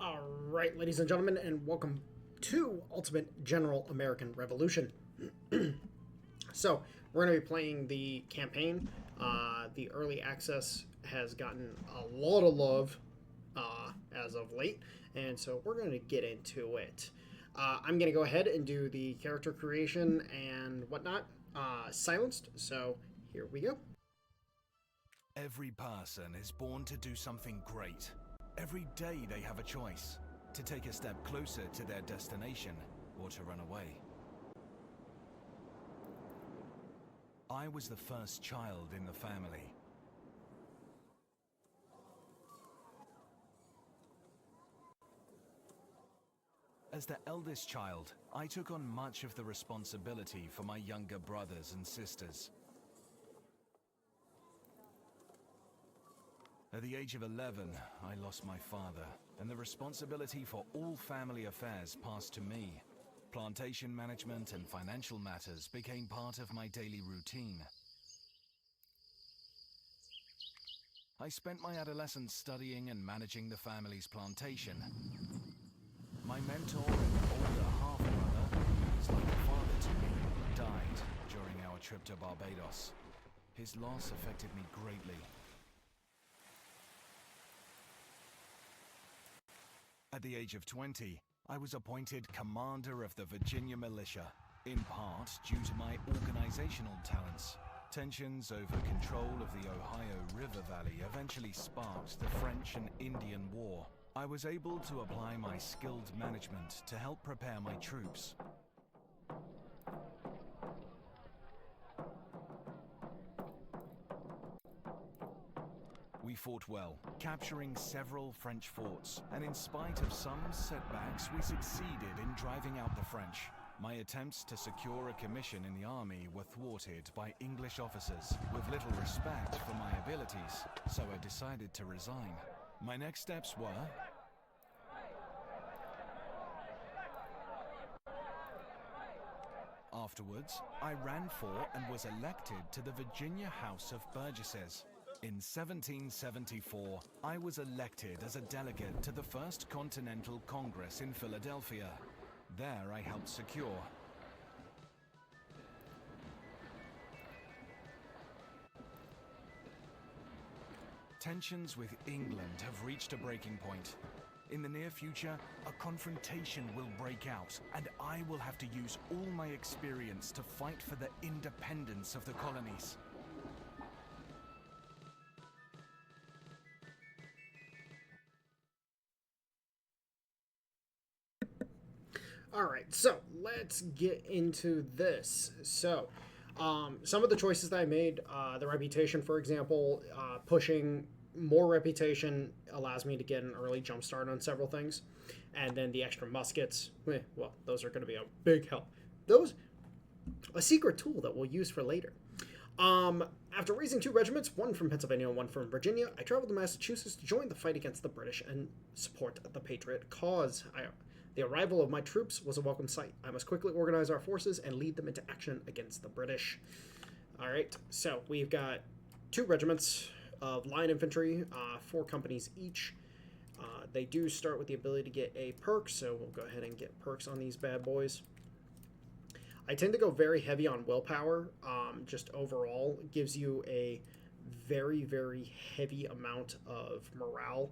Alright, ladies and gentlemen, and welcome to Ultimate General American Revolution. So, we're going to be playing the campaign. The early access has gotten a lot of love as of late, and so we're going to get into it. I'm going to go ahead and do the character creation and whatnot silenced, so here we go. Every person is born to do something great. Every day they have a choice, to take a step closer to their destination or to run away. I was the first child in the family. As the eldest child, I took on much of the responsibility for my younger brothers and sisters. At the age of 11, I lost my father, and the responsibility for all family affairs passed to me. Plantation management and financial matters became part of my daily routine. I spent my adolescence studying and managing the family's plantation. My mentor and older half-brother, who was like a father to me, died during our trip to Barbados. His loss affected me greatly. At the age of 20, I was appointed commander of the Virginia militia, in part due to my organizational talents. Tensions over control of the Ohio River Valley eventually sparked the French and Indian War. I was able to apply my skilled management to help prepare my troops. We fought well, capturing several French forts, and in spite of some setbacks, we succeeded in driving out the French. My attempts to secure a commission in the army were thwarted by English officers with little respect for my abilities, so I decided to resign. My next steps were afterwards, I ran for and was elected to the Virginia House of Burgesses. In 1774, I was elected as a delegate to the First Continental Congress in Philadelphia. There I helped secure tensions with England have reached a breaking point. In the near future, a confrontation will break out, and I will have to use all my experience to fight for the independence of the colonies. Alright, so let's get into this. So, some of the choices that I made, the reputation, for example, pushing more reputation allows me to get an early jump start on several things. And then the extra muskets, well, those are going to be a big help. Those, a secret tool that we'll use for later. After raising 2 regiments, one from Pennsylvania and one from Virginia, I traveled to Massachusetts to join the fight against the British and support the Patriot cause. The arrival of my troops was a welcome sight. I must quickly organize our forces and lead them into action against the British. Alright, so we've got 2 regiments of line infantry, 4 companies each. They do start with the ability to get a perk, so we'll go ahead and get perks on these bad boys. I tend to go very heavy on willpower, just overall. It gives you a very, very heavy amount of morale.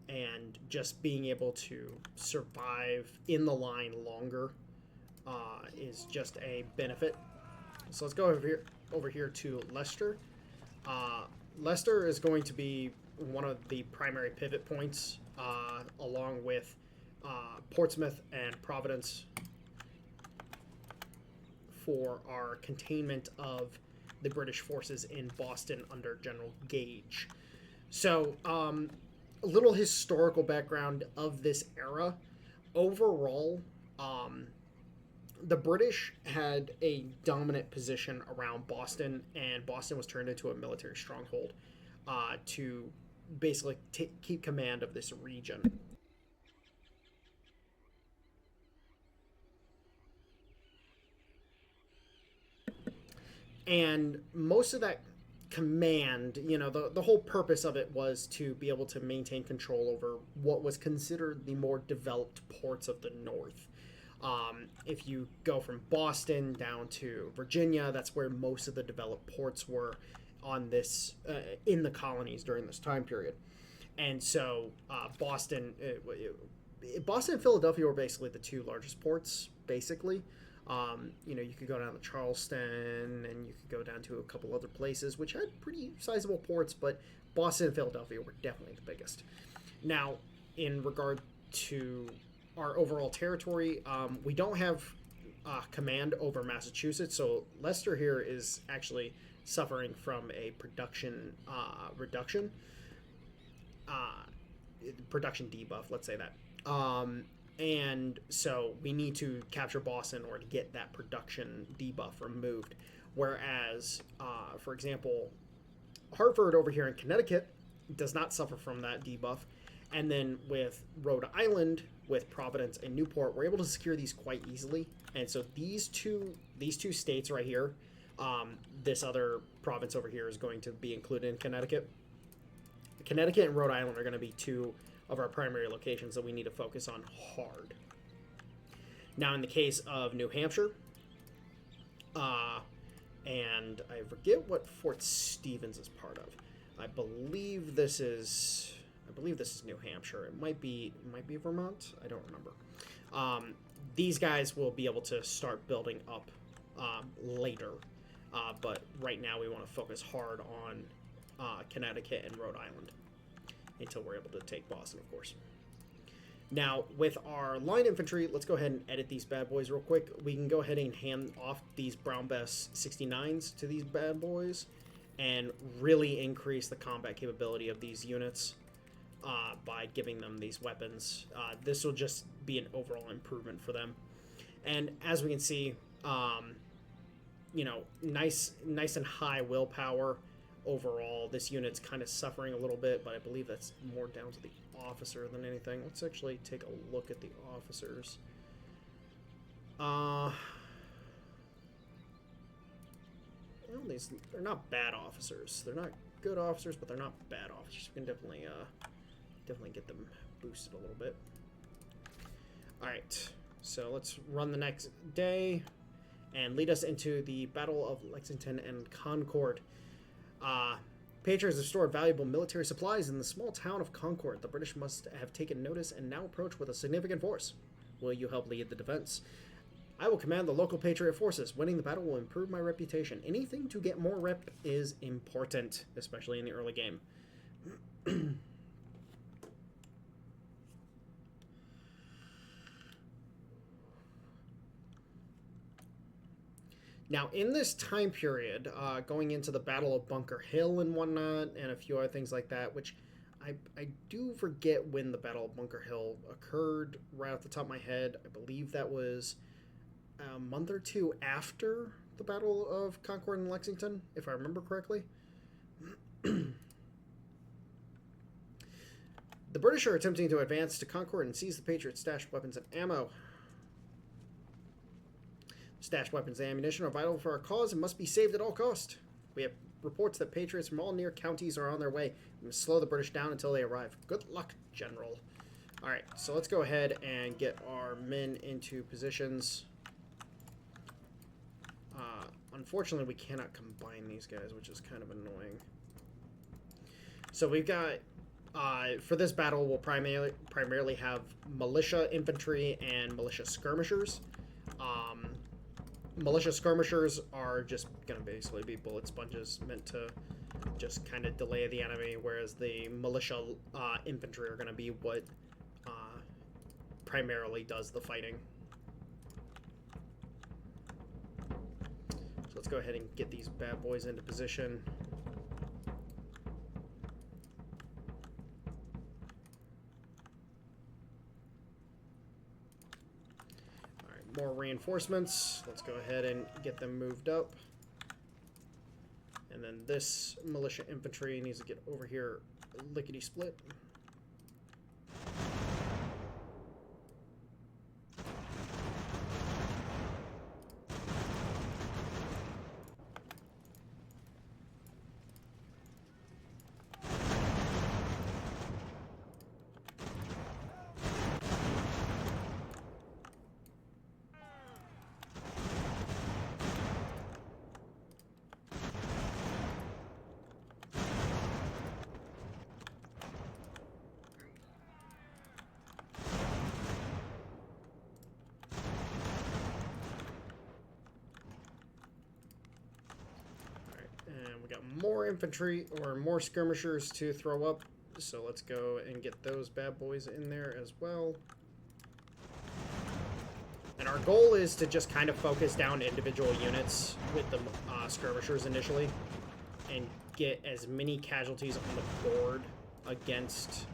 And just being able to survive in the line longer is just a benefit. So let's go over here to Leicester. Leicester is going to be one of the primary pivot points, along with Portsmouth and Providence, for our containment of the British forces in Boston under General Gage. So, a little historical background of this era. Overall, the British had a dominant position around Boston, and Boston was turned into a military stronghold to basically keep command of this region. And most of that command, you know, the whole purpose of it was to be able to maintain control over what was considered the more developed ports of the North. If you go from Boston down to Virginia, that's where most of the developed ports were on this in the colonies during this time period. And so Boston and Philadelphia were basically the two largest ports, basically. You know, you could go down to Charleston, and you could go down to a couple other places, which had pretty sizable ports, but Boston and Philadelphia were definitely the biggest. Now, in regard to our overall territory, we don't have command over Massachusetts, so Leicester here is actually suffering from a production reduction, production debuff, let's say that. And so we need to capture Boston or to get that production debuff removed. Whereas, for example, Hartford over here in Connecticut does not suffer from that debuff. And then with Rhode Island, with Providence and Newport, we're able to secure these quite easily. And so these two states right here, this other province over here is going to be included in Connecticut. Connecticut and Rhode Island are going to be two of our primary locations that we need to focus on hard. Now, in the case of New Hampshire, and I forget what Fort Stevens is part of. I believe this is New Hampshire. It might be Vermont. I don't remember. These guys will be able to start building up later, but right now we want to focus hard on Connecticut and Rhode Island until we're able to take Boston, of course. Now, with our line infantry, let's go ahead and edit these bad boys real quick. We can go ahead and hand off these Brown Bess 69s to these bad boys and really increase the combat capability of these units by giving them these weapons. This will just be an overall improvement for them. And as we can see, you know, nice and high willpower. Overall, this unit's kind of suffering a little bit, but I believe that's more down to the officer than anything. Let's actually take a look at the officers. Well, they're not bad officers. They're not good officers, but they're not bad officers. We can definitely get them boosted a little bit. All right, so let's run the next day and lead us into the Battle of Lexington and Concord. Patriots have stored valuable military supplies in the small town of Concord. The British must have taken notice and now approach with a significant force. Will you help lead the defense? I will command the local Patriot forces. Winning the battle will improve my reputation. Anything to get more rep is important, especially in the early game. Now, in this time period, going into the Battle of Bunker Hill and whatnot, and a few other things like that, which I do forget when the Battle of Bunker Hill occurred right off the top of my head. I believe that was a month or two after the Battle of Concord and Lexington, if I remember correctly. The British are attempting to advance to Concord and seize the Patriots' stashed weapons and ammo. Stashed weapons and ammunition are vital for our cause and must be saved at all cost. We have reports that Patriots from all near counties are on their way. We must slow the British down until they arrive. Good luck, General. Alright, so let's go ahead and get our men into positions. Unfortunately, we cannot combine these guys, which is kind of annoying. So we've got, for this battle, we'll primarily have militia infantry and militia skirmishers. Militia skirmishers are just going to basically be bullet sponges meant to just kind of delay the enemy, whereas the militia infantry are going to be what primarily does the fighting. So let's go ahead and get these bad boys into position. More reinforcements. Let's go ahead and get them moved up. And then this militia infantry needs to get over here lickety-split. more infantry or more skirmishers to throw up. So let's go and get those bad boys in there as well. And our goal is to just kind of focus down individual units with the skirmishers initially and get as many casualties on the board against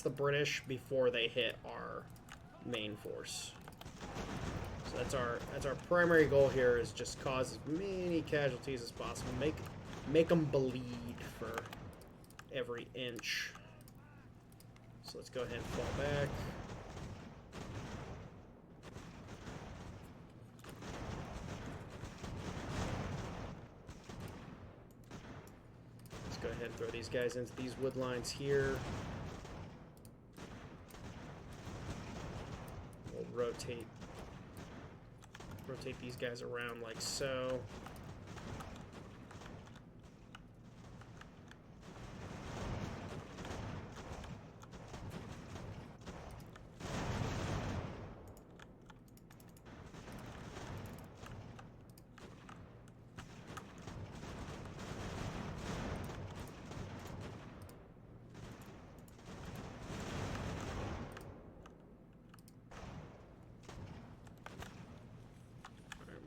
the British before they hit our main force. So that's our primary goal here, is just cause as many casualties as possible. Make them bleed for every inch. So let's go ahead and fall back. Let's go ahead and throw these guys into these wood lines here. We'll rotate these guys around like so.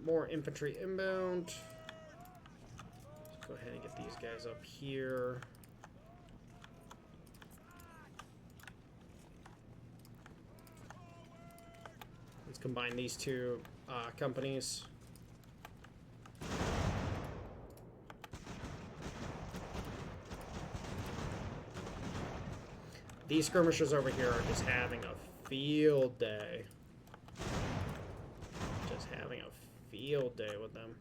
More infantry inbound. Let's go ahead and get these guys up here. Let's combine these two companies. These skirmishers over here are just having a field day. Just having a field day with them.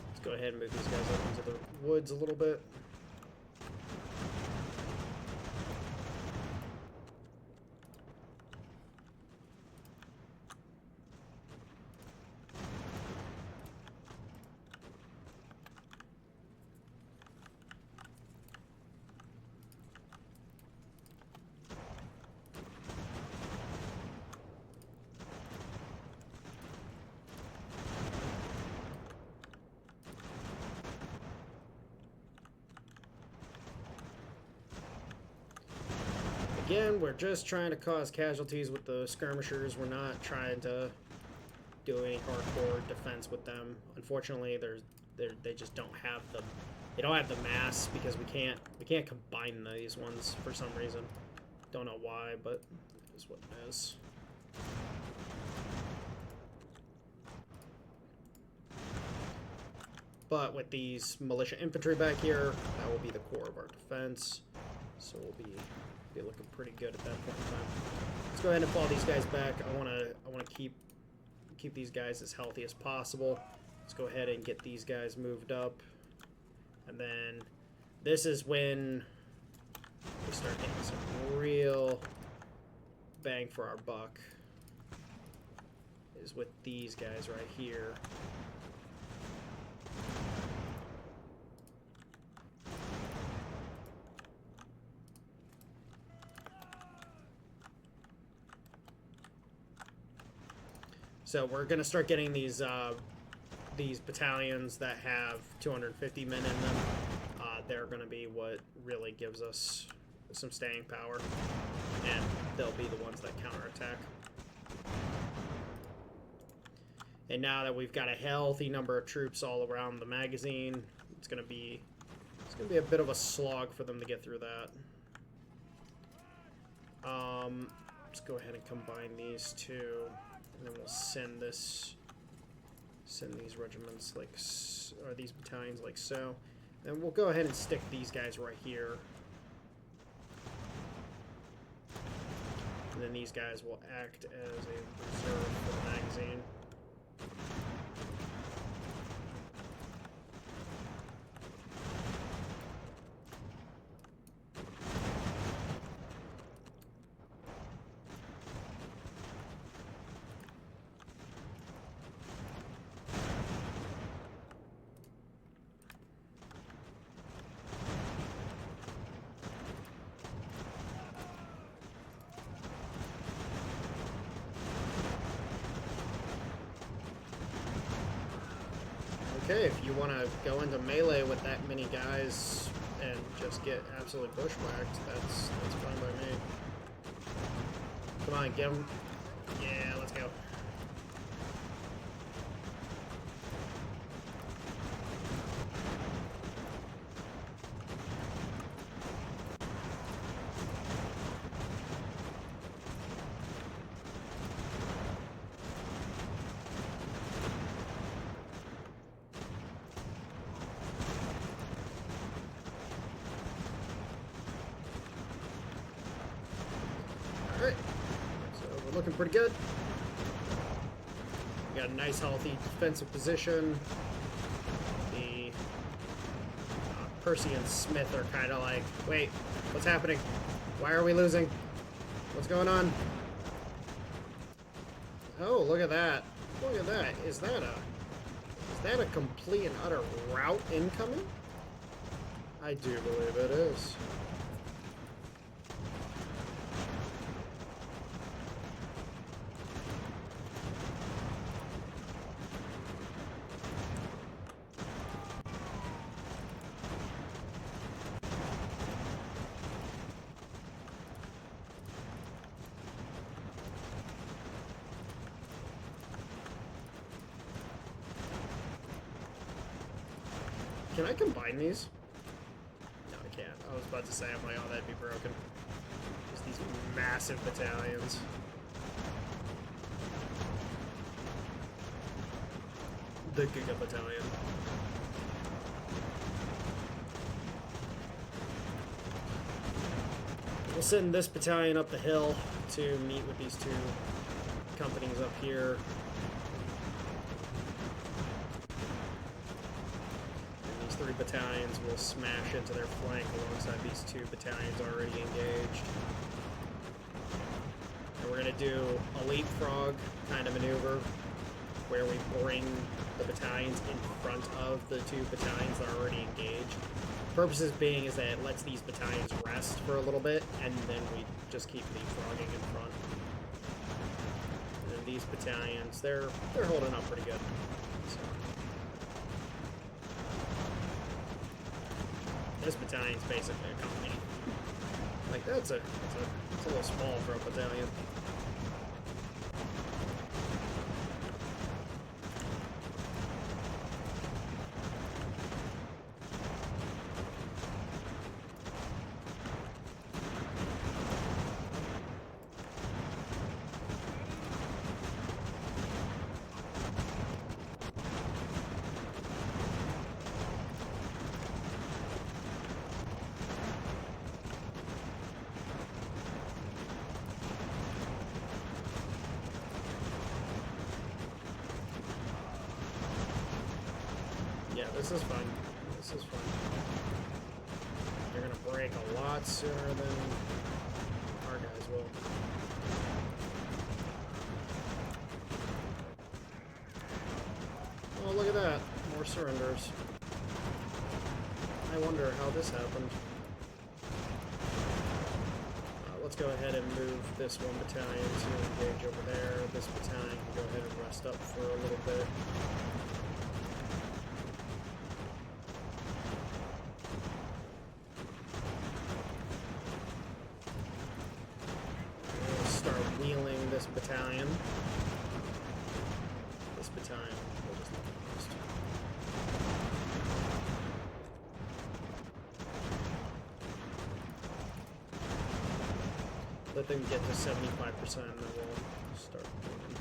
Let's go ahead and move these guys up into the woods a little bit. Again, we're just trying to cause casualties with the skirmishers. We're not trying to do any hardcore defense with them. Unfortunately, they just don't have the mass, because we can't combine these ones for some reason. Don't know why, but it is what it is. But with these militia infantry back here, that will be the core of our defense. So we'll be looking pretty good at that point in time. Let's go ahead and fall these guys back. I wanna keep these guys as healthy as possible. Let's go ahead and get these guys moved up. And then this is when we start getting some real bang for our buck, is with these guys right here. So we're gonna start getting these battalions that have 250 men in them. They're gonna be what really gives us some staying power, and they'll be the ones that counterattack. And now that we've got a healthy number of troops all around the magazine, it's gonna be a bit of a slog for them to get through that. Let's go ahead and combine these two. And then we'll send these regiments or these battalions like so. And we'll go ahead and stick these guys right here. And then these guys will act as a reserve for the magazine. okay, if you want to go into melee with that many guys and just get absolutely bushwhacked, that's fine by me. Come on, get him. Yeah, let's go. Alright, so we're looking pretty good. We got a nice, healthy defensive position. The Percy and Smith are kind of like, wait, what's happening? Why are we losing? What's going on? Oh, look at that. Look at that. Is that a complete and utter rout incoming? I do believe it is. Can I combine these? No, I can't. I was about to say, I'm like, oh, that'd be broken. Just these massive battalions. The Giga Battalion. We'll send this battalion up the hill to meet with these two companies up here. Three battalions will smash into their flank alongside these two battalions already engaged. And we're going to do a leapfrog kind of maneuver where we bring the battalions in front of the two battalions that are already engaged. Purposes being is that it lets these battalions rest for a little bit, and then we just keep leapfrogging in front. And then these battalions, they're holding up pretty good. So. This battalion's basically a company. Like, it's a little small for a battalion. Yeah, this is fun. This is fun. They're gonna break a lot sooner than our guys will. Oh, look at that. More surrenders. I wonder how this happened. Let's go ahead and move this one battalion to engage over there. This battalion can go ahead and rest up for a little bit. Wheeling this battalion. This battalion will just let them rest. Let them get to 75% and then we'll start moving.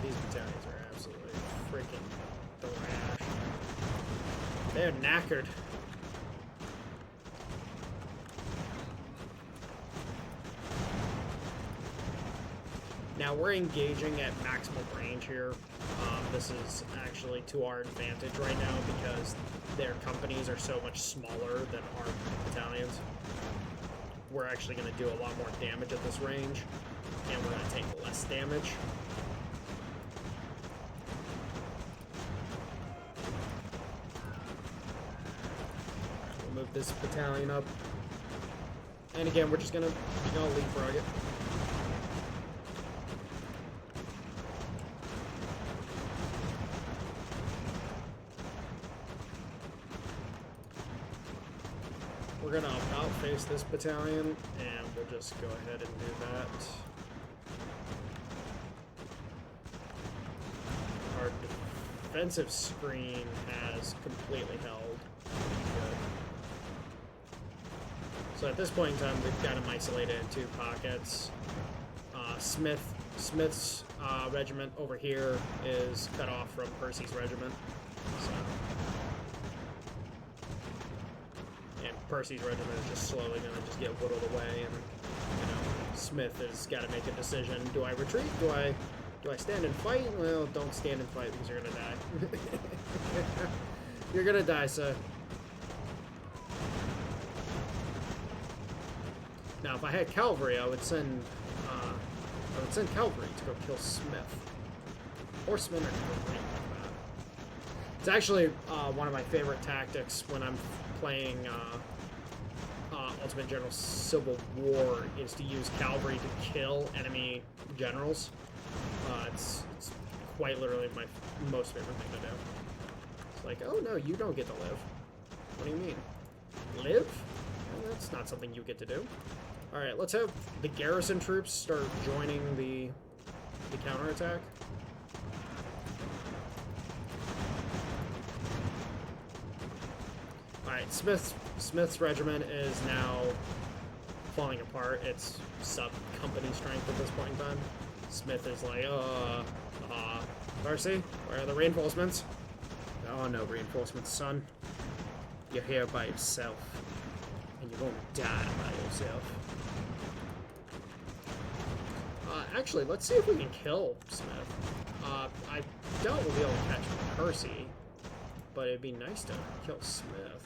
These battalions are absolutely freaking thrash. They're knackered. Now we're engaging at maximum range here. This is actually to our advantage right now because their companies are so much smaller than our battalions. We're actually going to do a lot more damage at this range, and we're going to take less damage. We'll move this battalion up. And again, we're just going to leapfrog it. we're gonna about face this battalion, and we'll just go ahead and do that. Our defensive screen has completely held. Good. So at this point in time, we've got them isolated in 2 pockets. Smith's regiment over here is cut off from Percy's regiment. So. And Percy's regiment is just slowly going to just get whittled away, and Smith has got to make a decision. Do I retreat? Do I stand and fight? Well, don't stand and fight because you're going to die. You're going to die, sir. Now, if I had cavalry, I would send cavalry to go kill Smith. Or Smith or anything like that. It's actually one of my favorite tactics when I'm playing Ultimate General Civil War is to use cavalry to kill enemy generals. It's quite literally my most favorite thing to do. It's like, oh no, you don't get to live. What do you mean? Live? Well, that's not something you get to do. Alright, let's have the garrison troops start joining the counterattack. Alright, Smith's regiment is now falling apart. It's sub-company strength at this point in time. Smith is like, Percy, where are the reinforcements? Oh, no reinforcements, son. You're here by yourself. And you're going to die by yourself. Actually, let's see if we can kill Smith. I doubt we'll be able to catch Percy, but it'd be nice to kill Smith.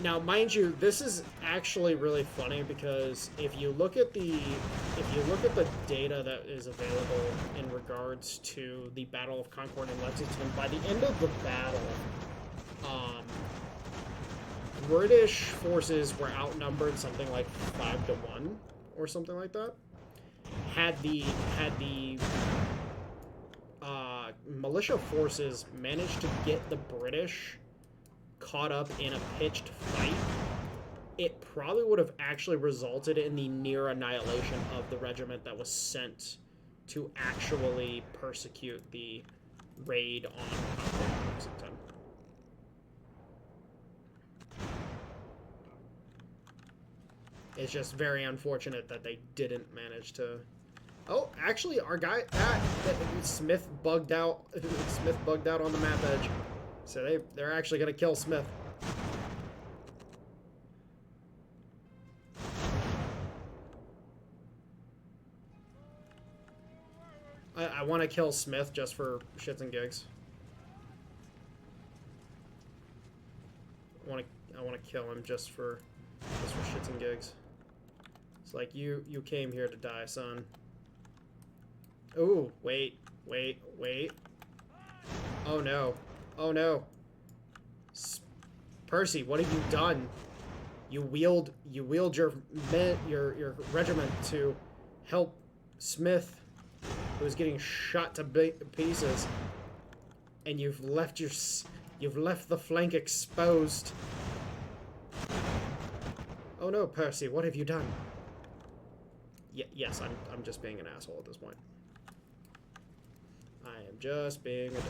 Now, mind you, this is actually really funny because if you look at the data that is available in regards to the Battle of Concord and Lexington, by the end of the battle, British forces were outnumbered something like 5-1 or something like that. Had the militia forces managed to get the British caught up in a pitched fight, it probably would have actually resulted in the near annihilation of the regiment that was sent to actually persecute the raid on Concord and Lexington. It's just very unfortunate that they didn't manage to... Oh, actually, our guy... Smith bugged out. Smith bugged out on the map edge. So they're actually going to kill Smith. I want to kill Smith just for shits and gigs. I want to kill him just for shits and gigs. It's like you came here to die, son. Ooh, wait. Oh no. Oh no. Percy, what have you done? You wield your regiment to help Smith, who is getting shot to pieces, and you've left the flank exposed. Oh no, Percy, what have you done? Yes, I'm just being an asshole at this point. I am just being a dick.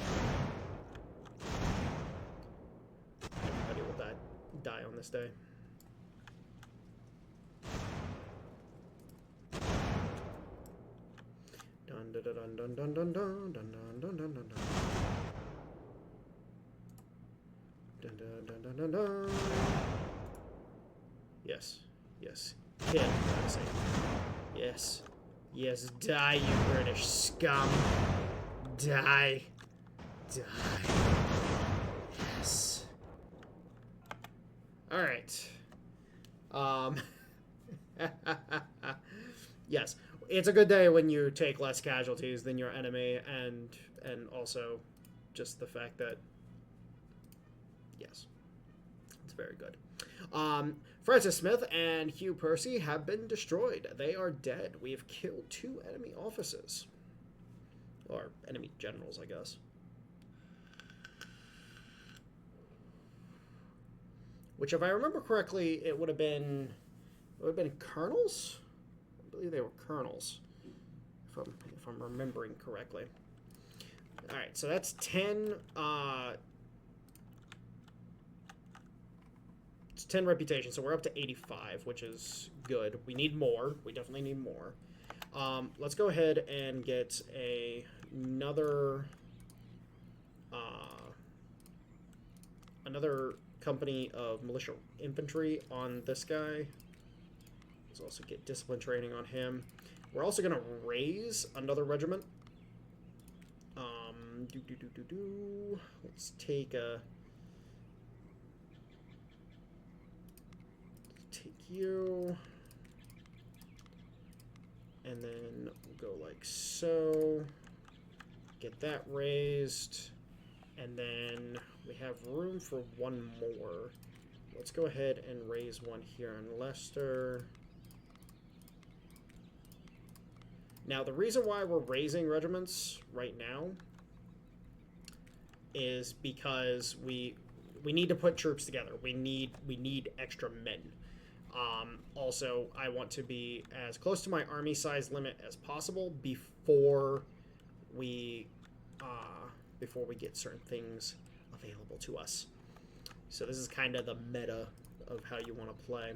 Everybody will die on this day. Dun dun dun dun dun dun dun dun dun dun dun dun. Dun dun dun dun dun dun. Yes. Kill, Percy. Yes. Yes, die, you British scum. Die. Yes. Alright. Yes. It's a good day when you take less casualties than your enemy, and also just the fact that, yes, it's very good. Francis Smith and Hugh Percy have been destroyed. They are dead. We have killed 2 enemy officers. Or enemy generals, I guess. Which, if I remember correctly, it would have been colonels? I believe they were colonels. If I'm remembering correctly. Alright, so that's 10 it's 10 reputation, so we're up to 85, which is good. We need more. We definitely need more. Let's go ahead and get another company of militia infantry on this guy. Let's also get discipline training on him. We're also going to raise another regiment. Let's take you, and then we'll go like so. Get that raised, and then we have room for one more. Let's go ahead and raise one here in Leicester. Now, the reason why we're raising regiments right now is because we need to put troops together. We need extra men. Also, I want to be as close to my army size limit as possible before we get certain things available to us. So this is kind of the meta of how you want to play.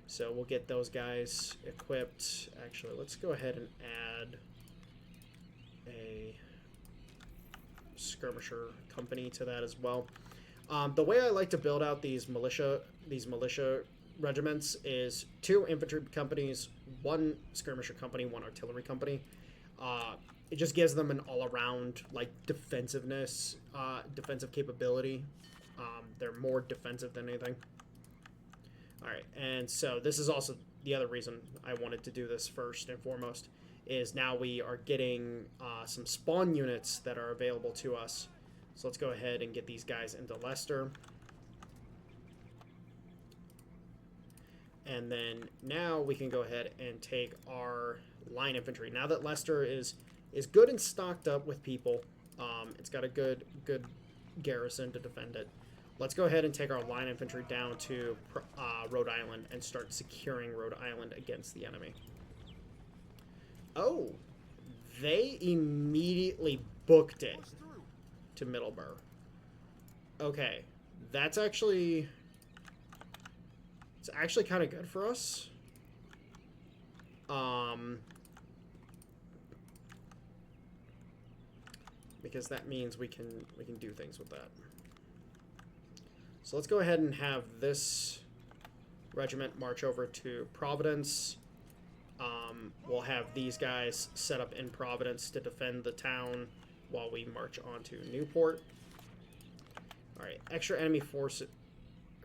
So we'll get those guys equipped. Actually, let's go ahead and add a skirmisher company to that as well. The way I like to build out these militia regiments is 2 infantry companies, 1 skirmisher company, 1 artillery company. It just gives them an all-around like defensive capability. They're more defensive than anything. Alright, and so this is also the other reason I wanted to do this first and foremost, is now we are getting some spawn units that are available to us. So let's go ahead and get these guys into Leicester. And then now we can go ahead and take our line infantry. Now that Leicester is good and stocked up with people, it's got a good garrison to defend it. Let's go ahead and take our line infantry down to Rhode Island and start securing Rhode Island against the enemy. Oh, they immediately booked it to Middleborough. Okay, it's actually kind of good for us. Because that means we can do things with that. So let's go ahead and have this regiment march over to Providence. We'll have these guys set up in Providence to defend the town while we march on to Newport. Alright, extra enemy force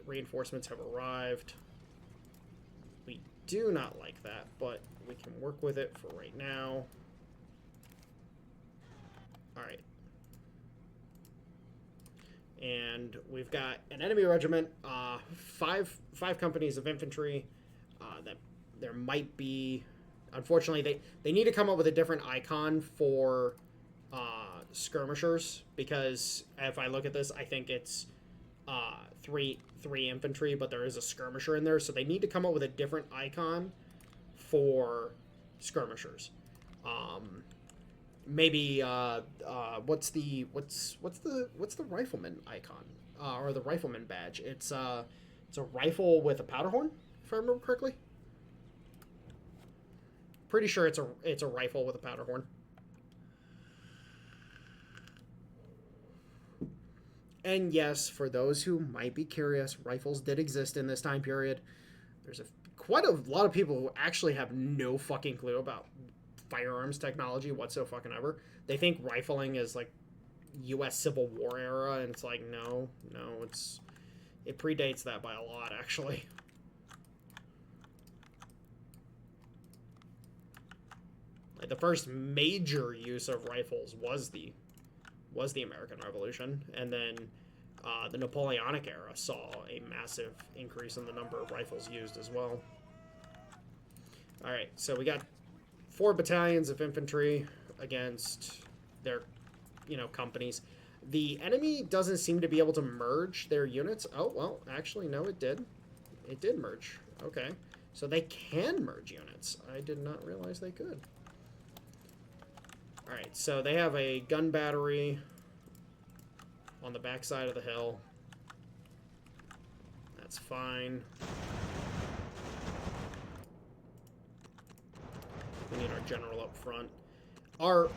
reinforcements have arrived. We do not like that, but we can work with it for right now. Alright. And we've got an enemy regiment, five companies of infantry. That there might be, unfortunately, they need to come up with a different icon for skirmishers, because if I look at this, I think it's three infantry, but there is a skirmisher in there, so they need to come up with a different icon for skirmishers. Maybe what's the rifleman icon, or the rifleman badge? It's a rifle with a powder horn, if I remember correctly. Pretty sure it's a rifle with a powder horn. And yes, for those who might be curious, rifles did exist in this time period. There's quite a lot of people who actually have no fucking clue about firearms technology whatsoever. They think rifling is like U.S. Civil War era, and it's like, no, it predates that by a lot, actually. Like, the first major use of rifles was the American Revolution, and then The Napoleonic era saw a massive increase in the number of rifles used as well. Alright, so we got 4 battalions of infantry against their, companies. The enemy doesn't seem to be able to merge their units. Oh, well, actually, no, it did. It did merge. Okay. So they can merge units. I did not realize they could. Alright, so they have a gun battery on the backside of the hill. That's fine. We need our general up front. Our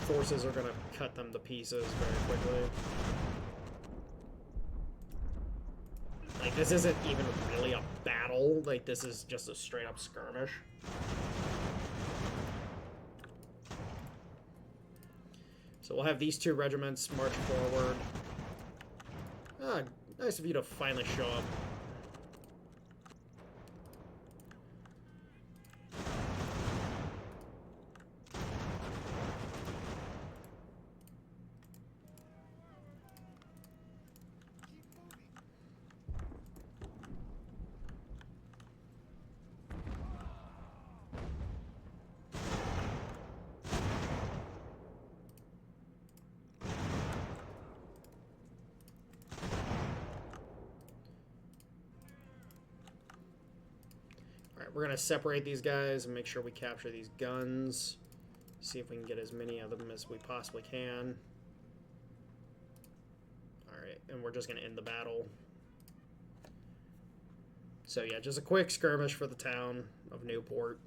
forces are going to cut them to pieces very quickly. Like, this isn't even really a battle. Like, this is just a straight-up skirmish. So we'll have these 2 regiments march forward. Ah, nice of you to finally show up. We're going to separate these guys and make sure we capture these guns. See if we can get as many of them as we possibly can. Alright, and we're just going to end the battle. So yeah, just a quick skirmish for the town of Newport.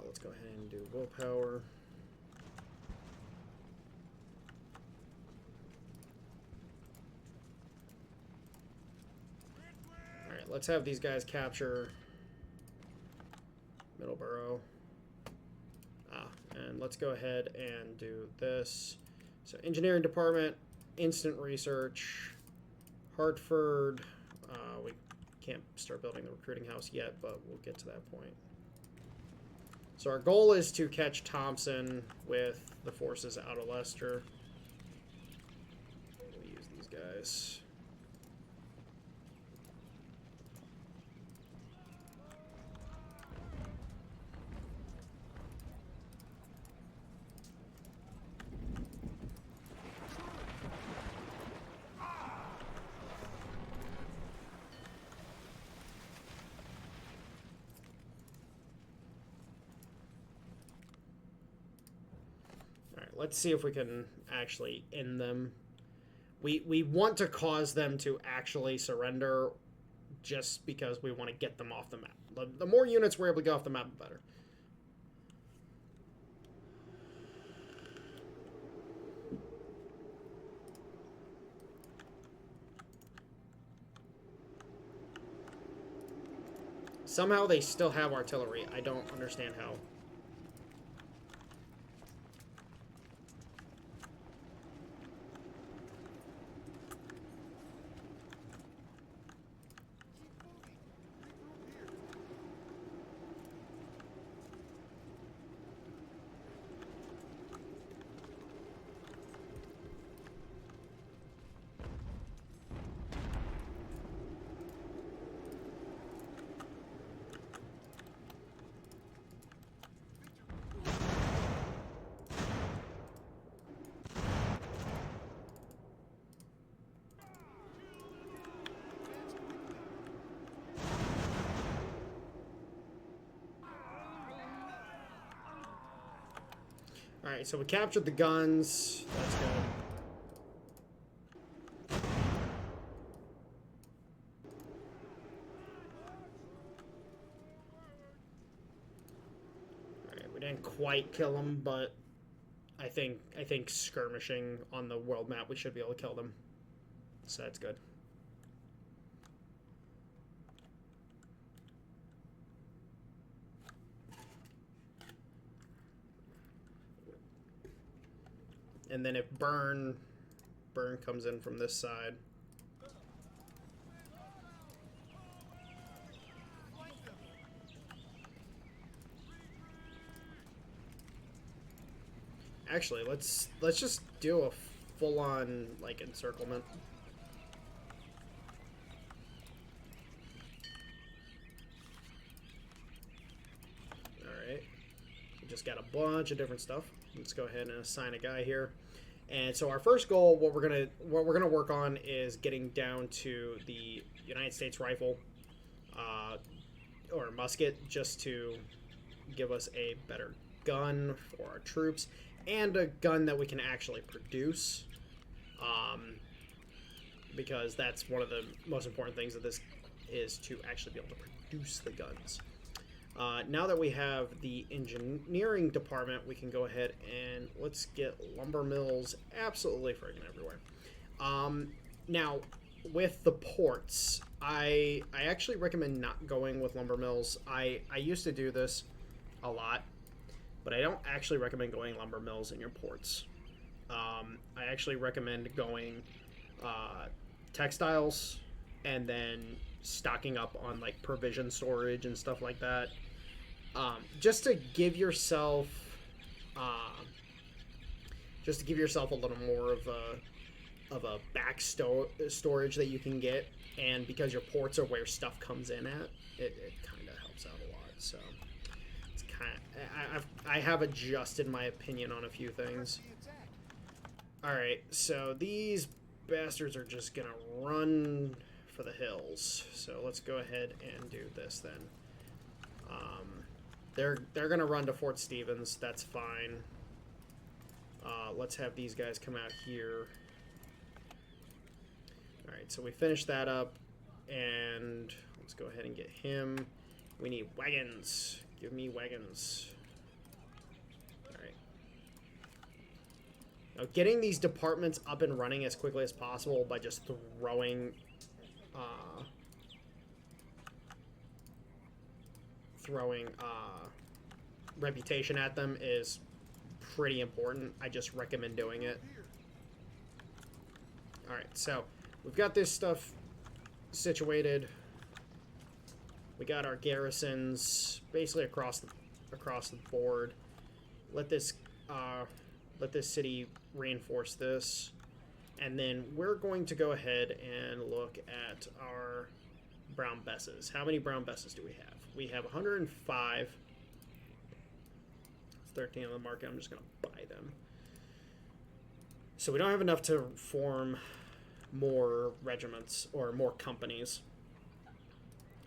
Let's go ahead and do willpower. Alright, let's have these guys capture Middleborough. And let's go ahead and do this. So engineering department, instant research, Hartford. We can't start building the recruiting house yet, but we'll get to that point. So our goal is to catch Thompson with the forces out of Leicester. We'll use these guys. Let's see if we can actually end them. We want to cause them to actually surrender just because we want to get them off the map. The more units we're able to get off the map, the better. Somehow they still have artillery. I don't understand how. Alright, so we captured the guns. That's good. Alright, we didn't quite kill them, but I think skirmishing on the world map, we should be able to kill them. So that's good. And then if burn comes in from this side. Actually, let's just do a full-on like encirclement. All right, we just got a bunch of different stuff. Let's go ahead and assign a guy here. And so our first goal, what we're gonna work on is getting down to the United States rifle, or musket, just to give us a better gun for our troops and a gun that we can actually produce. Because that's one of the most important things of this is to actually be able to produce the guns. Now that we have the engineering department, we can go ahead and let's get lumber mills absolutely friggin' everywhere. Now, with the ports, I actually recommend not going with lumber mills. I used to do this a lot, but I don't actually recommend going lumber mills in your ports. I actually recommend going textiles and then stocking up on like provision storage and stuff like that. Just to give yourself a little more of a back storage that you can get, and because your ports are where stuff comes in at, it kind of helps out a lot. So it's kind of I have adjusted my opinion on a few things. All right, so these bastards are just gonna run for the hills. So let's go ahead and do this then. They're gonna run to Fort Stevens. That's fine. Let's have these guys come out here. All right, so we finished that up, and let's go ahead and get him. We need wagons. Give me wagons. All right. Now, getting these departments up and running as quickly as possible by just throwing reputation at them is pretty important. I just recommend doing it. Alright, so we've got this stuff situated. We got our garrisons basically across the board. Let this city reinforce this. And then we're going to go ahead and look at our brown besses. How many brown besses do we have? We have 105. 13 on the market. I'm just going to buy them. So we don't have enough to form more regiments or more companies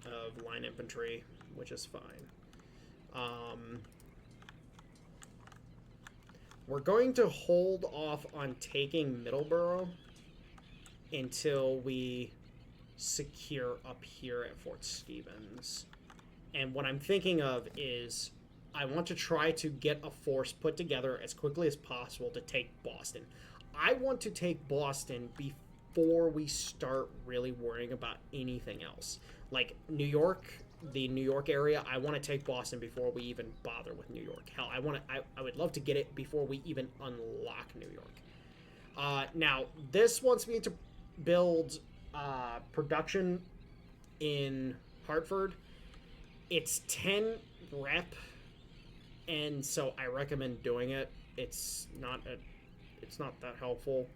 of line infantry, which is fine. We're going to hold off on taking Middleborough until we secure up here at Fort Stevens. And what I'm thinking of is I want to try to get a force put together as quickly as possible to take Boston. I want to take Boston before we start really worrying about anything else. Like New York, the New York area, I want to take Boston before we even bother with New York. Hell, I would love to get it before we even unlock New York. Now, this wants me to build production in Hartford. It's 10 rep, and so I recommend doing it. It's not that helpful.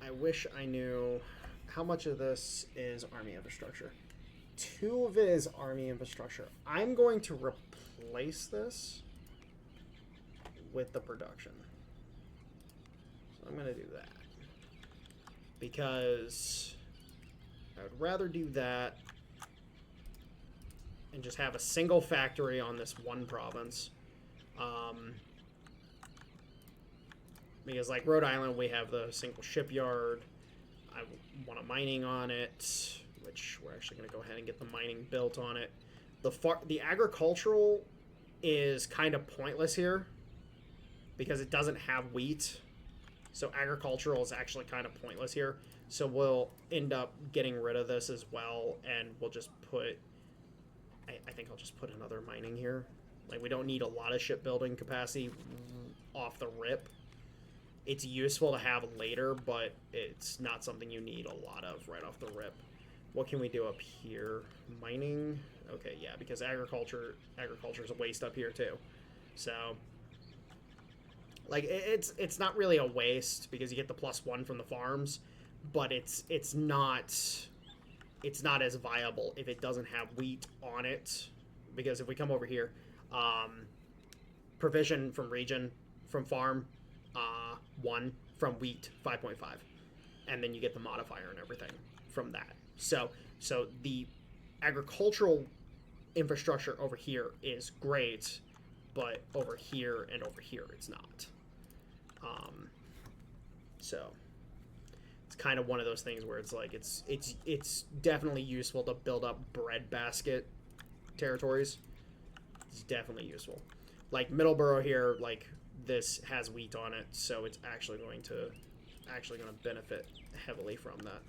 I wish I knew how much of this is army infrastructure. 2 of it is army infrastructure. I'm going to replace this with the production. So I'm going to do that. Because I would rather do that and just have a single factory on this one province. Because like Rhode Island, we have the single shipyard. I want a mining on it, which we're actually going to go ahead and get the mining built on it. The agricultural is kind of pointless here because it doesn't have wheat. So agricultural is actually kind of pointless here. So we'll end up getting rid of this as well, and we'll just put... I I think I'll just put another mining here. Like, we don't need a lot of shipbuilding capacity off the rip. It's useful to have later, but it's not something you need a lot of right off the rip. What can we do up here? Mining? Okay, yeah, because agriculture is a waste up here too. So, like, it's not really a waste because you get the +1 from the farms, but it's not as viable if it doesn't have wheat on it. Because if we come over here, provision from region, from farm, 1, from wheat, 5.5, and then you get the modifier and everything from that. So the agricultural infrastructure over here is great, but over here and over here it's not. So it's kind of one of those things where it's like it's definitely useful to build up breadbasket territories. It's definitely useful. Like Middleborough here, like this has wheat on it, so it's actually going to benefit heavily from that.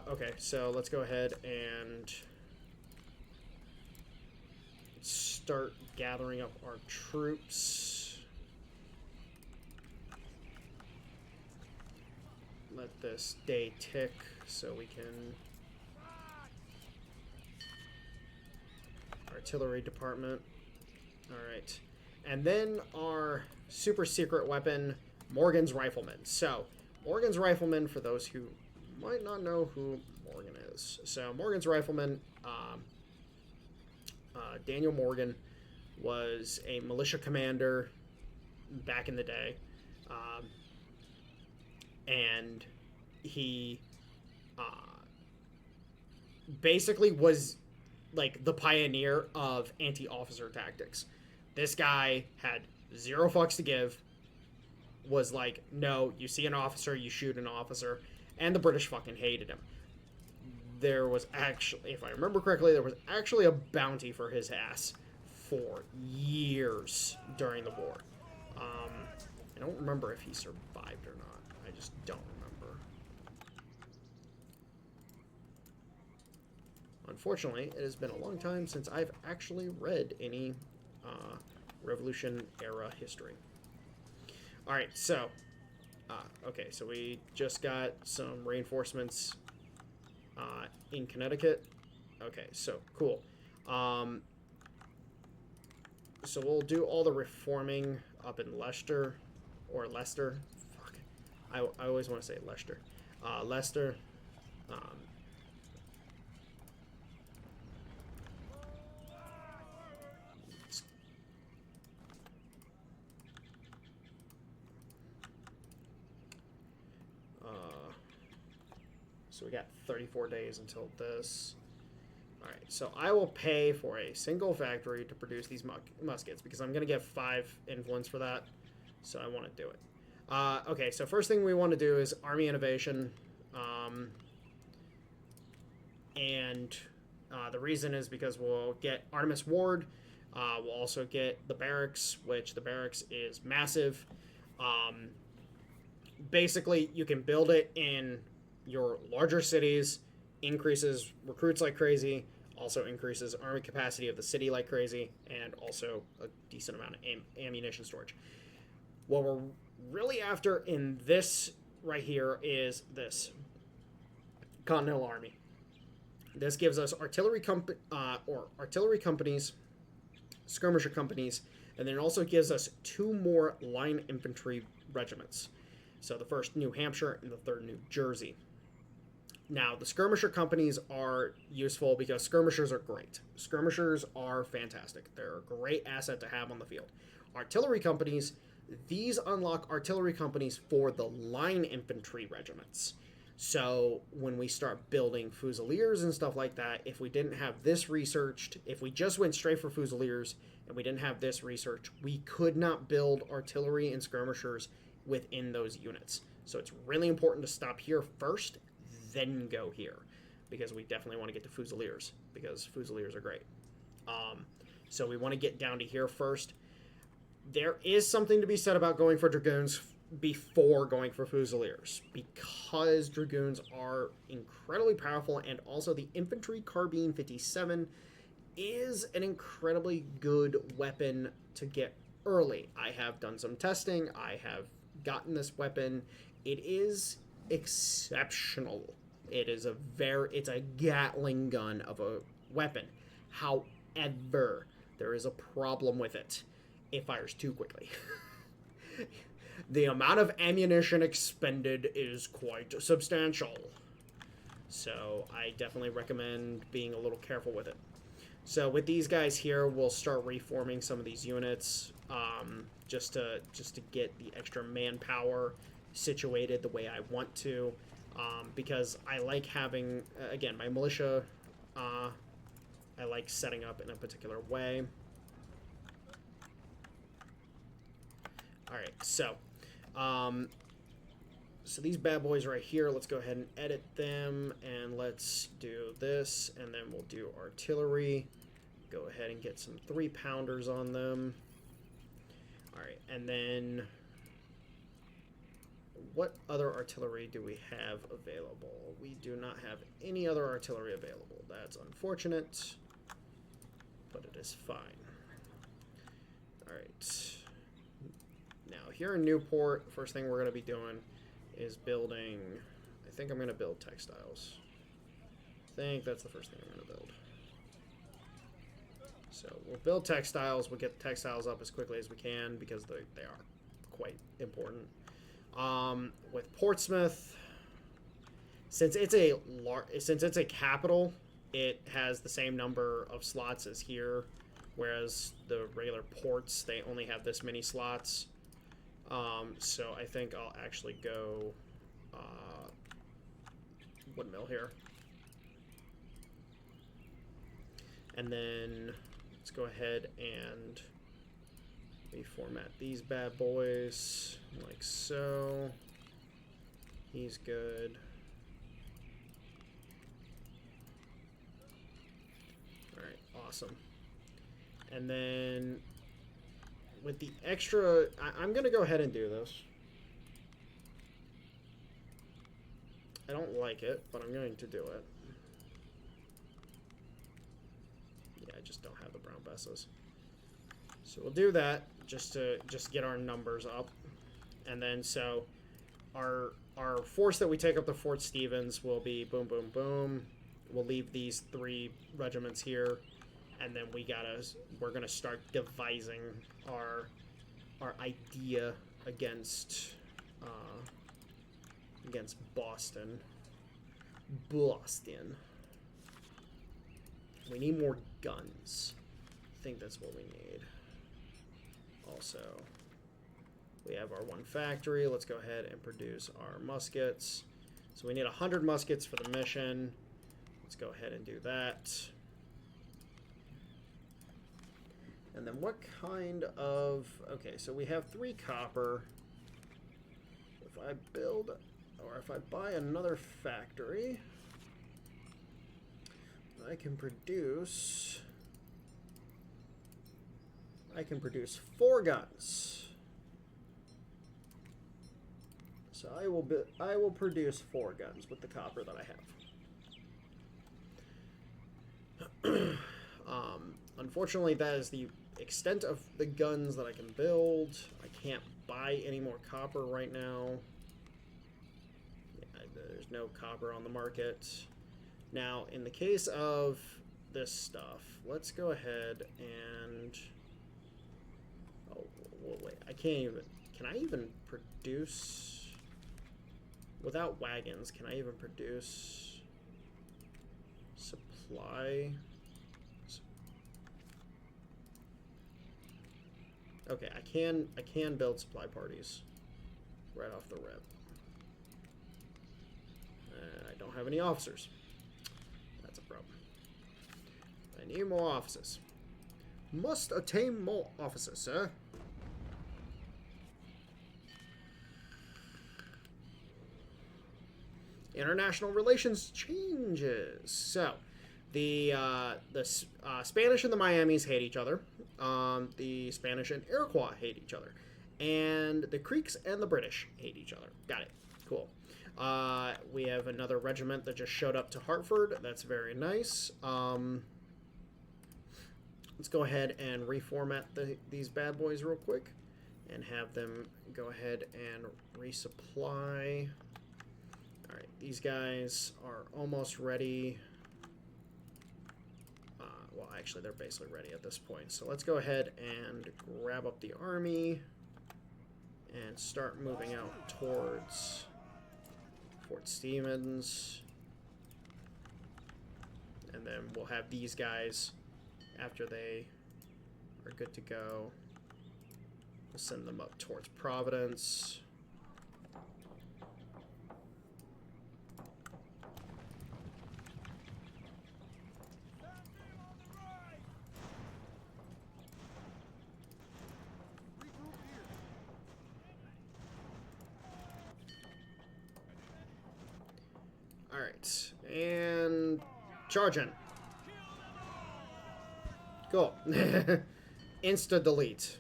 Okay, so let's go ahead and start gathering up our troops. Let this day tick so we can... Artillery department. Alright. And then our super secret weapon, Morgan's Rifleman. So, Morgan's Rifleman, for those who might not know who Morgan is. So, Morgan's Rifleman, Daniel Morgan was a militia commander back in the day. And he basically was like the pioneer of anti-officer tactics. This guy had 0 fucks to give, was like, no, you see an officer, you shoot an officer, and the British fucking hated him. There was actually, if I remember correctly, there was actually a bounty for his ass for years during the war. I don't remember if he survived or not. I just don't remember. Unfortunately, it has been a long time since I've actually read any Revolution-era history. Alright, so... okay, so we just got some reinforcements in Connecticut. Okay, so, cool. So we'll do all the reforming up in Leicester. Or Leicester. Fuck. I always want to say Leicester. Leicester. So we got 34 days until this. Alright, so I will pay for a single factory to produce these muskets because I'm going to get 5 influence for that. So I want to do it. Okay, so first thing we want to do is Army Innovation. And the reason is because we'll get Artemis Ward. We'll also get the barracks, which the barracks is massive. Basically, you can build it in your larger cities, increases recruits like crazy, also increases army capacity of the city like crazy, and also a decent amount of ammunition storage. What we're really after in this right here is this Continental Army. This gives us artillery companies, skirmisher companies, and then it also gives us 2 more line infantry regiments. So the first, New Hampshire, and the third, New Jersey. Now, the skirmisher companies are useful because skirmishers are great. Skirmishers are fantastic. They're a great asset to have on the field. Artillery companies, these unlock artillery companies for the line infantry regiments. So when we start building Fusiliers and stuff like that, if we didn't have this researched, if we just went straight for Fusiliers and we didn't have this research, we could not build artillery and skirmishers within those units. So it's really important to stop here first, then go here, because we definitely want to get to Fusiliers, because Fusiliers are great. So we want to get down to here first. There is something to be said about going for Dragoons before going for Fusiliers, because Dragoons are incredibly powerful, and also the Infantry Carbine 57 is an incredibly good weapon to get early. I have done some testing. I have gotten this weapon. It is exceptional. It's a Gatling gun of a weapon. However, there is a problem with it. It fires too quickly. The amount of ammunition expended is quite substantial. So I definitely recommend being a little careful with it. So with these guys here, we'll start reforming some of these units, just to get the extra manpower situated the way I want to, because I like having, again, my militia, I like setting up in a particular way. All right, so these bad boys right here, let's go ahead and edit them, and let's do this, and then we'll do artillery. Go ahead and get some 3-pounders on them. All right, and then what other artillery do we have available? We do not have any other artillery available. That's unfortunate, but it is fine. All right. Now, here in Newport, first thing we're going to be doing is building, I think I'm going to build textiles. I think that's the first thing I'm going to build. So we'll build textiles. We'll get the textiles up as quickly as we can because they are quite important. With Portsmouth, since it's a capital, it has the same number of slots as here, whereas the regular ports, they only have this many slots. So I think I'll actually go windmill here. And then let's go ahead and reformat these bad boys like so. He's good. Alright, awesome. And then with the extra, I'm going to go ahead and do this. I don't like it, but I'm going to do it. Yeah, I just don't have the brown vessels. So we'll do that just to get our numbers up. And then so our force that we take up to Fort Stevens will be boom, boom, boom. We'll leave these 3 regiments here. And then we're gonna start devising our idea against Boston. We need more guns. I think that's what we need. Also, we have our 1 factory. Let's go ahead and produce our muskets. So we need 100 muskets for the mission. Let's go ahead and do that. And then what kind of... Okay, so we have 3 copper. If I build, or if I buy another factory, I can produce 4 guns. So I will produce 4 guns with the copper that I have. Unfortunately, that is the extent of the guns that I can build. I can't buy any more copper right now. Yeah, there's no copper on the market. Now, in the case of this stuff, let's go ahead and... Oh, wait, I can't even... Can I even produce... Without wagons, can I even produce... Supply... Okay, I can build supply parties right off the rip. I don't have any officers. That's a problem. I need more officers. Must attain more officers, sir. International relations changes. So, the Spanish and the Miamis hate each other. The Spanish and Iroquois hate each other. And the Creeks and the British hate each other. Got it. Cool. We have another regiment that just showed up to Hartford. That's very nice. let's go ahead and reformat these bad boys real quick and have them go ahead and resupply. All right, these guys are almost ready. Well, actually, they're basically ready at this point. So let's go ahead and grab up the army and start moving out towards Fort Stevens. And then we'll have these guys, after they are good to go, we'll send them up towards Providence. All right, and charge in. Cool. Insta delete.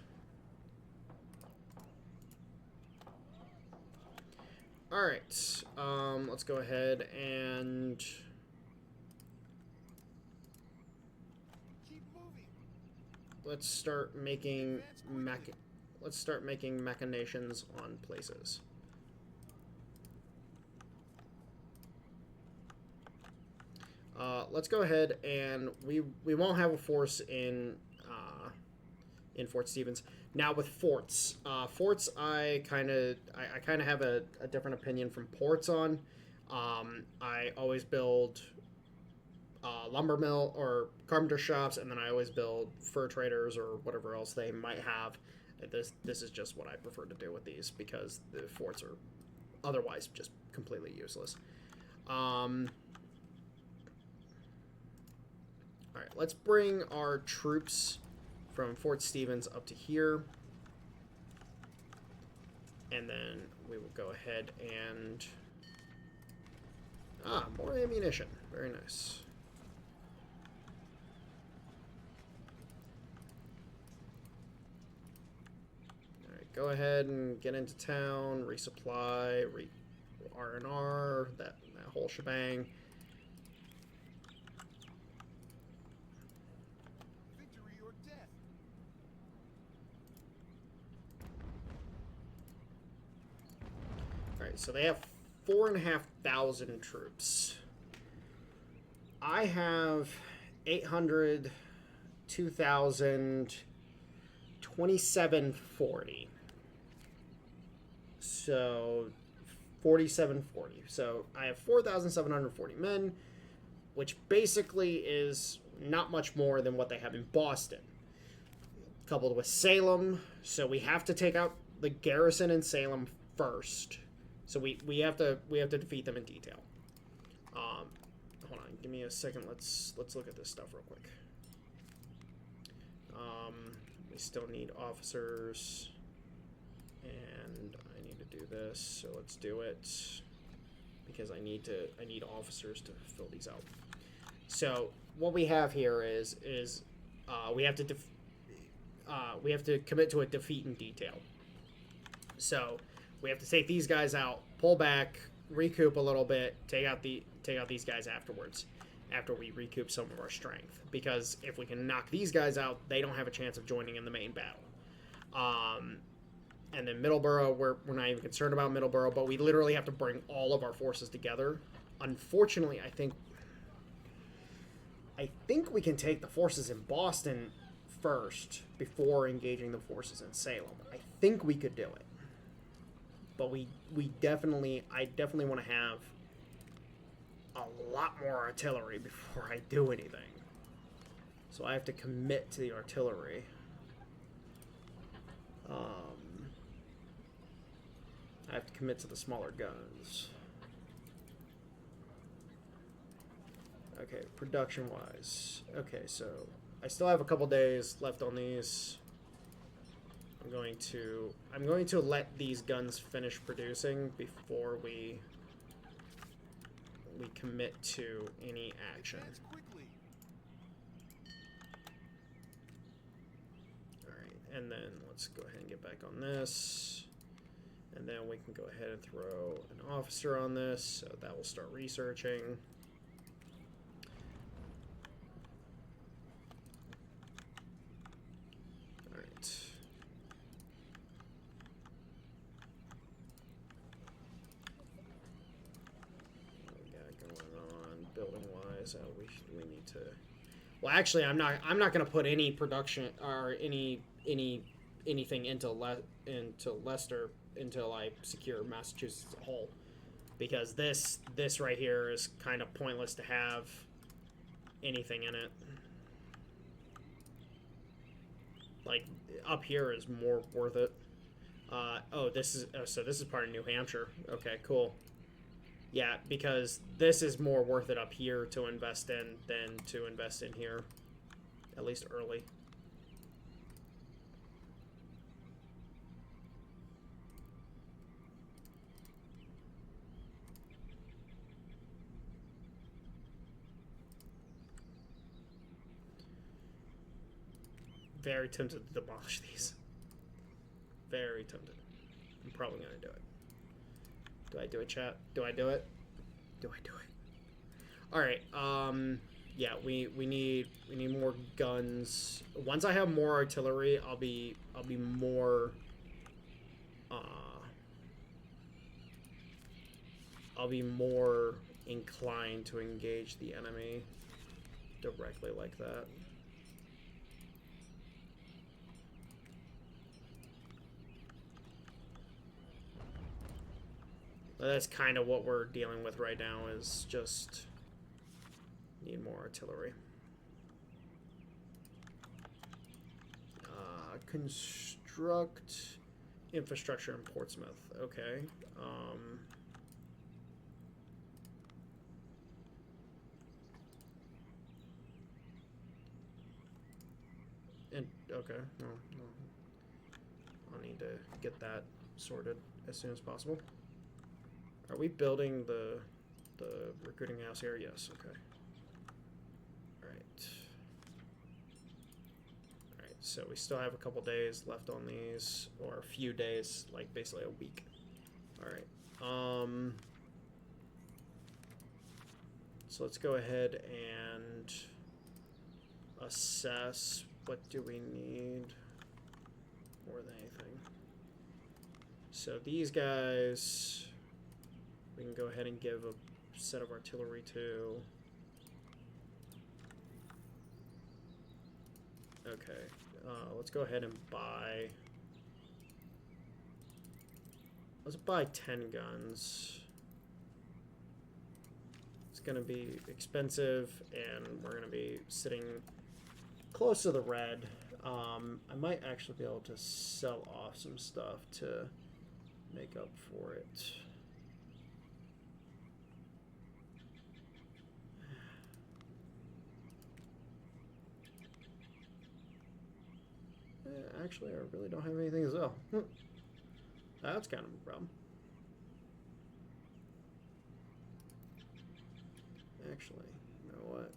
All right, let's go ahead and let's start making machinations on places. Let's go ahead and we won't have a force in Fort Stevens. Now with forts, I kind of have a different opinion from ports on. I always build lumber mill or carpenter shops, and then I always build fur traders or whatever else they might have. This is just what I prefer to do with these because the forts are otherwise just completely useless. All right, let's bring our troops from Fort Stevens up to here. And then we will go ahead and... more ammunition. Very nice. All right, go ahead and get into town, resupply, R&R, that whole shebang. So they have 4,500 troops. I have 800, 2,000, 2740. So 4740. So I have 4,740 men, which basically is not much more than what they have in Boston. Coupled with Salem, so we have to take out the garrison in Salem first. So we have to defeat them in detail. Hold on, give me a second. Let's look at this stuff real quick. We still need officers, and I need to do this. So let's do it because I need officers to fill these out. So what we have here is we have to commit to a defeat in detail. So we have to take these guys out, pull back, recoup a little bit, take out these guys afterwards, after we recoup some of our strength. Because if we can knock these guys out, they don't have a chance of joining in the main battle. And then Middleborough, we're not even concerned about Middleborough, but we literally have to bring all of our forces together. Unfortunately, I think we can take the forces in Boston first before engaging the forces in Salem. I think we could do it. But I definitely want to have a lot more artillery before I do anything. So I have to commit to the artillery. I have to commit to the smaller guns. Okay, production-wise. Okay, so I still have a couple days left on these. I'm going to let these guns finish producing before we commit to any action. Alright, and then let's go ahead and get back on this. And then we can go ahead and throw an officer on this, so that will start researching. so we need to. Well, actually, I'm not going to put any production or anything into Leicester until I secure Massachusetts as a whole, because this right here is kind of pointless to have anything in it. Like up here is more worth it. Oh, this is so this is part of New Hampshire. Okay, cool. Yeah, because this is more worth it up here to invest in than to invest in here, at least early. Very tempted to demolish these. Very tempted. I'm probably gonna do it. Do I do it, chat? Do I do it? Do I do it? All right. Yeah, we need more guns. Once I have more artillery, I'll be more. I'll be more inclined to engage the enemy directly like that. That's kind of what we're dealing with right now, is just need more artillery. Construct infrastructure in Portsmouth. Okay. And okay. No. I'll need to get that sorted as soon as possible. Are we building the recruiting house here? Yes, okay. Alright. Alright, so we still have a couple days left on these, or a few days, like basically a week. Alright. So let's go ahead and assess what do we need more than anything. So these guys, we can go ahead and give a set of artillery to. Okay, let's go ahead and buy. Let's buy 10 guns. It's gonna be expensive, and we're gonna be sitting close to the red. I might actually be able to sell off some stuff to make up for it. Actually, I really don't have anything to sell. That's kind of a problem. Actually, you know what?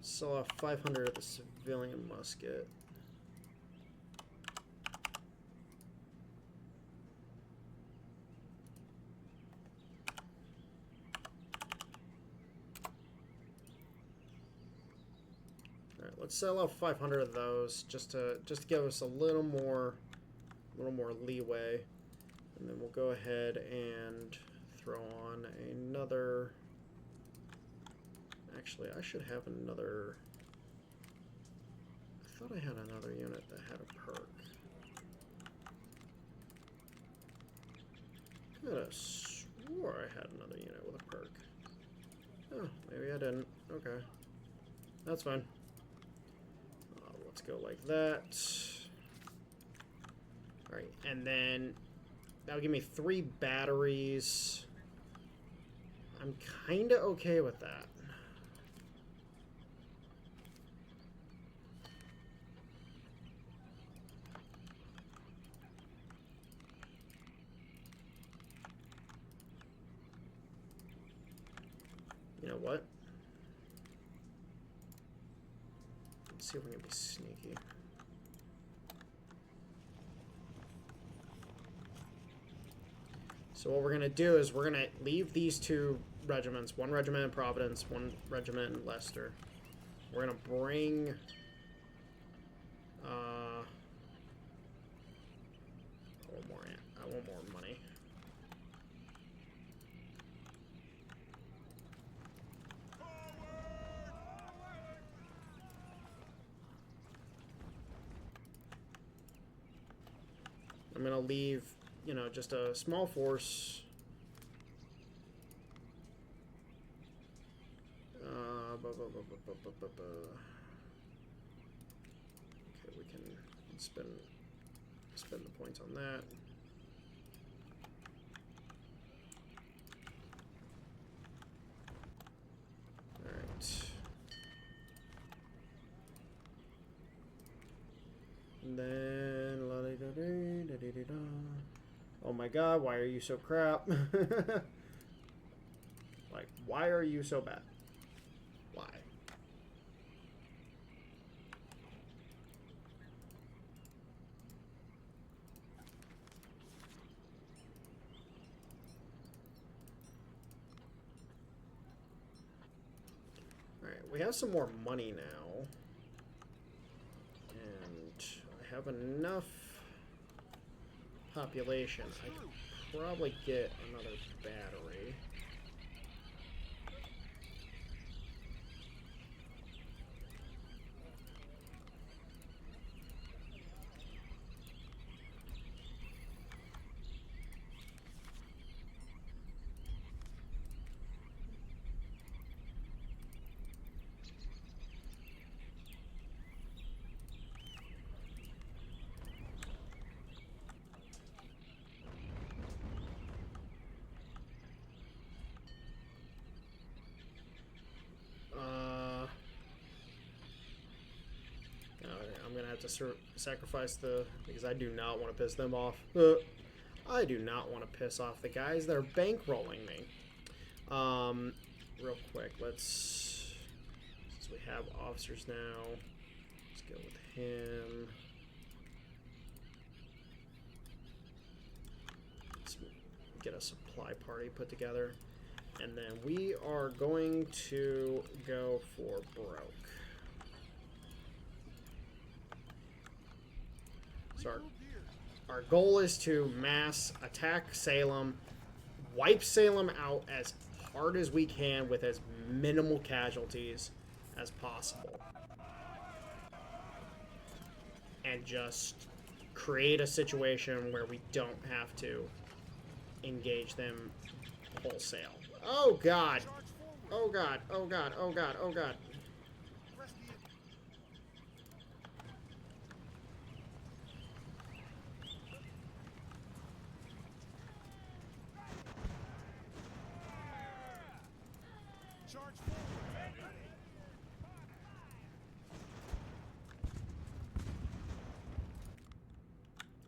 Sell off 500 of the civilian musket. All right, let's sell off 500 of those just to give us a little more leeway, and then we'll go ahead and throw on another. Actually, I should have another. I thought I had another unit that had a perk. I could have swore I had another unit with a perk. Oh, maybe I didn't. Okay. That's fine. Let's go like that. Alright, and then that'll give me 3 batteries. I'm kind of okay with that. You know what? Let's see if we can be sneaky. So what we're going to do is we're going to leave these 2 regiments, 1 regiment in Providence, 1 regiment in Leicester. We're going to bring I want more money. gonna leave, you know, just a small force. Okay, we can spend the points on that. All right. And then la-di-da-di-da-di-da-da. Oh my god, why are you so crap? Like, why are you so bad? Why? Alright, we have some more money now. And I have enough population. I could probably get another battery. I'm gonna have to sacrifice because I do not want to piss them off. I do not want to piss off the guys that are bankrolling me. Real quick, since we have officers now, let's go with him. Let's get a supply party put together. And then we are going to go for broke. So our goal is to mass attack Salem, wipe Salem out as hard as we can with as minimal casualties as possible. And just create a situation where we don't have to engage them wholesale. Oh god! Oh god, oh god, oh god, oh god.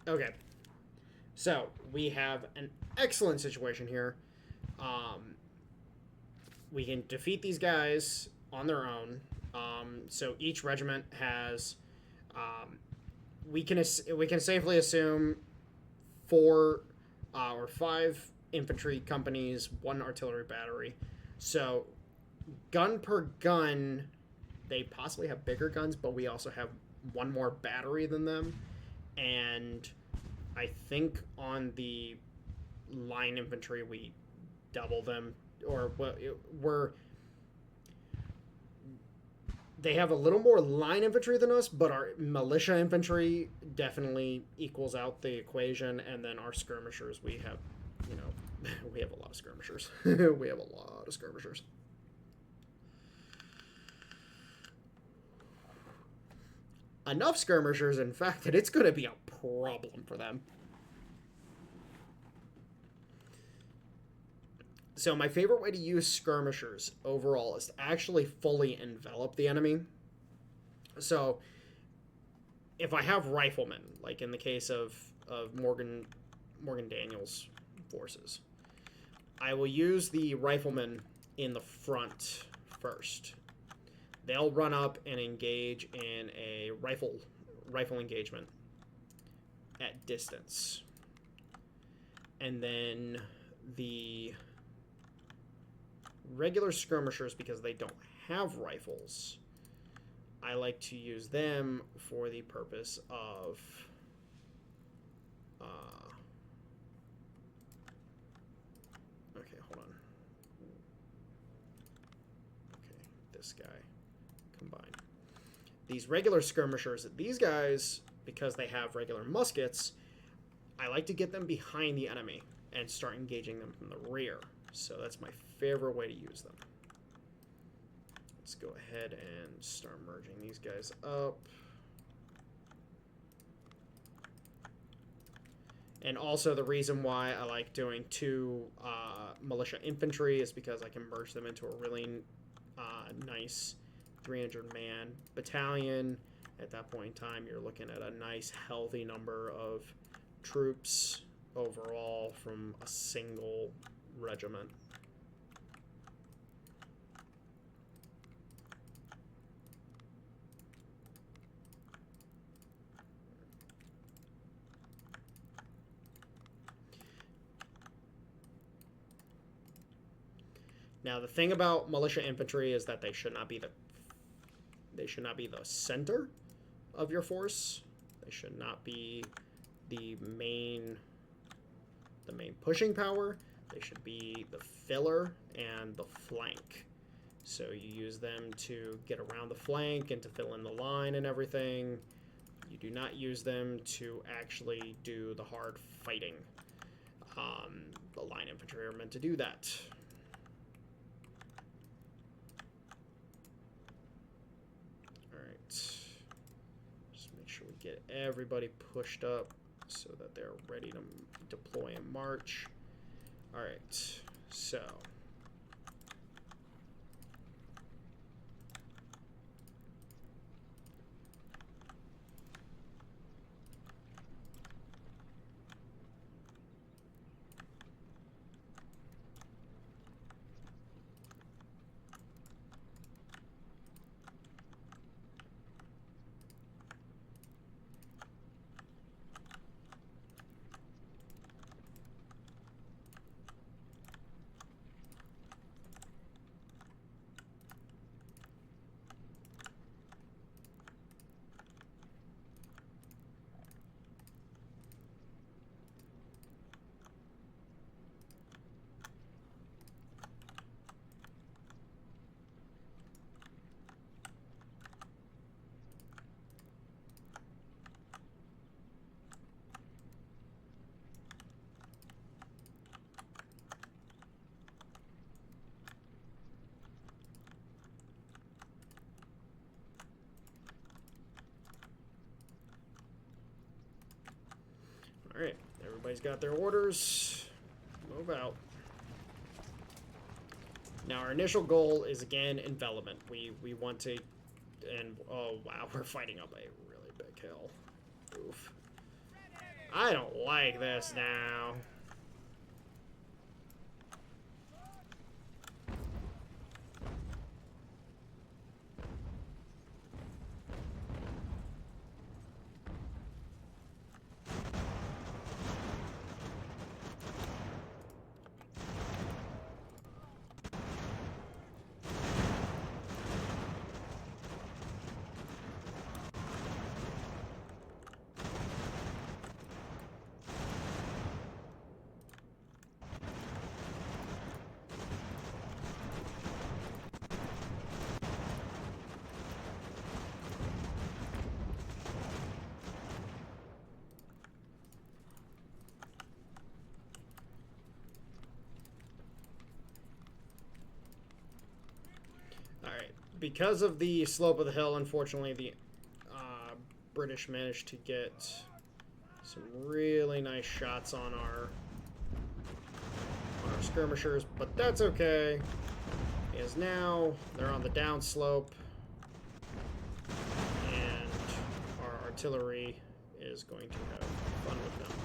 Okay, so we have an excellent situation here. We can defeat these guys on their own. So each regiment has, we can safely assume 4 or 5 infantry companies, 1 artillery battery. So gun per gun, they possibly have bigger guns, but we also have 1 more battery than them. And I think on the line infantry we double them, or they have a little more line infantry than us, but our militia infantry definitely equals out the equation. And then our skirmishers, we have, you know, we have a lot of skirmishers. We have a lot of skirmishers. Enough skirmishers, in fact, that it's going to be a problem for them. So my favorite way to use skirmishers overall is to actually fully envelop the enemy. So if I have riflemen, like in the case of Morgan Daniels' forces, I will use the riflemen in the front first. They'll run up and engage in a rifle engagement at distance. And then the regular skirmishers, because they don't have rifles, I like to use them for the purpose of okay, hold on. Okay, this guy. Combine. These regular skirmishers, these guys, because they have regular muskets, I like to get them behind the enemy and start engaging them from the rear. So that's my favorite way to use them. Let's go ahead and start merging these guys up. And also the reason why I like doing 2 militia infantry is because I can merge them into a really nice 300-man battalion. At that point in time, you're looking at a nice, healthy number of troops overall from a single regiment. Now, the thing about militia infantry is that they should not be the center of your force. They should not be the main pushing power. They should be the filler and the flank. So you use them to get around the flank and to fill in the line and everything. You do not use them to actually do the hard fighting. The line infantry are meant to do that. Just make sure we get everybody pushed up so that they're ready to deploy and march. All right, so all right, everybody's got their orders. Move out. Now our initial goal is again envelopment. We want to, and oh wow, we're fighting up a really big hill. Oof. I don't like this now. Alright, because of the slope of the hill, unfortunately, the British managed to get some really nice shots on our skirmishers, but that's okay, because now they're on the downslope, and our artillery is going to have fun with them.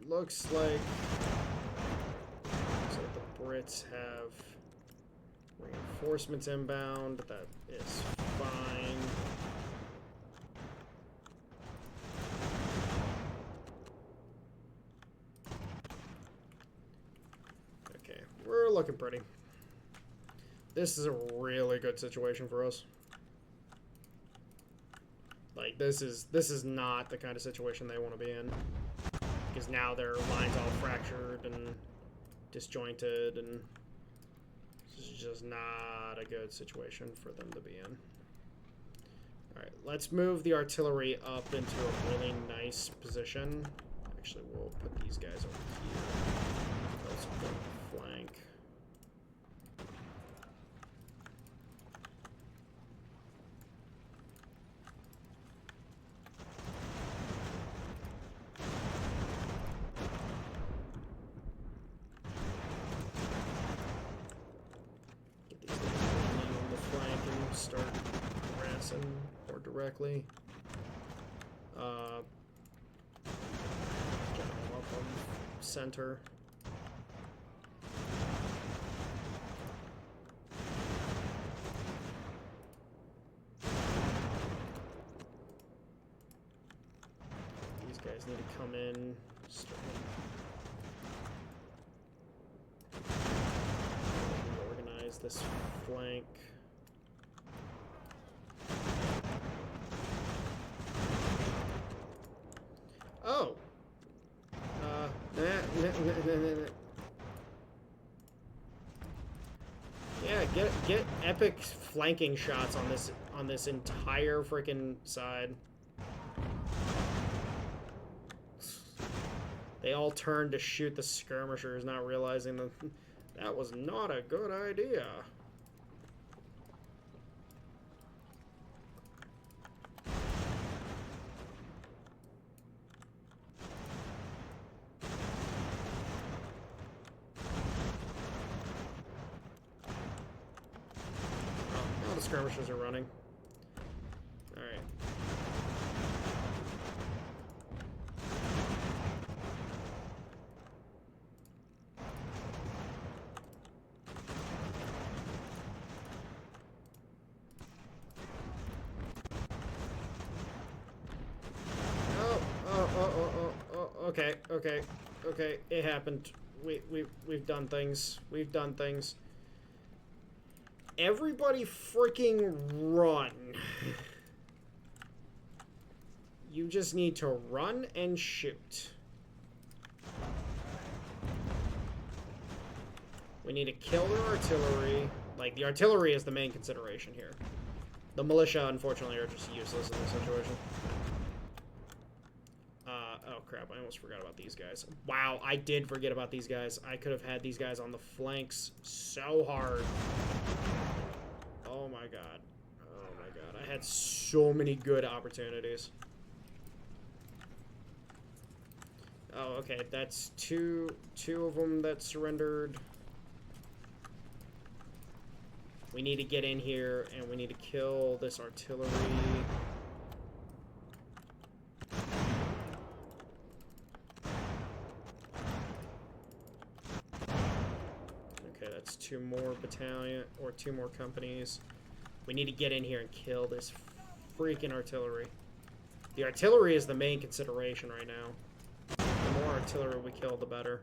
Looks like the Brits have reinforcements inbound. That is fine. Okay, we're looking pretty. This is a really good situation for us. Like, this is not the kind of situation they want to be in. Because now their lines all fractured and disjointed, and this is just not a good situation for them to be in. Alright, let's move the artillery up into a really nice position. Actually, we'll put these guys over here. Let's put flank. Get these guys running on the flank and start harassing more directly. Get them up on center. These guys need to come in. Start organize this flank. Oh. Yeah, get epic flanking shots on this entire freaking side. They all turned to shoot the skirmishers, not realizing that that was not a good idea. Now the skirmishers are running. Alright. Okay, it happened. We've done things. We've done things. Everybody freaking run. You just need to run and shoot. We need to kill their artillery. Like, the artillery is the main consideration here. The militia, unfortunately, are just useless in this situation. Oh crap, I almost forgot about these guys. Wow, I did forget about these guys. I could have had these guys on the flanks so hard. Oh my god. Oh my god. I had so many good opportunities. Oh, okay, that's two of them that surrendered. We need to get in here, and we need to kill this artillery. Okay, that's two more battalion, or two more companies. We need to get in here and kill this freaking artillery. The artillery is the main consideration right now. The more artillery we kill, the better.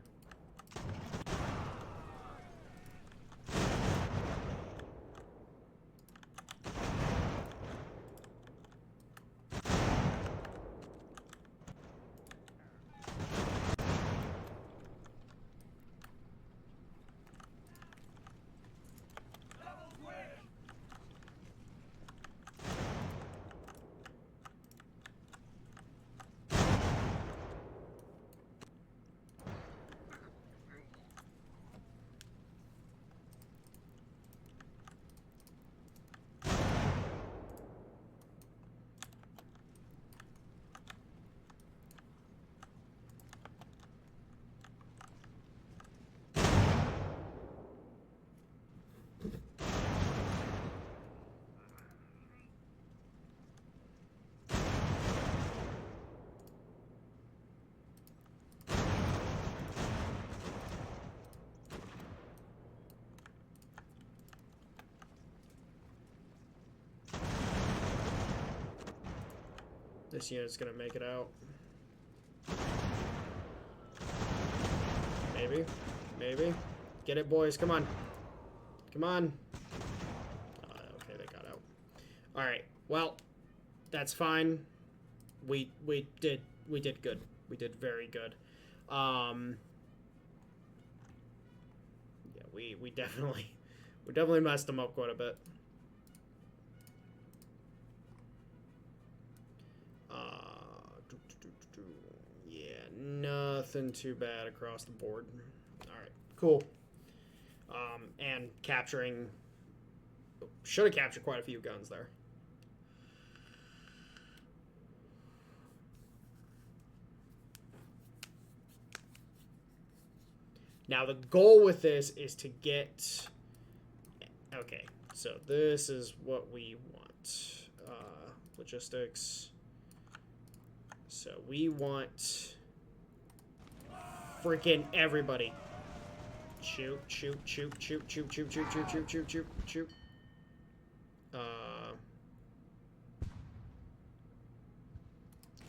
This unit's gonna make it out. Maybe. Maybe. Get it, boys. Come on. Come on. Okay, they got out. Alright. Well, that's fine. We did good. We did very good. Yeah, we definitely messed them up quite a bit. Nothing too bad across the board. Alright, cool. And capturing... Should have captured quite a few guns there. Now, the goal with this is to get... Okay, so this is what we want. Logistics. So we want... freaking everybody. Shoot, shoot, shoot, shoot, shoot, shoot, shoot, shoot, shoot, shoot, shoot, shoot.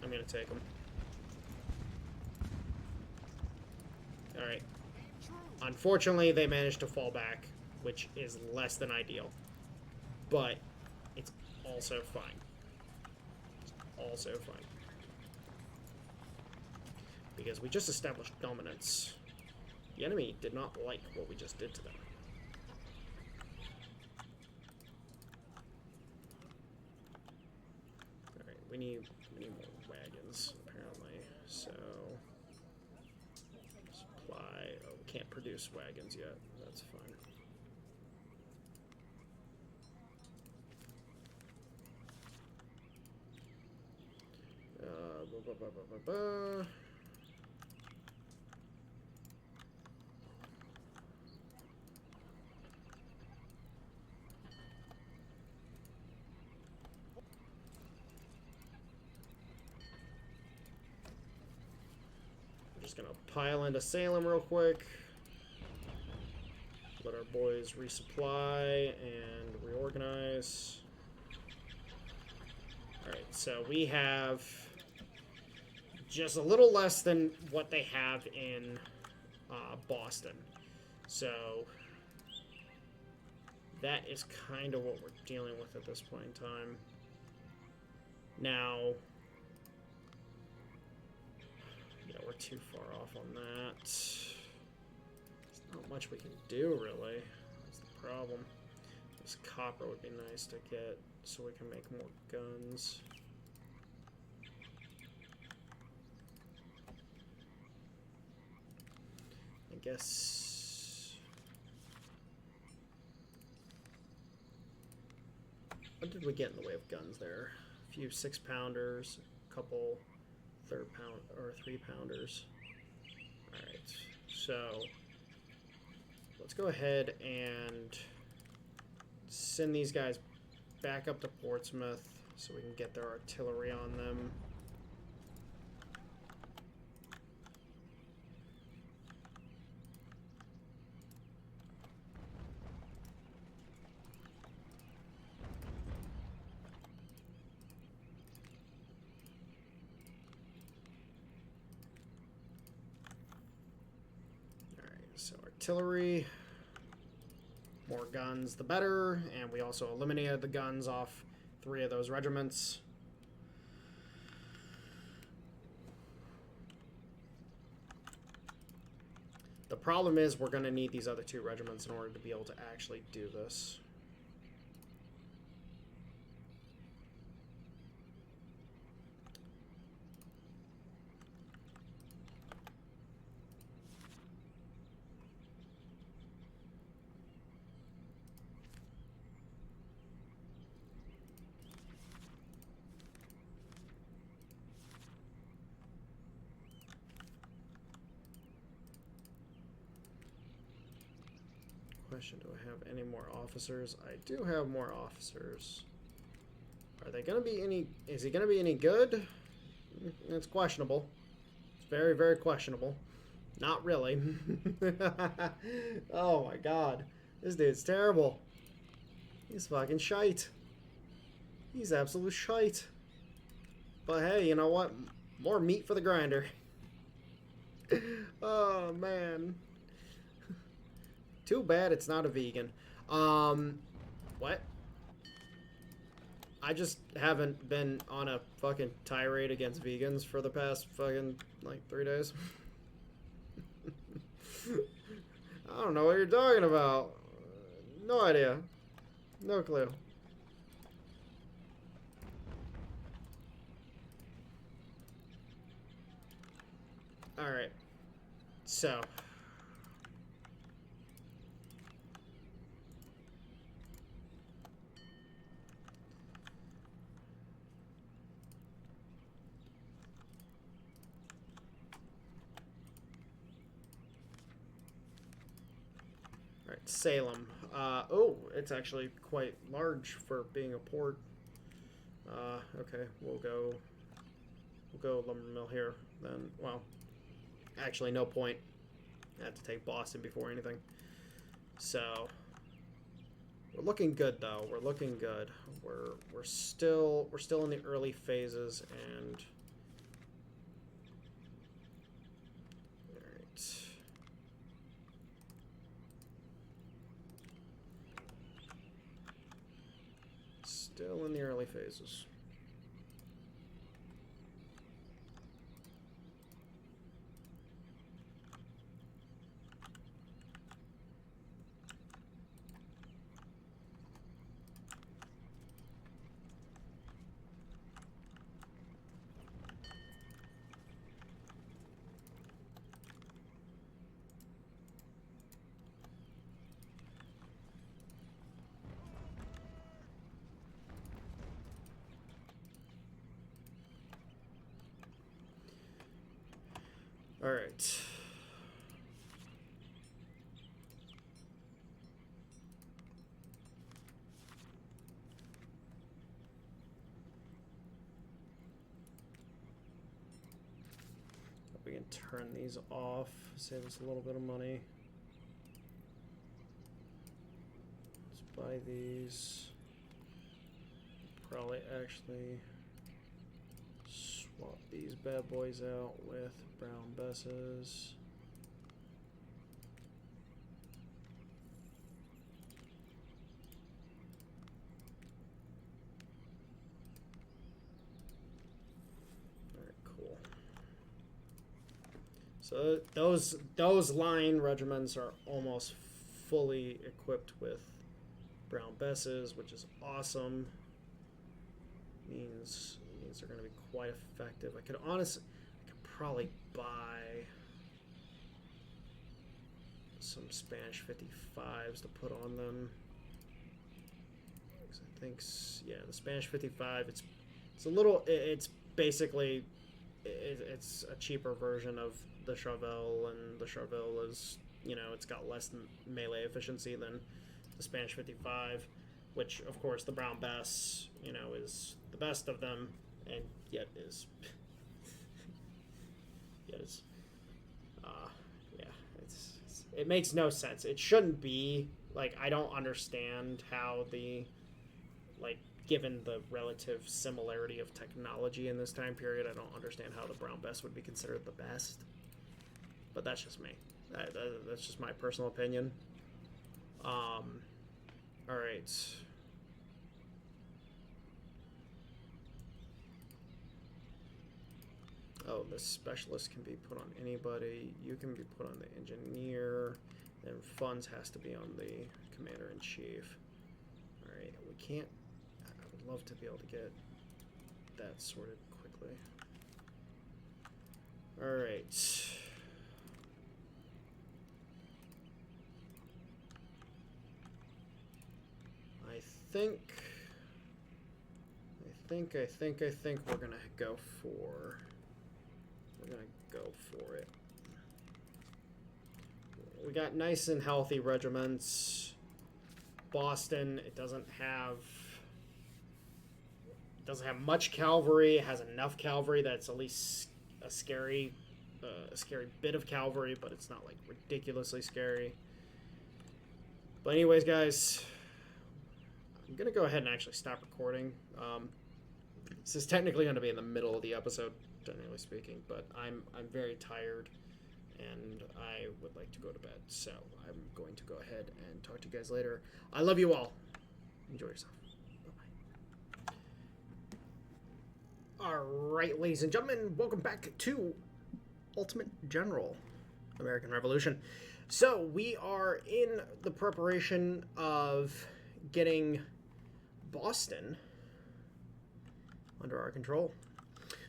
I'm gonna take them. Alright. Unfortunately, they managed to fall back, which is less than ideal. But it's also fine. It's also fine. Because we just established dominance. The enemy did not like what we just did to them. Alright, we need more wagons, apparently. So... supply... Oh, we can't produce wagons yet. That's fine. Just gonna pile into Salem real quick. Let our boys resupply and reorganize. Alright, so we have just a little less than what they have in Boston. So that is kind of what we're dealing with at this point in time. Now, yeah, we're too far off on that. There's not much we can do, really. That's the problem. This copper would be nice to get so we can make more guns. I guess... what did we get in the way of guns there? A few 6-pounders, a couple 3-pounders. Alright, so let's go ahead and send these guys back up to Portsmouth so we can get their artillery on them. So artillery, more guns the better, and we also eliminated the guns off 3 of those regiments. The problem is we're going to need these other 2 regiments in order to be able to actually do this. Question, do I have any more officers? I do have more officers. Are they going to be any... is he going to be any good? It's questionable. It's very, very questionable. Not really. Oh my god. This dude's terrible. He's fucking shite. He's absolute shite. But hey, you know what? More meat for the grinder. Oh, man. Too bad it's not a vegan. What? I just haven't been on a fucking tirade against vegans for the past fucking, like, 3 days. I don't know what you're talking about. No idea. No clue. Alright. So. Alright, Salem. Oh, it's actually quite large for being a port. Okay, we'll go lumber mill here. Then, well, actually, no point. I have to take Boston before anything. So, we're looking good though. We're looking good. We're still in the early phases, and all right. Still in the early phases. All right. We can turn these off, save us a little bit of money. Let's buy these. Probably actually swap these bad boys out with brown Besses. Alright, cool. So those line regiments are almost fully equipped with brown Besses, which is awesome. Means they're going to be quite effective. I could probably buy some Spanish 55s to put on them. I think, yeah, the Spanish 55. It's a little. It's basically it's a cheaper version of the Chauvel, and the Chauvel is, you know, it's got less melee efficiency than the Spanish 55, which of course the brown Bess, you know, is the best of them, and yet is it makes no sense. It shouldn't be. Like, I don't understand how given the relative similarity of technology in this time period, I don't understand how the brown Bess would be considered the best. But that's just me. That's just my personal opinion. All right. Oh, the specialist can be put on anybody. You can be put on the engineer. And funds has to be on the commander-in-chief. Alright, we can't... I would love to be able to get that sorted quickly. Alright. I think we're gonna go for... We're gonna go for it. We got nice and healthy regiments. Boston, it doesn't have much cavalry. It has enough cavalry that's at least a scary bit of cavalry, but it's not like ridiculously scary. But anyways, guys, I'm gonna go ahead and actually stop recording. This is technically going to be in the middle of the episode, generally speaking, but I'm very tired and I would like to go to bed, so I'm going to go ahead and talk to you guys later. I love you all. Enjoy yourself. Bye-bye. All right, ladies and gentlemen, welcome back to Ultimate General American Revolution. So we are in the preparation of getting Boston under our control.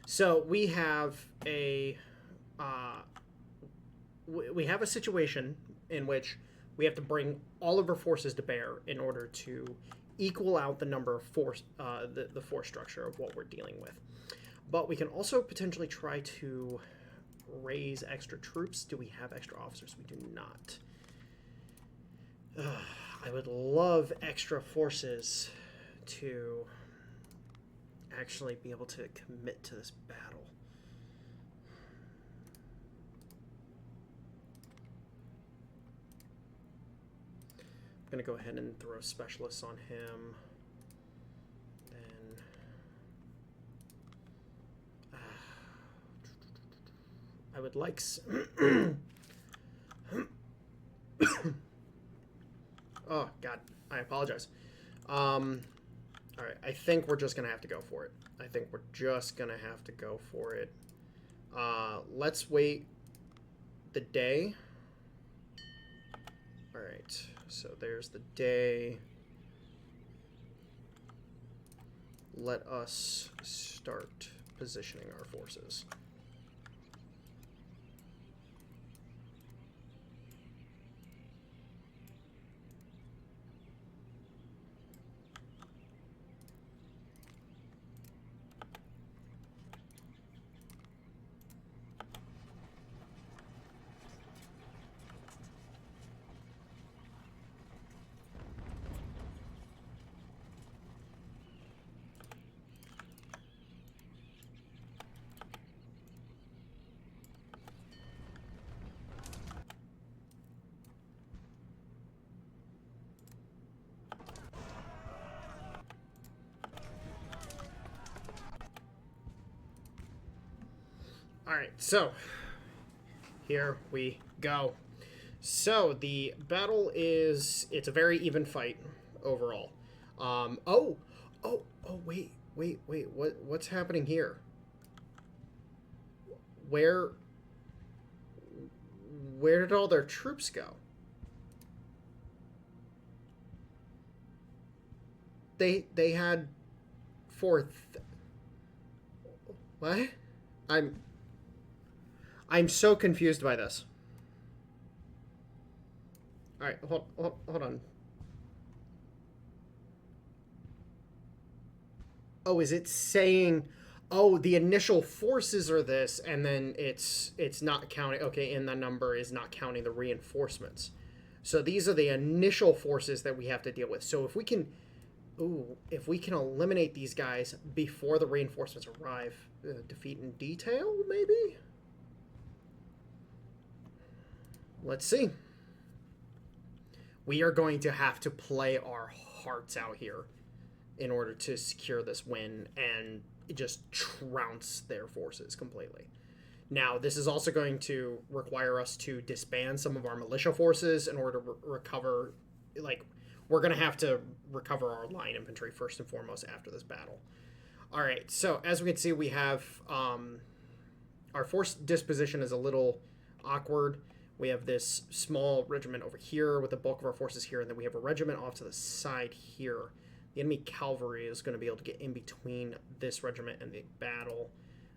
So we have a we have a situation in which we have to bring all of our forces to bear in order to equal out the number of force, the force structure of what we're dealing with. But we can also potentially try to raise extra troops. Do we have extra officers? We do not. I would love extra forces to actually be able to commit to this battle. I'm going to go ahead and throw specialists on him. Then I would like oh god, I apologize. All right, I think we're just gonna have to go for it. I think we're just gonna have to go for it. Let's wait the day. All right, so there's the day. Let us start positioning our forces. All right, so here we go. So the battle it's a very even fight overall. Wait, what's happening here? Where did all their troops go? They had fourth. What? I'm so confused by this. All right, hold on. Oh, is it saying, oh, the initial forces are this, and then it's not counting, okay, and the number is not counting the reinforcements. So these are the initial forces that we have to deal with. So if we can eliminate these guys before the reinforcements arrive, defeat in detail, maybe? Let's see. We are going to have to play our hearts out here in order to secure this win and just trounce their forces completely. Now, this is also going to require us to disband some of our militia forces in order to recover, like, we're going to have to recover our line infantry first and foremost after this battle. All right, so as we can see, we have our force disposition is a little awkward. We have this small regiment over here with the bulk of our forces here, and then we have a regiment off to the side here. The enemy cavalry is going to be able to get in between this regiment and the battle,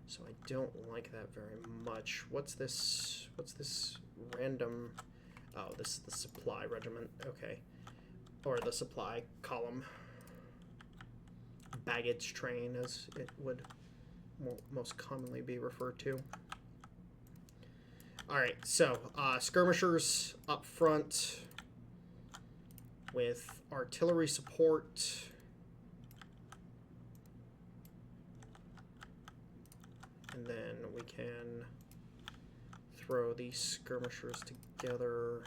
so I don't like that very much. What's this random... Oh, this is the supply regiment. Okay. Or the supply column. Baggage train, as it would most commonly be referred to. Alright, so skirmishers up front with artillery support. And then we can throw these skirmishers together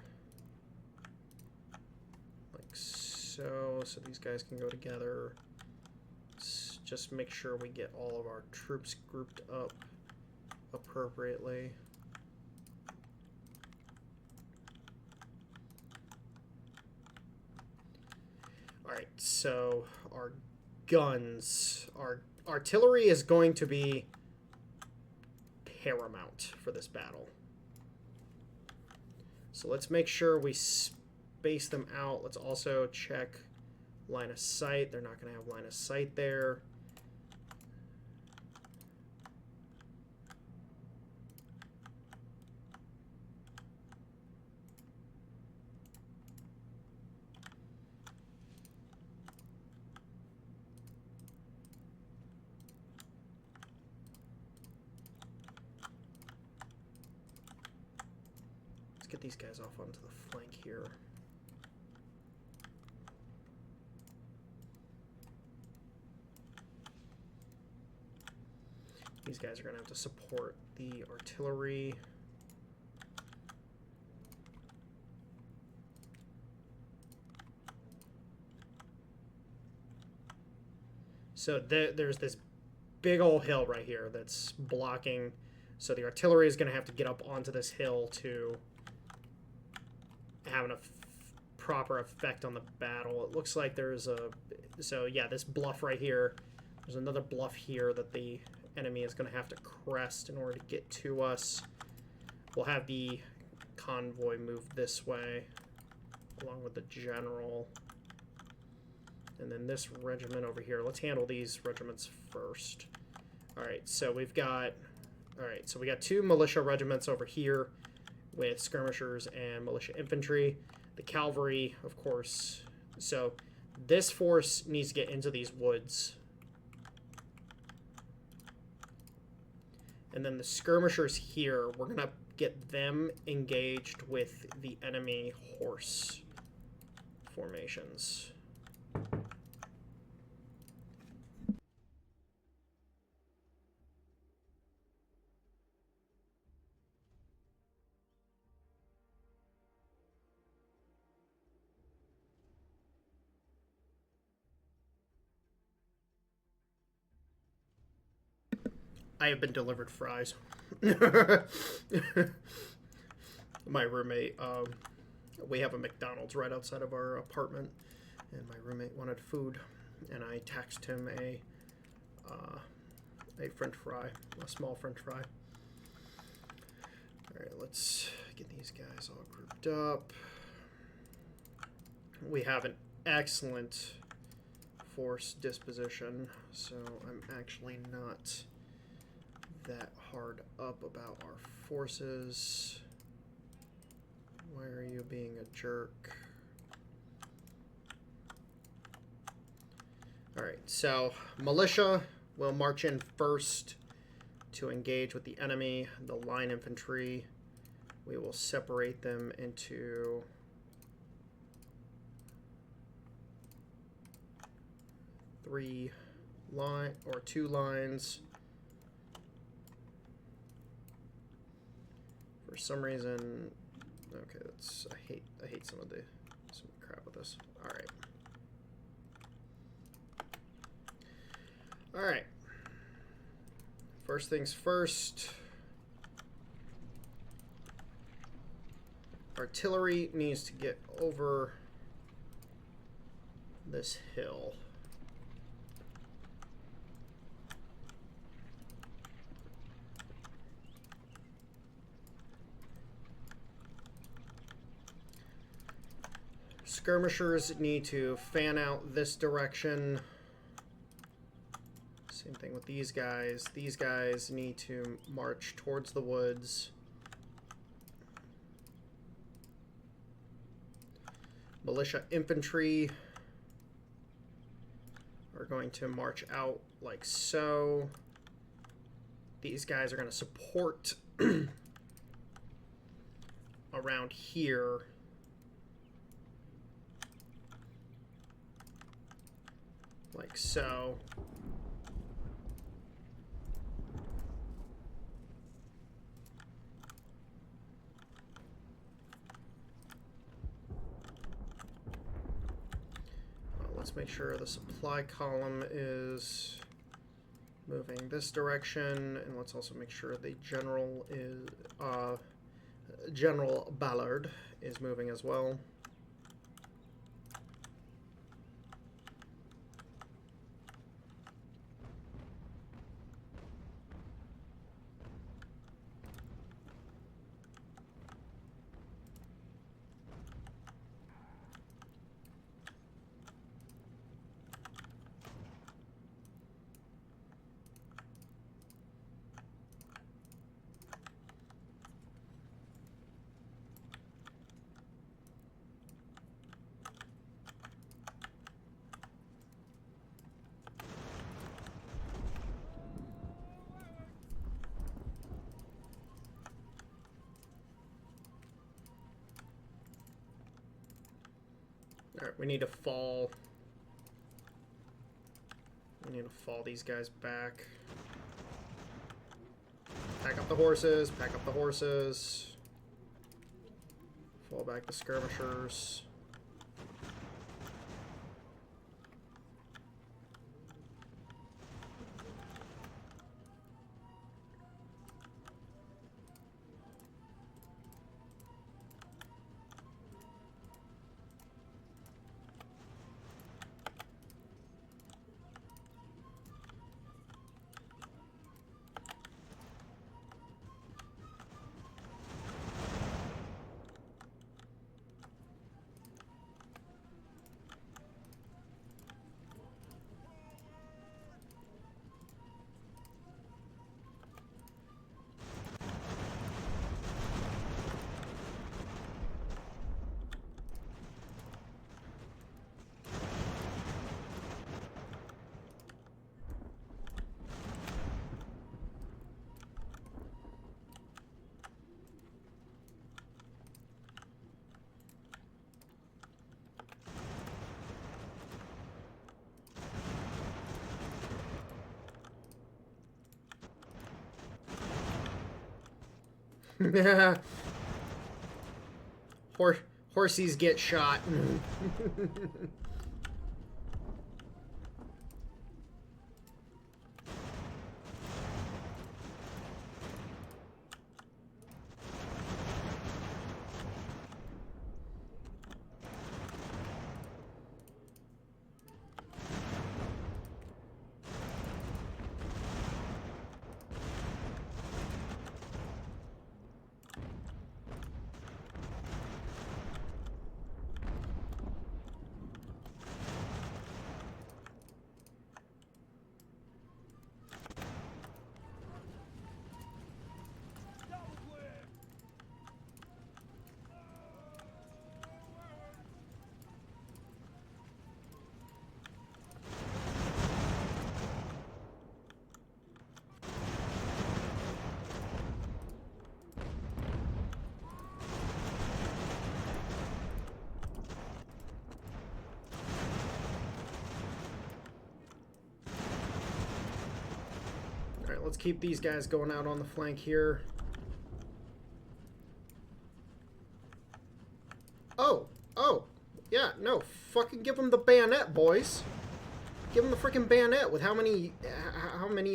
like so. So these guys can go together. Let's just make sure we get all of our troops grouped up appropriately. Alright, so our guns, our artillery is going to be paramount for this battle. So let's make sure we space them out. Let's also check line of sight. They're not going to have line of sight there. get these guys off onto the flank here. These guys are going to have to support the artillery. So there's this big old hill right here that's blocking. So the artillery is going to have to get up onto this hill to have a proper effect on the battle. It looks like there's a... So yeah, this bluff right here. There's another bluff here that the enemy is going to have to crest in order to get to us. We'll have the convoy move this way along with the general. And then this regiment over here. Let's handle these regiments first. Alright, so we've got... Alright, so we got 2 militia regiments over here with skirmishers and militia infantry. The cavalry, of course. So this force needs to get into these woods. And then the skirmishers here, we're going to get them engaged with the enemy horse formations. I have been delivered fries. My roommate, we have a McDonald's right outside of our apartment, and my roommate wanted food, and I taxed him a French fry, a small French fry. All right, let's get these guys all grouped up. We have an excellent force disposition, so I'm actually not that hard up about our forces. Why are you being a jerk? Alright, so militia will march in first to engage with the enemy. The line infantry, we will separate them into two lines. For some reason, okay, that's I hate some crap with this. All right. First things first. Artillery needs to get over this hill. Skirmishers need to fan out this direction. Same thing with these guys. These guys need to march towards the woods. Militia infantry are going to march out like so. These guys are going to support around here. Like so. Let's make sure the supply column is moving this direction, and let's also make sure the general is General Ballard is moving as well. Alright, we need to fall. We need to fall these guys back. Pack up the horses, pack up the horses. Fall back the skirmishers. Horsies get shot. Alright, let's keep these guys going out on the flank here. Oh, yeah, no, fucking give them the bayonet, boys. Give them the freaking bayonet. With how many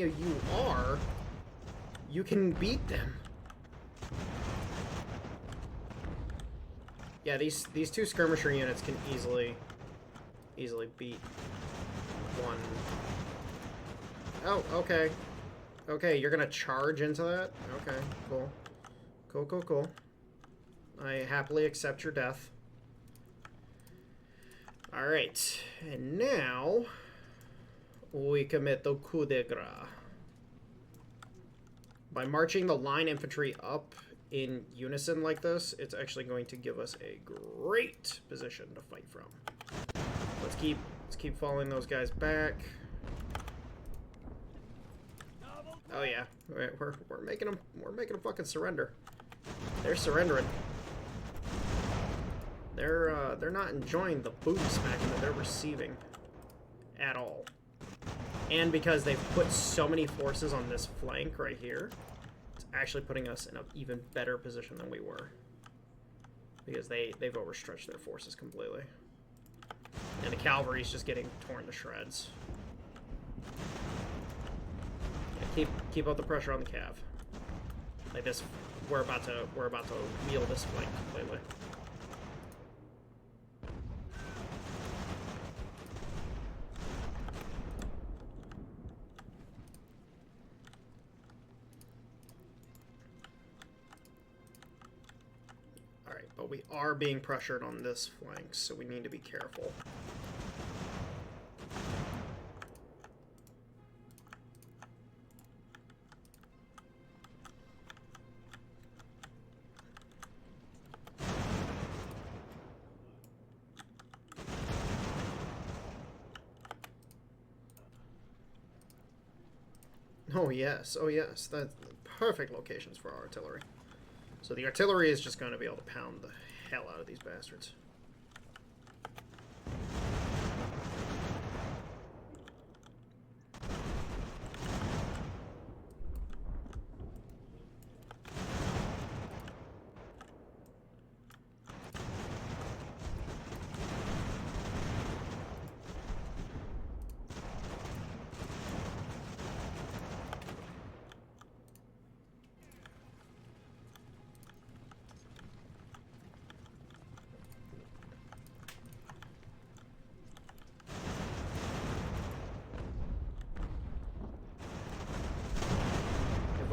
of you are, you can beat them. Yeah, these two skirmisher units can easily beat one. Oh, okay. Okay, you're gonna charge into that? Okay, cool. Cool. I happily accept your death. Alright, and now we commit the coup de grace. By marching the line infantry up in unison like this, it's actually going to give us a great position to fight from. Let's keep following those guys back. Oh yeah, we're making them fucking surrender. They're surrendering. They're not enjoying the booty smacking that they're receiving at all. And because they've put so many forces on this flank right here, it's actually putting us in an even better position than we were. Because they've overstretched their forces completely. And the cavalry's just getting torn to shreds. Yeah, keep up the pressure on the cav. Like this, we're about to wheel this flank completely. Alright, but we are being pressured on this flank, so we need to be careful. Oh yes, that's perfect locations for our artillery. So the artillery is just going to be able to pound the hell out of these bastards.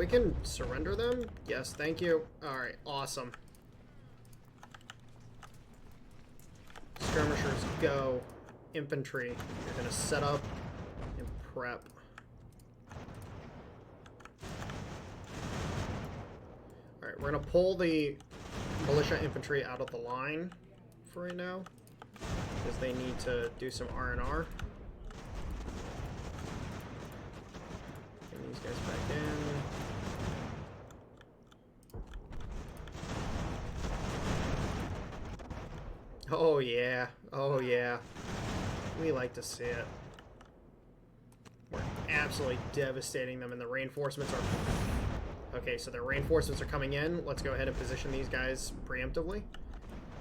we can surrender them? Yes, thank you. Alright, awesome. Skirmishers, go. Infantry, you're gonna set up and prep. Alright, we're gonna pull the militia infantry out of the line for right now, because they need to do some R&R. Get these guys back in. Oh yeah, oh yeah. We like to see it. We're absolutely devastating them, and the reinforcements are... Okay, so the reinforcements are coming in. Let's go ahead and position these guys preemptively.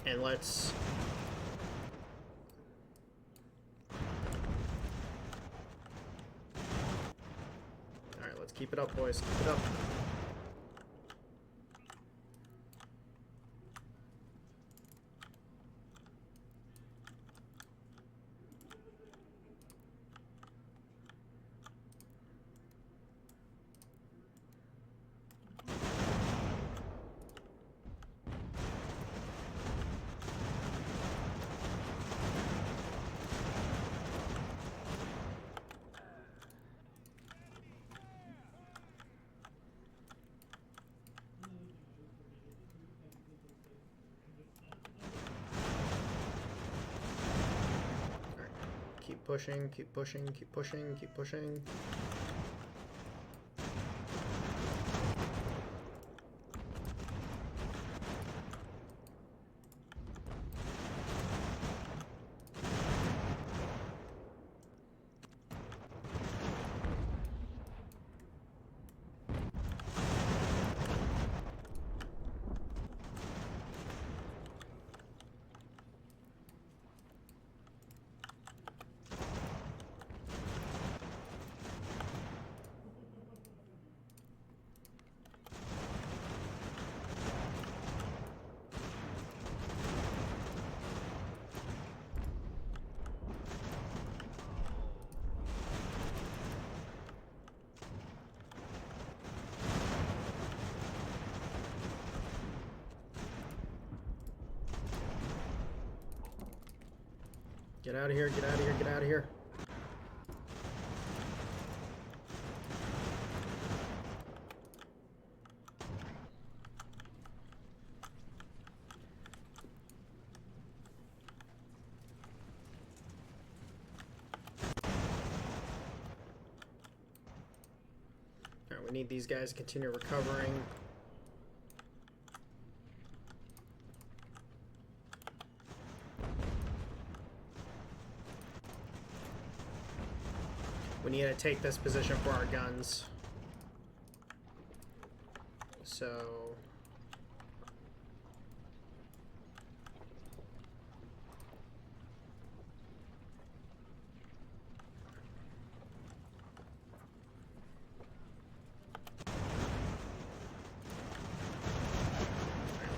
And let's... Alright, let's keep it up, boys. Keep it up. Keep pushing, keep pushing, keep pushing, keep pushing. Get out of here, get out of here, get out of here. Alright, we need these guys to continue recovering. We need to take this position for our guns. So...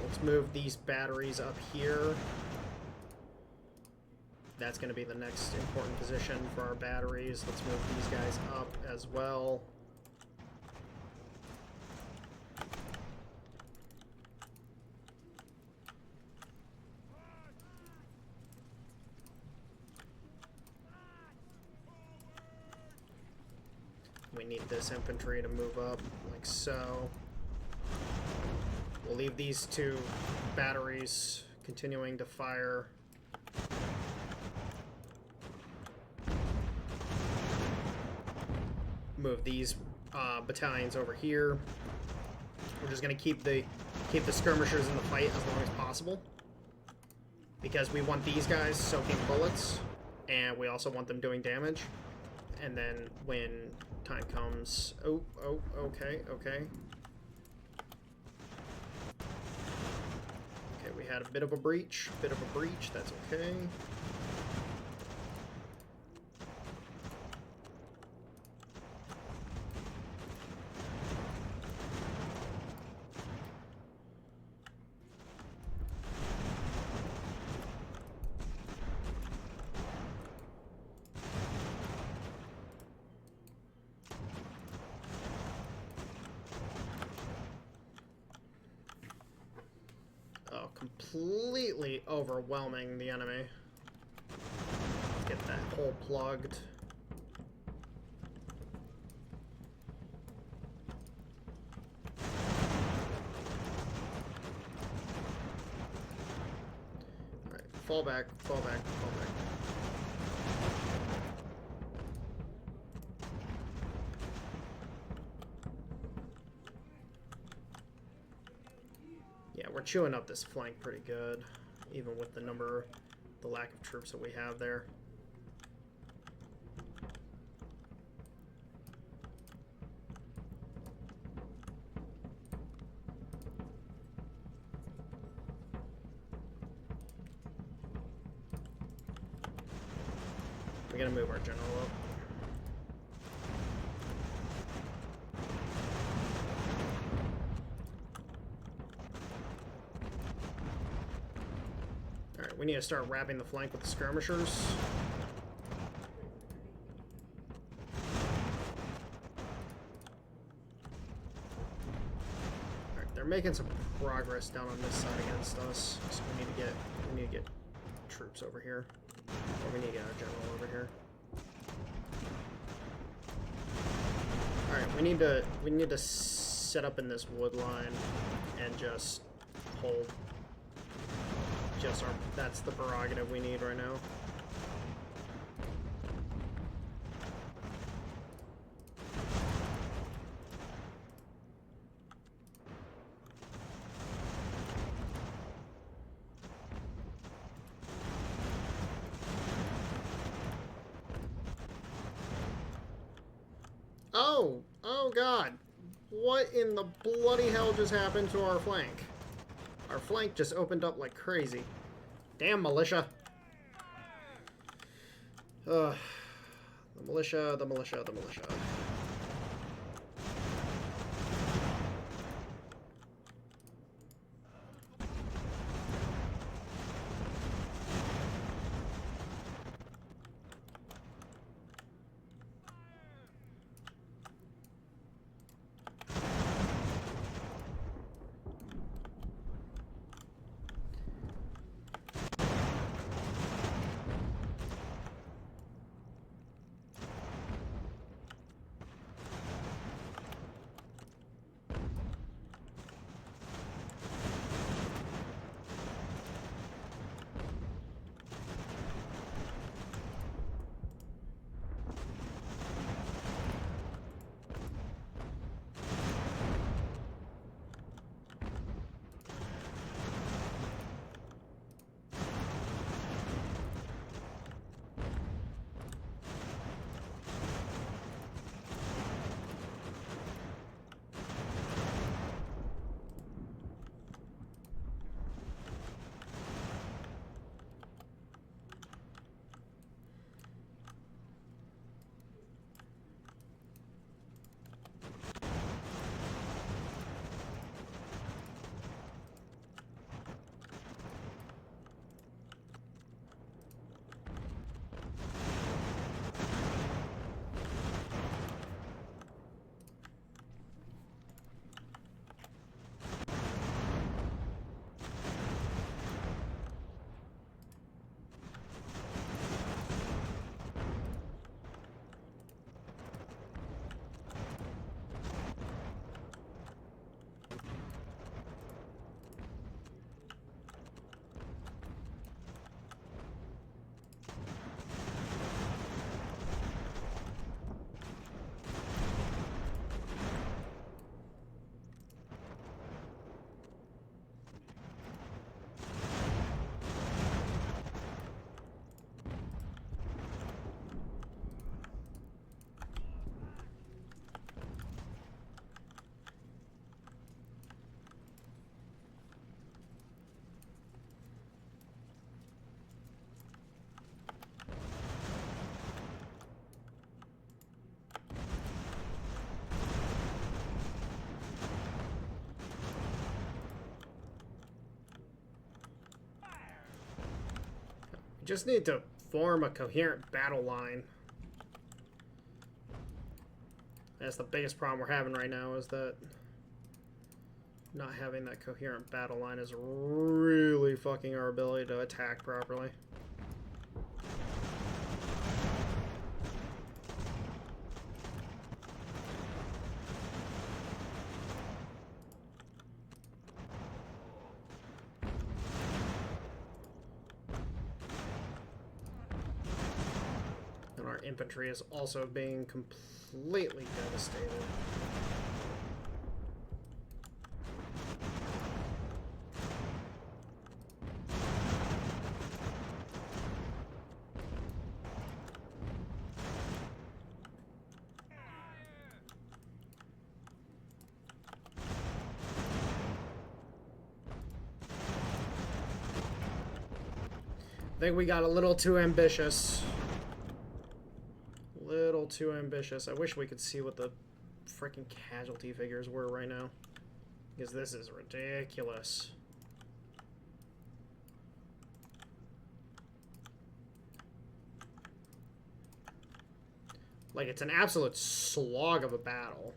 let's move these batteries up here. That's going to be the next important position for our batteries. Let's move these guys up as well. We need this infantry to move up like so. We'll leave these two batteries continuing to fire. Move these battalions over here. We're just going to keep the skirmishers in the fight as long as possible, because we want these guys soaking bullets, and we also want them doing damage. And then when time comes... Oh, okay. Okay, we had a bit of a breach. That's okay. completely overwhelming the enemy. Get that hole plugged. Alright, fall back, fall back, fall back. Yeah, we're chewing up this flank pretty good, even with the lack of troops that we have there. We're gonna move our general up. Alright, we need to start wrapping the flank with the skirmishers. Alright, they're making some progress down on this side against us, so we need to get troops over here. Or we need to get our general over here. Alright, we need to set up in this wood line and just hold. That's the prerogative we need right now. Oh God. What in the bloody hell just happened to our flank? Our flank just opened up like crazy. Damn militia. The militia, the militia, the militia. We just need to form a coherent battle line. That's the biggest problem we're having right now, is that Not having that coherent battle line is really fucking our ability to attack properly. And our infantry is also being completely devastated. I think we got a little too ambitious. Little too ambitious. I wish we could see what the freaking casualty figures were right now. Because this is ridiculous. Like, it's an absolute slog of a battle.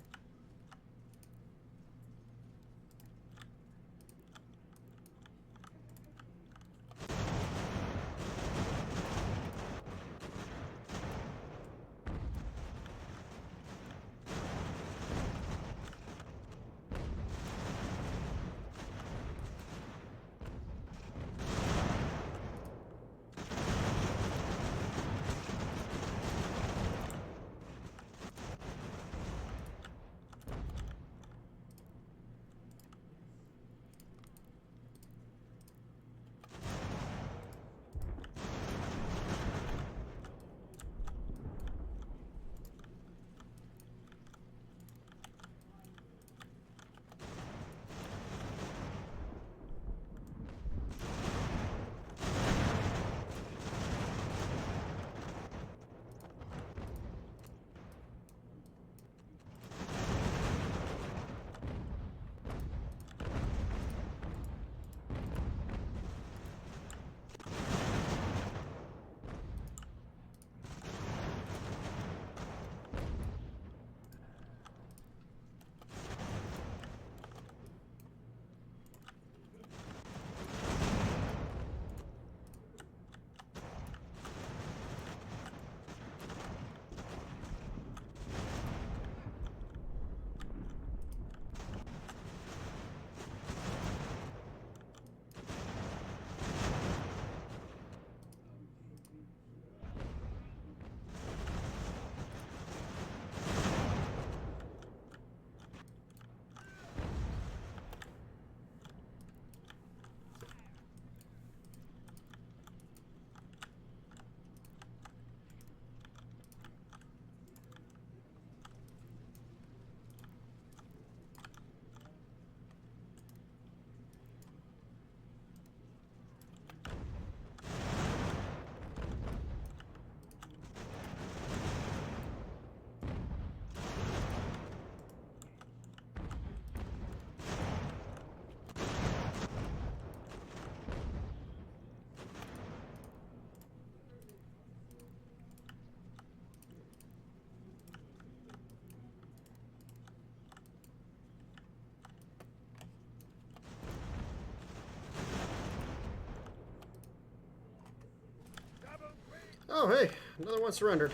Oh, hey, another one surrendered.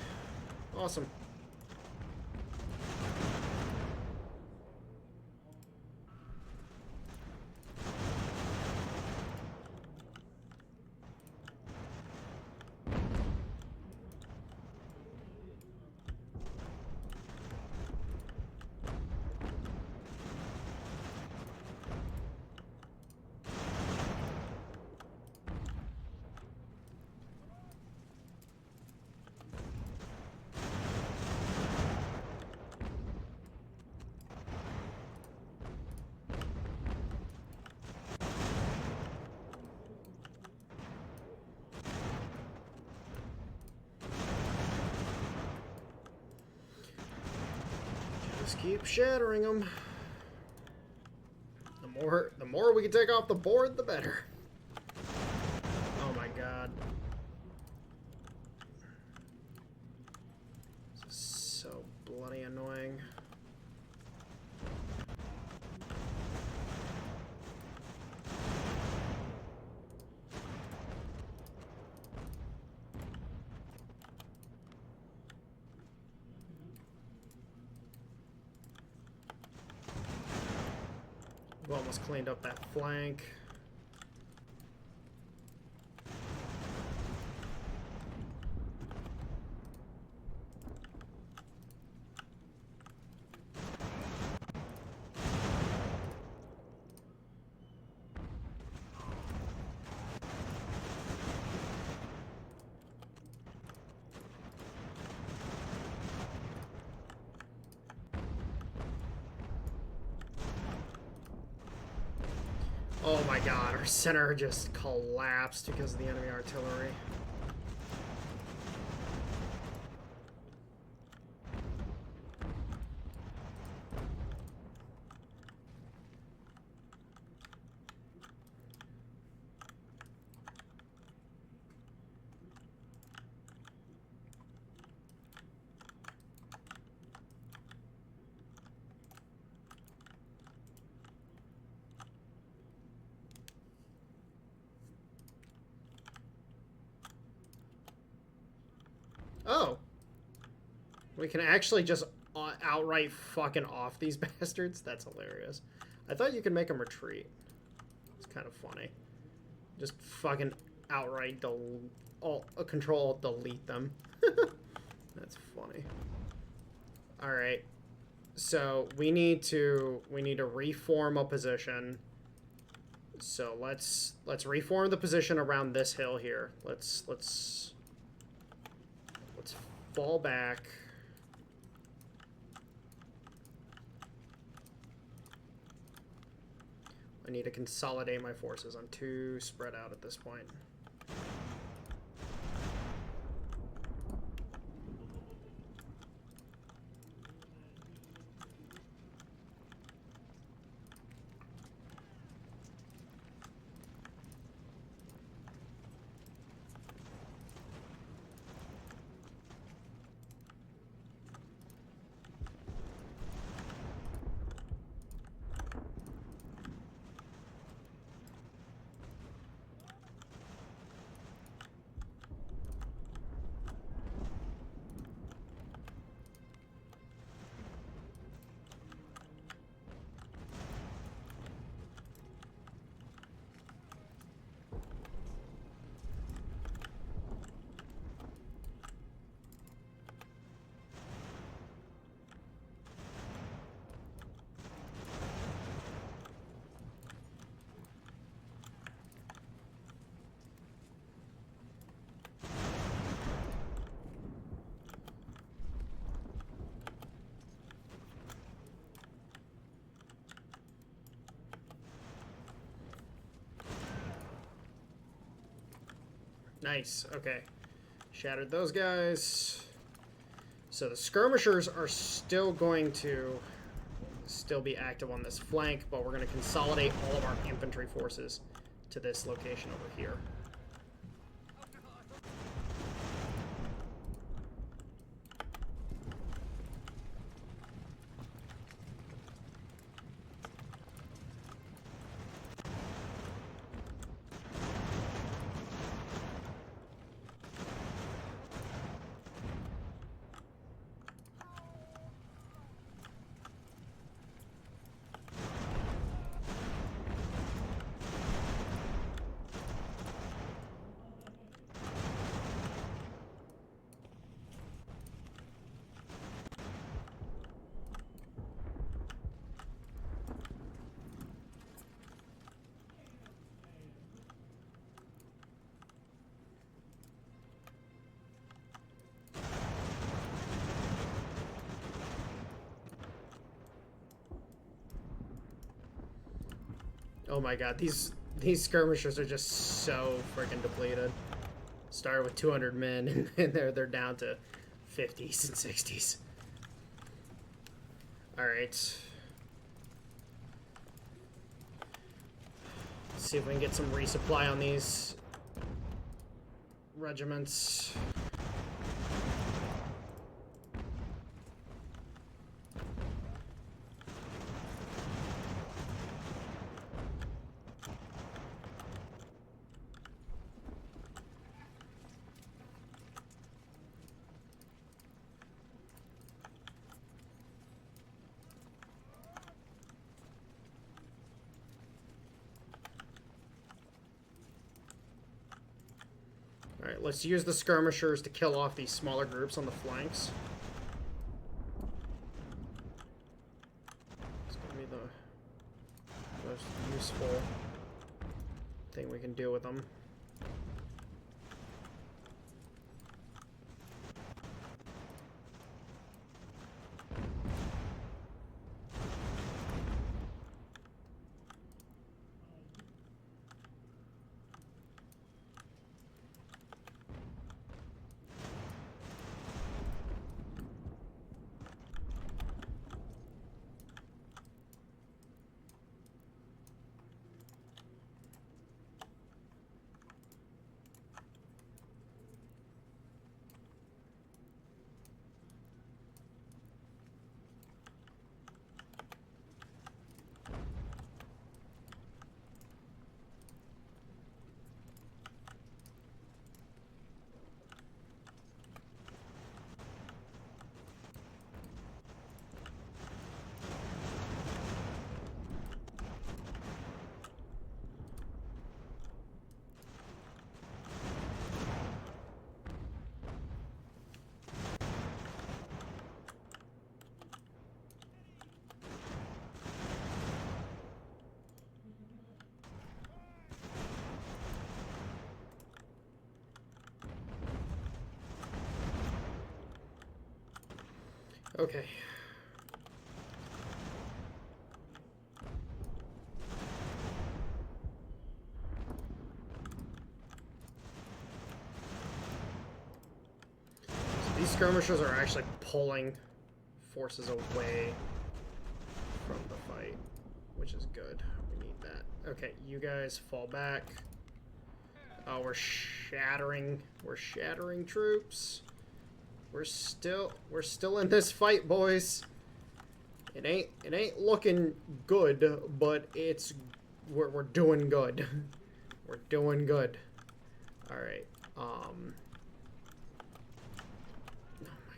Awesome. Just keep shattering them. The more we can take off the board, the better. Oh my god. This is so bloody annoying. We almost cleaned up that flank. Oh my god, our center just collapsed because of the enemy artillery. Oh. We can actually just outright fucking off these bastards? That's hilarious. I thought you could make them retreat. It's kind of funny. Just fucking outright control delete them. That's funny. Alright. So we need to reform a position. So let's reform the position around this hill here. Let's fall back. I need to consolidate my forces. I'm too spread out at this point. Nice. Okay. Shattered those guys. So the skirmishers are still going to be active on this flank, but we're going to consolidate all of our infantry forces to this location over here. Oh my god, these skirmishers are just so freaking depleted. Started with 200 men, and they're down to 50s and 60s. All right. Let's see if we can get some resupply on these regiments. let's use the skirmishers to kill off these smaller groups on the flanks. It's gonna be the most useful thing we can do with them. Okay. So these skirmishers are actually pulling forces away from the fight, which is good. We need that. Okay, you guys fall back. Oh, we're shattering troops. We're still in this fight, boys. It ain't looking good, but we're doing good. We're doing good. All right. Oh my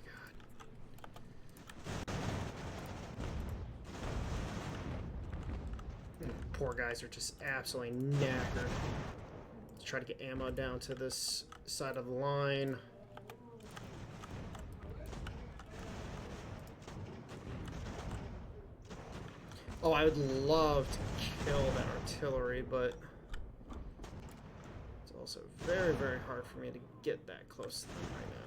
god. Poor guys are just absolutely knackered. Let's try to get ammo down to this side of the line. Oh, I would love to kill that artillery, but it's also very, very hard for me to get that close to them right now.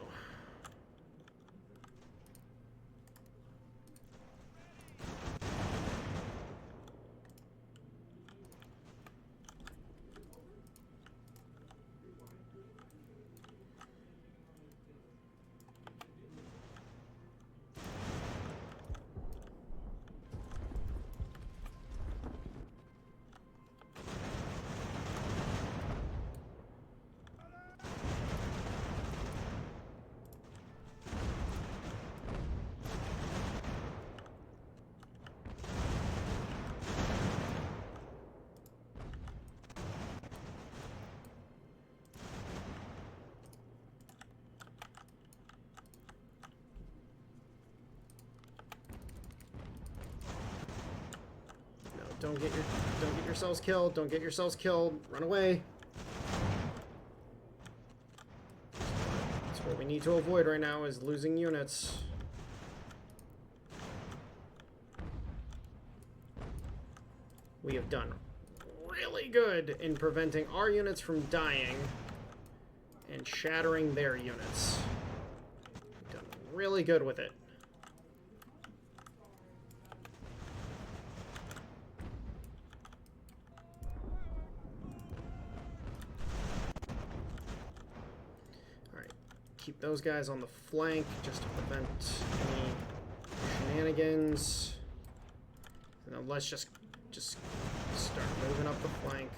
Don't get yourselves killed. Don't get yourselves killed. Run away. That's what we need to avoid right now, is losing units. We have done really good in preventing our units from dying and shattering their units. We've done really good with it. Keep those guys on the flank just to prevent any shenanigans. And then let's just start moving up the flank.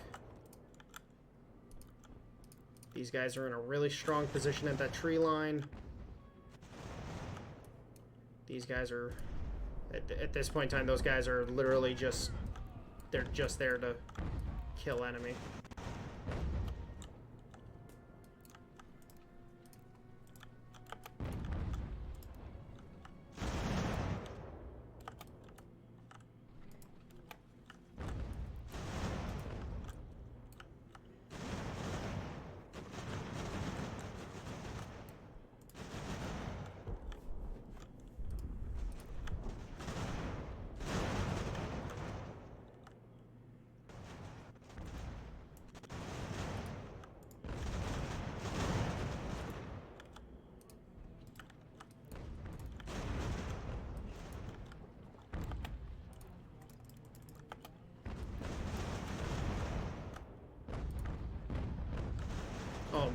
These guys are in a really strong position at that tree line. These guys are, at this point in time, those guys are literally they're just there to kill enemy.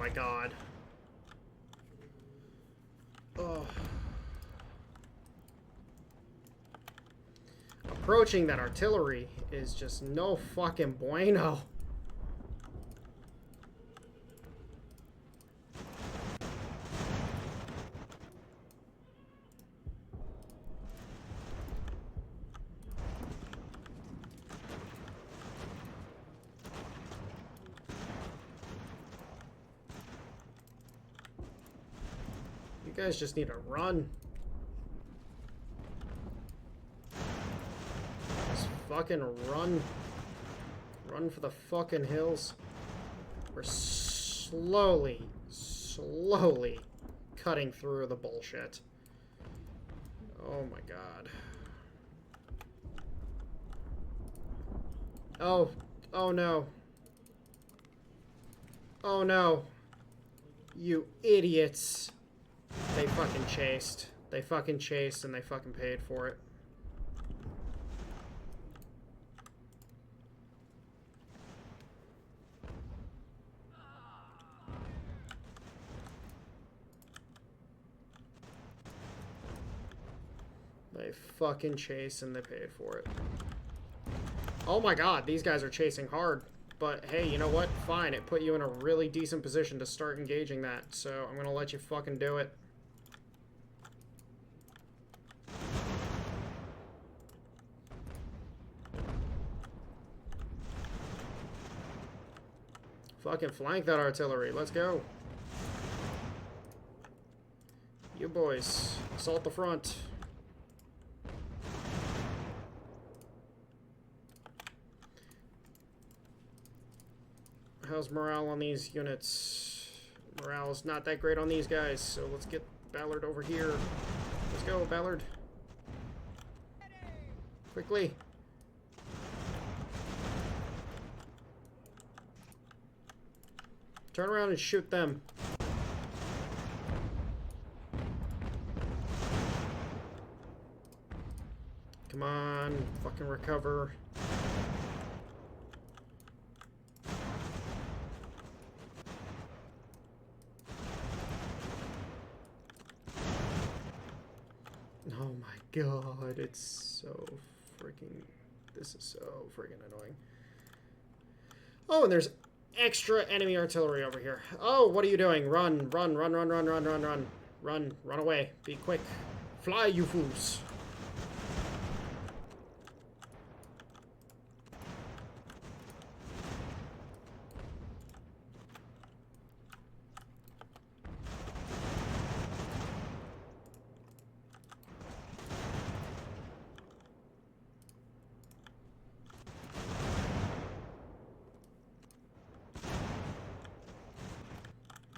my god. Oh. Approaching that artillery is just no fucking bueno. You guys just need to run. Just fucking run. Run for the fucking hills. We're slowly cutting through the bullshit. Oh my god. Oh. Oh no. Oh no. You idiots. They fucking chased. They fucking chased and they fucking paid for it. They fucking chased and they paid for it. Oh my god, these guys are chasing hard. But hey, you know what? Fine, it put you in a really decent position to start engaging that. So I'm gonna let you fucking do it. Fucking flank that artillery. Let's go. You boys, assault the front. How's morale on these units? Morale is not that great on these guys, so let's get Ballard over here. Let's go, Ballard. Quickly. Turn around and shoot them. Come on, fucking recover. Oh my god, it's so freaking... This is so freaking annoying. Oh, and there's extra enemy artillery over here. Oh, what are you doing? Run, run, run, run, run, run, run, run. Run, run away. Be quick. Fly, you fools.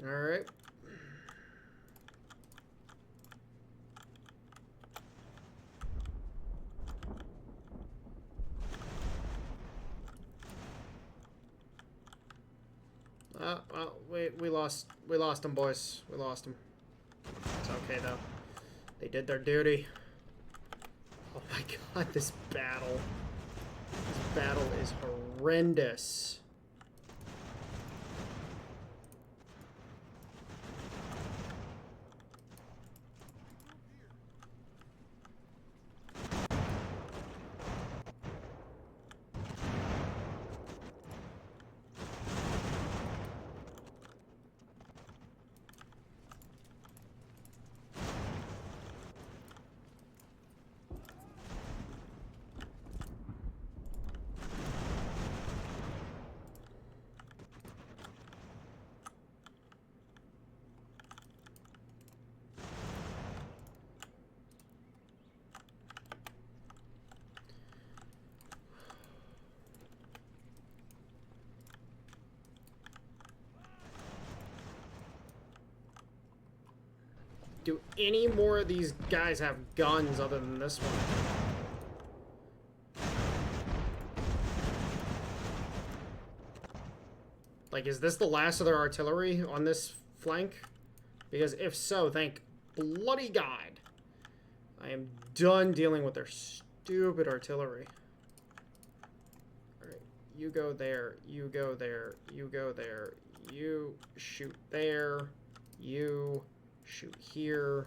Alright. Well, we lost them, boys. We lost them. It's okay, though. They did their duty. Oh my god, this battle. This battle is horrendous. Do any more of these guys have guns other than this one? Like, is this the last of their artillery on this flank? Because if so, thank bloody God. I am done dealing with their stupid artillery. Alright, you go there, you go there, you go there, You shoot there. You shoot here.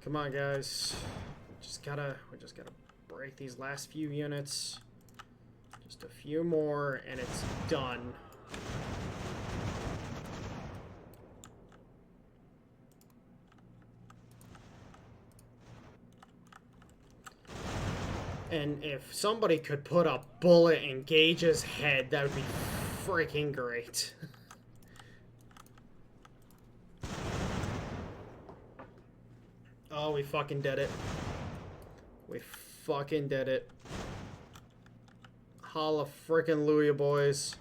Come on, guys. We just gotta break these last few units. Just a few more, and it's done. And if somebody could put a bullet in Gage's head, that would be freaking great. Oh, we fucking did it. We fucking did it. Holla frickin' Louie, boys.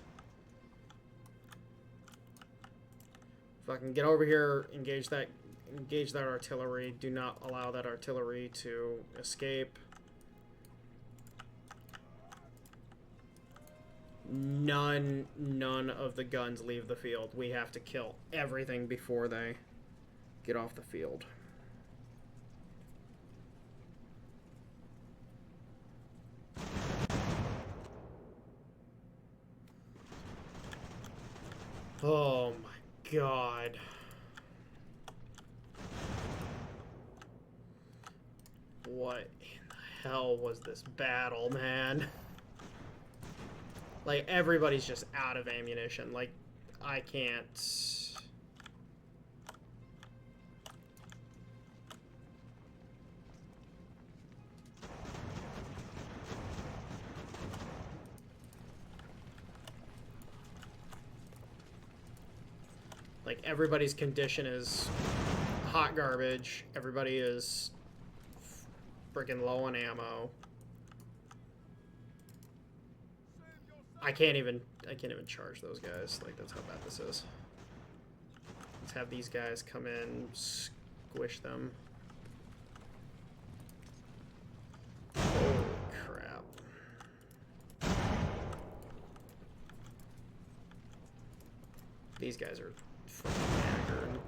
Fucking get over here, engage that artillery. Do not allow that artillery to escape. None of the guns leave the field. We have to kill everything before they get off the field. Oh my god. What in the hell was this battle, man? Like, everybody's just out of ammunition. Like, I can't... Like, everybody's condition is hot garbage. Everybody is freaking low on ammo. I can't even charge those guys. Like, that's how bad this is. Let's have these guys come in, squish them. Holy crap. These guys are fucking haggard.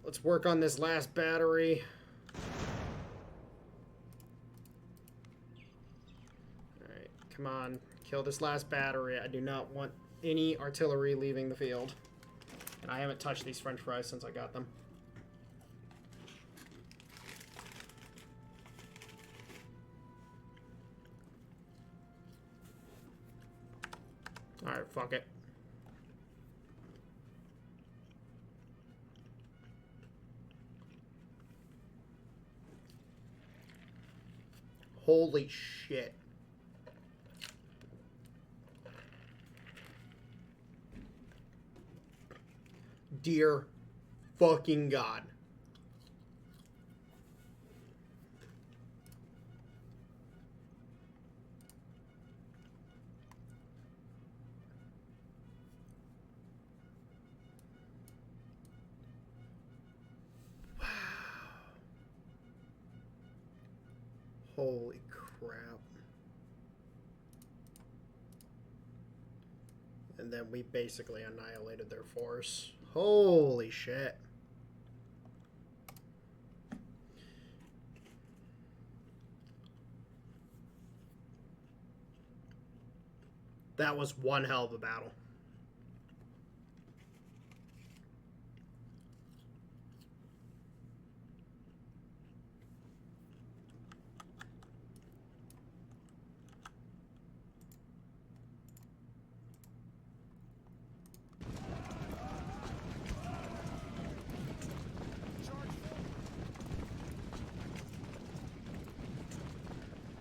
Let's work on this last battery. Alright, come on. Kill this last battery. I do not want any artillery leaving the field. And I haven't touched these french fries since I got them. Alright, fuck it. Holy shit. Dear fucking God. Holy crap. And then we basically annihilated their force. Holy shit. That was one hell of a battle.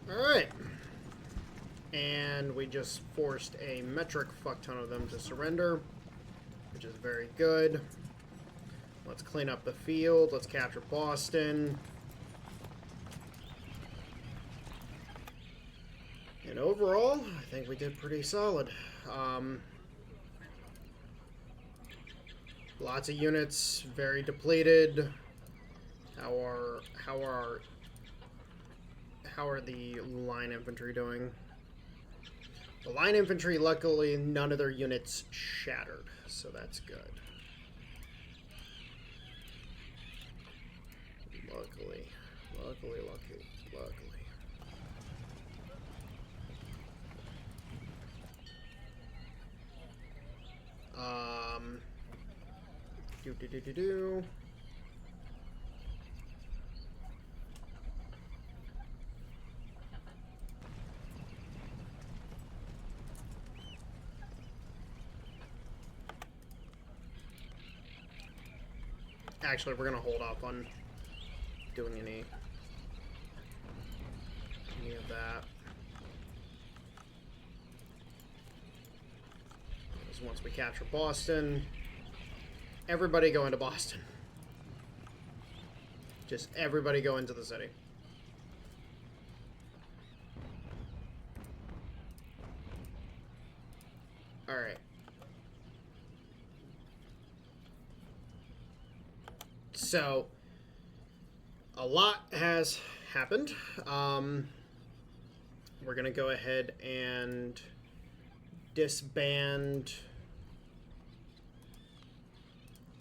Alright. And we just forced a metric fuck ton of them to surrender, which is very good. Let's clean up the field. Let's capture Boston. And overall, I think we did pretty solid. Lots of units, very depleted. How are the line infantry doing? The line infantry, luckily, none of their units shattered, so that's good. Luckily. Do. Actually, we're gonna hold off on doing any of that. Because once we capture Boston, everybody go into Boston. Just everybody go into the city. Alright. So, a lot has happened. We're going to go ahead and disband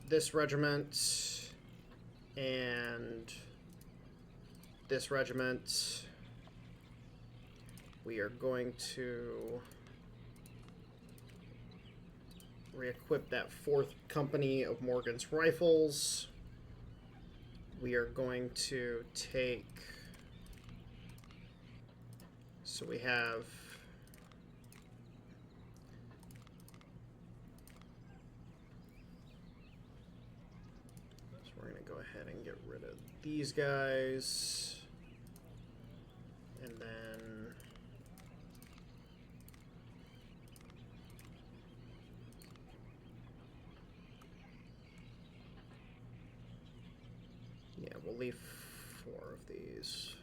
this regiment and this regiment. We are going to re-equip that 4th Company of Morgan's Rifles. We are going to take... So we have... So we're going to go ahead and get rid of these guys. And then... Yeah, we'll leave 4 of these.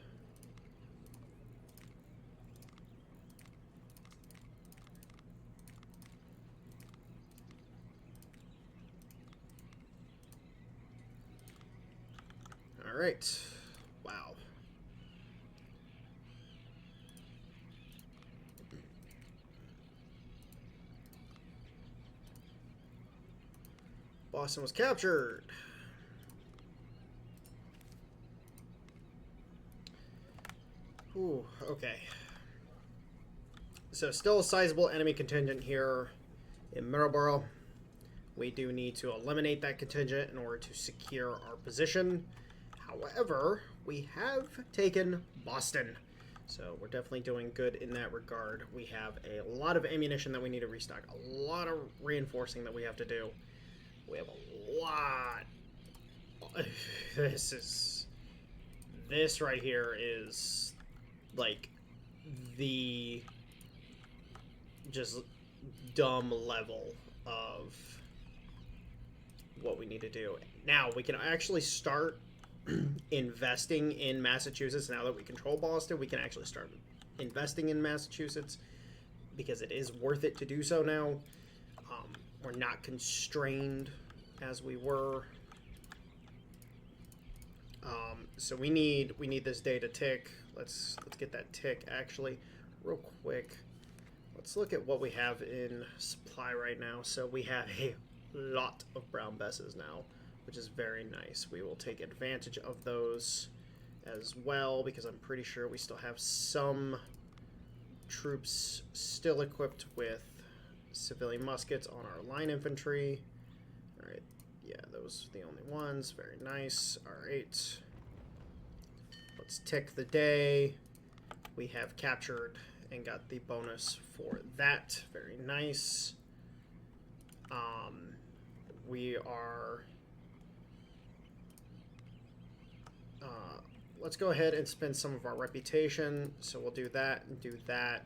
All right. Wow. Boston was captured. Ooh, okay. So still a sizable enemy contingent here in Marlborough. We do need to eliminate that contingent in order to secure our position. However, we have taken Boston. So we're definitely doing good in that regard. We have a lot of ammunition that we need to restock. A lot of reinforcing that we have to do. We have a lot. This right here is... like the just dumb level of what we need to do. Now we can actually start investing in Massachusetts. Now that we control Boston, we can actually start investing in Massachusetts because it is worth it to do so now. We're not constrained as we were. So we need this day to tick. Let's get that tick actually real quick. Let's look at what we have in supply right now. So we have a lot of brown besses now, which is very nice. We will take advantage of those as well because I'm pretty sure we still have some troops still equipped with civilian muskets on our line infantry. All right, yeah, those are the only ones. Very nice. All right. Let's tick the day. We have captured and got the bonus for that. Very nice. We are... let's go ahead and spend some of our reputation. So we'll do that and do that.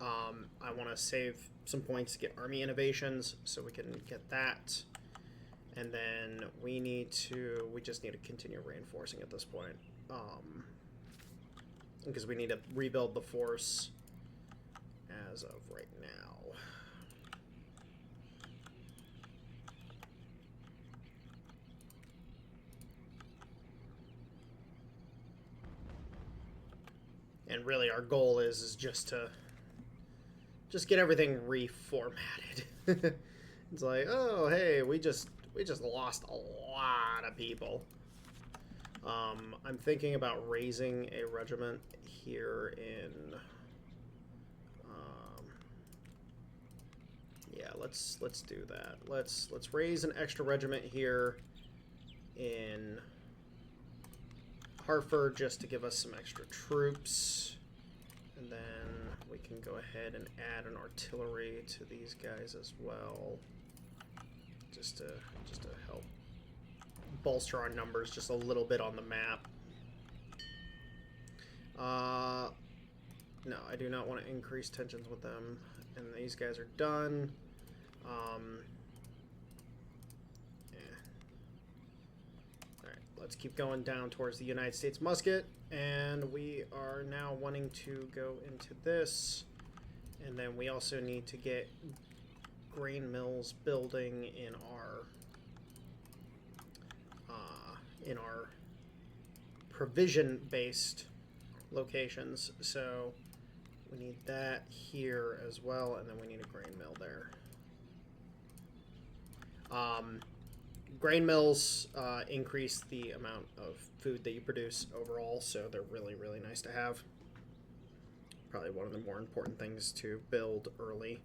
I want to save some points to get army innovations, so we can get that. And then we just need to continue reinforcing at this point. Because we need to rebuild the force as of right now. And really our goal is just to get everything reformatted. It's like, oh hey, we just lost a lot of people. I'm thinking about raising a regiment here in yeah, let's do that. Let's raise an extra regiment here in Hartford just to give us some extra troops, and then we can go ahead and add an artillery to these guys as well, just to help bolster our numbers just a little bit on the map. No, I do not want to increase tensions with them, and these guys are done. Let's keep going down towards the United States musket, and we are now wanting to go into this, and then we also need to get grain mills building in our provision-based locations. So we need that here as well, and then we need a grain mill there. Grain mills increase the amount of food that you produce overall, so they're really, really nice to have. Probably one of the more important things to build early.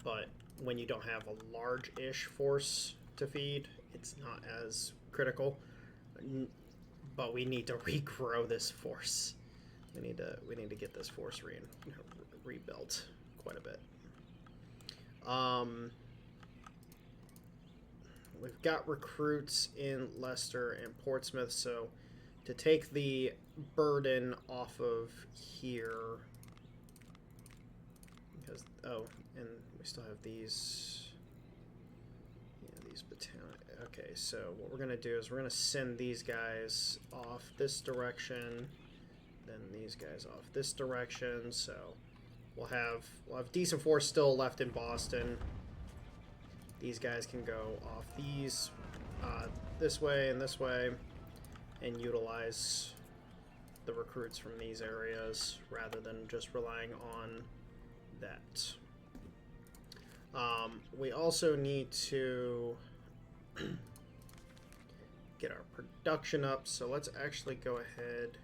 But when you don't have a large-ish force to feed, it's not as critical. But we need to regrow this force. We need to get this force rebuilt quite a bit. We've got recruits in Leicester and Portsmouth, so to take the burden off of here, because and we still have these, these battalions. Okay, so what we're gonna do is we're gonna send these guys off this direction, then these guys off this direction. So we'll have decent force still left in Boston. These guys can go off these this way, and utilize the recruits from these areas rather than just relying on that. We also need to get our production up, so let's actually go ahead.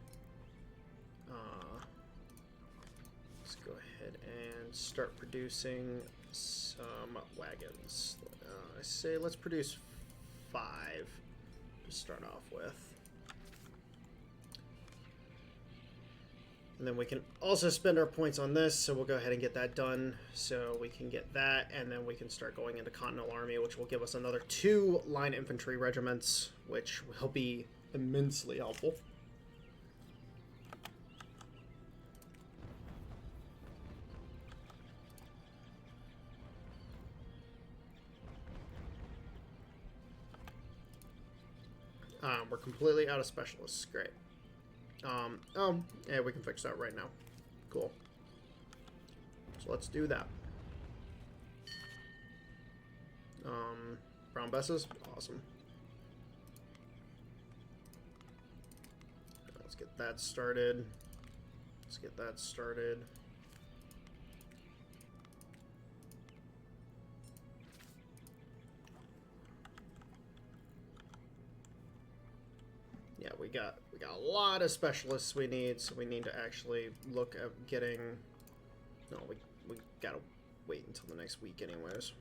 Let's go ahead and start producing some wagons. I say let's produce 5 to start off with. And then we can also spend our points on this, so we'll go ahead and get that done so we can get that, and then we can start going into Continental Army, which will give us another 2 line infantry regiments, which will be immensely helpful. We're completely out of specialists. Great. Oh, yeah, we can fix that right now. Cool. So let's do that. Brown Besses? Awesome. Let's get that started. Yeah, we got a lot of specialists we need, so we need to actually look at getting... No, we gotta wait until the next week anyways.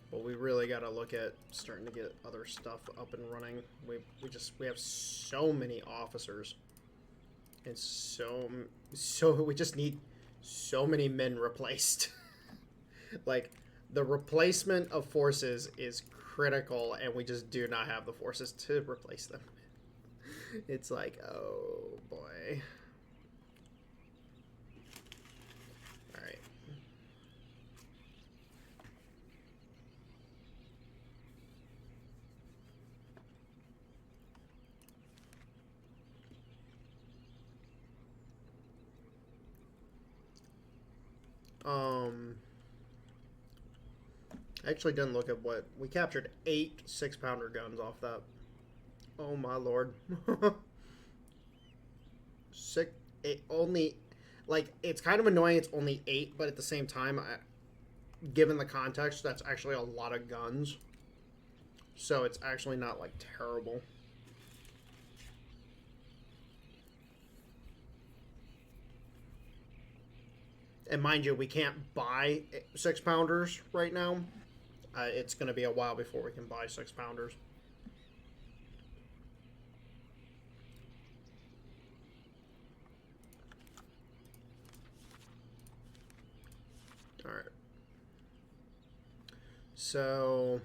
But we really gotta look at starting to get other stuff up and running. We have so many officers. And we just need so many men replaced. Like, the replacement of forces is critical, and we just do not have the forces to replace them. It's like, oh boy. All right. I actually didn't look at what we captured. 8 6-pounder guns off that. Oh my lord. Six, eight, only, like, it's kind of annoying it's only 8, but at the same time, given the context, that's actually a lot of guns. So it's actually not, like, terrible. And mind you, we can't buy 6-pounders right now. It's going to be a while before we can buy 6-pounders. All right. So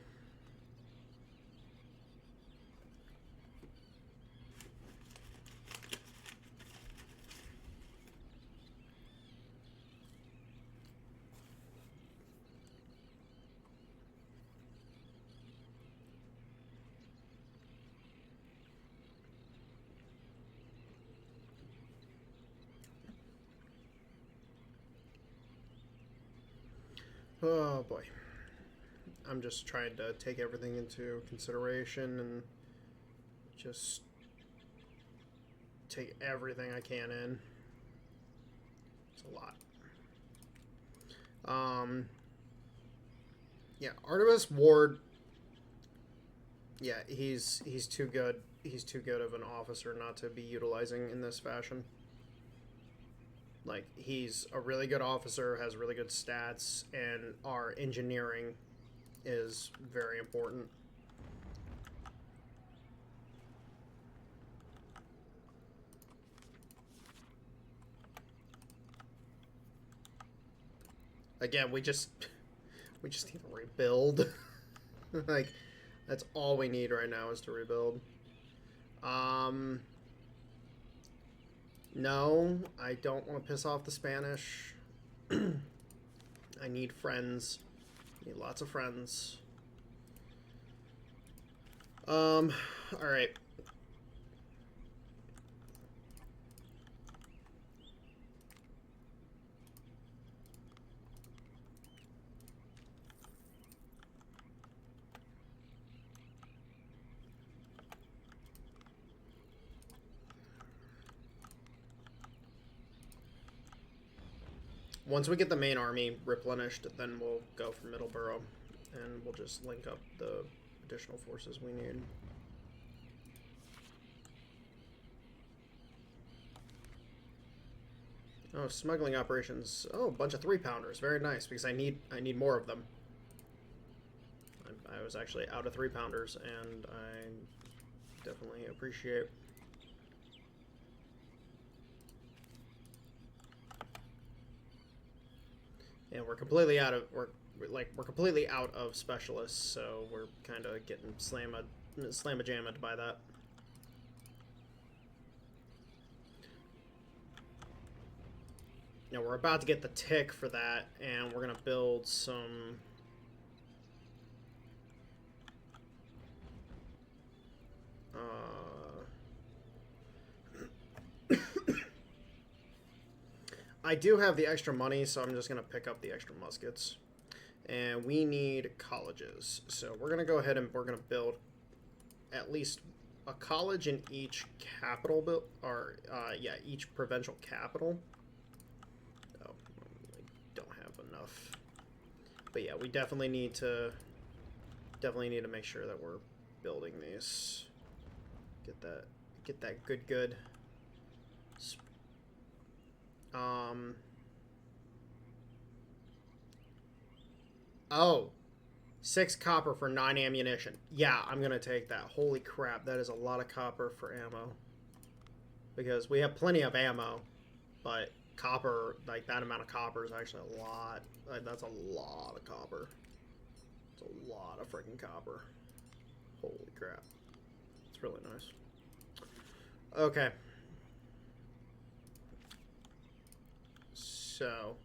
oh boy. I'm just trying to take everything into consideration and just take everything I can in. It's a lot. Yeah, Artemis Ward. Yeah, he's too good. He's too good of an officer not to be utilizing in this fashion. Like, he's a really good officer, has really good stats, and our engineering is very important. Again, we just need to rebuild. Like, that's all we need right now is to rebuild. No, I don't want to piss off the Spanish. I need friends. I need lots of friends. Alright. Once we get the main army replenished, then we'll go for Middleborough, and we'll just link up the additional forces we need. Oh, smuggling operations. Oh, a bunch of 3-pounders. Very nice, because I need more of them. I was actually out of 3-pounders, and I definitely appreciate. And we're completely out of we're completely out of specialists, so we're kind of getting slam-a-jammed by that. Now we're about to get the tick for that, and we're gonna build some. I do have the extra money, so I'm just going to pick up the extra muskets. And we need colleges. So we're going to go ahead and we're going to build at least a college in each capital, or yeah, each provincial capital. Oh, I don't have enough. But yeah, we definitely need to make sure that we're building these. Get that good. Oh, 6 copper for 9 ammunition. Yeah, I'm gonna take that. Holy crap, that is a lot of copper for ammo. Because we have plenty of ammo, but copper, like that amount of copper is actually a lot. Like, that's a lot of copper. It's a lot of freaking copper. Holy crap. It's really nice. Okay. So,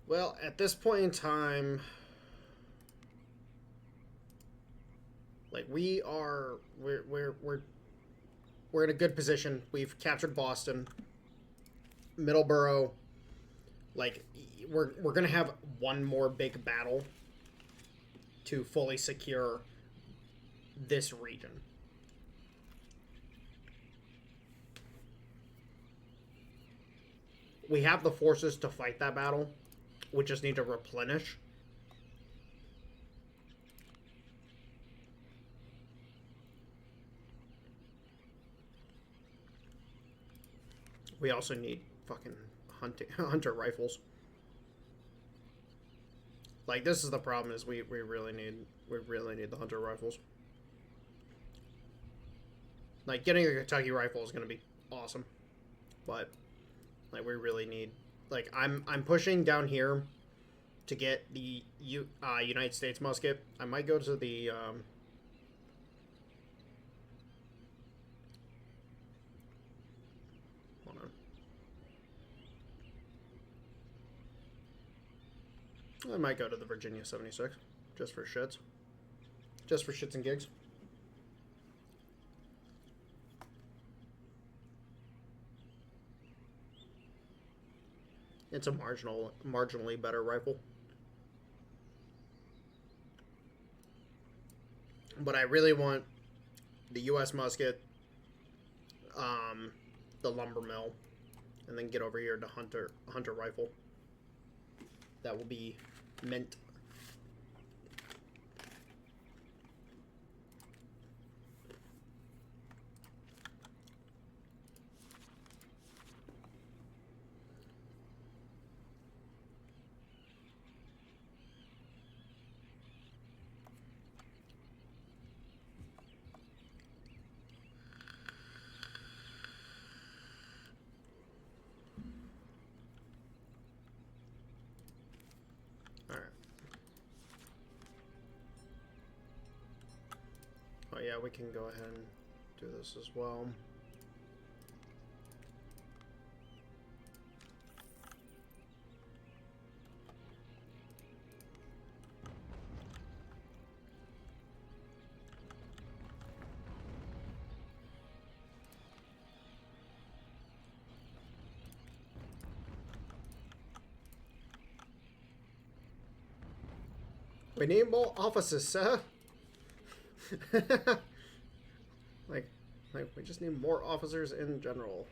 well, at this point in time, like we're in a good position. We've captured Boston, Middleborough. Like we're gonna have one more big battle to fully secure this region. We have the forces to fight that battle. We just need to replenish. We also need fucking hunter rifles. Like, this is the problem, is we really need the hunter rifles. Like, getting a Kentucky rifle is gonna be awesome, but like we really need, like, I'm pushing down here to get the United States musket. I might go to the hold on. I might go to the Virginia 76 just for shits. Just for shits and gigs. It's a marginally better rifle. But I really want the U.S. musket, the lumber mill, and then get over here to hunter rifle. That will be mint. Oh yeah, we can go ahead and do this as well. We need more officers, sir. like we just need more officers in general.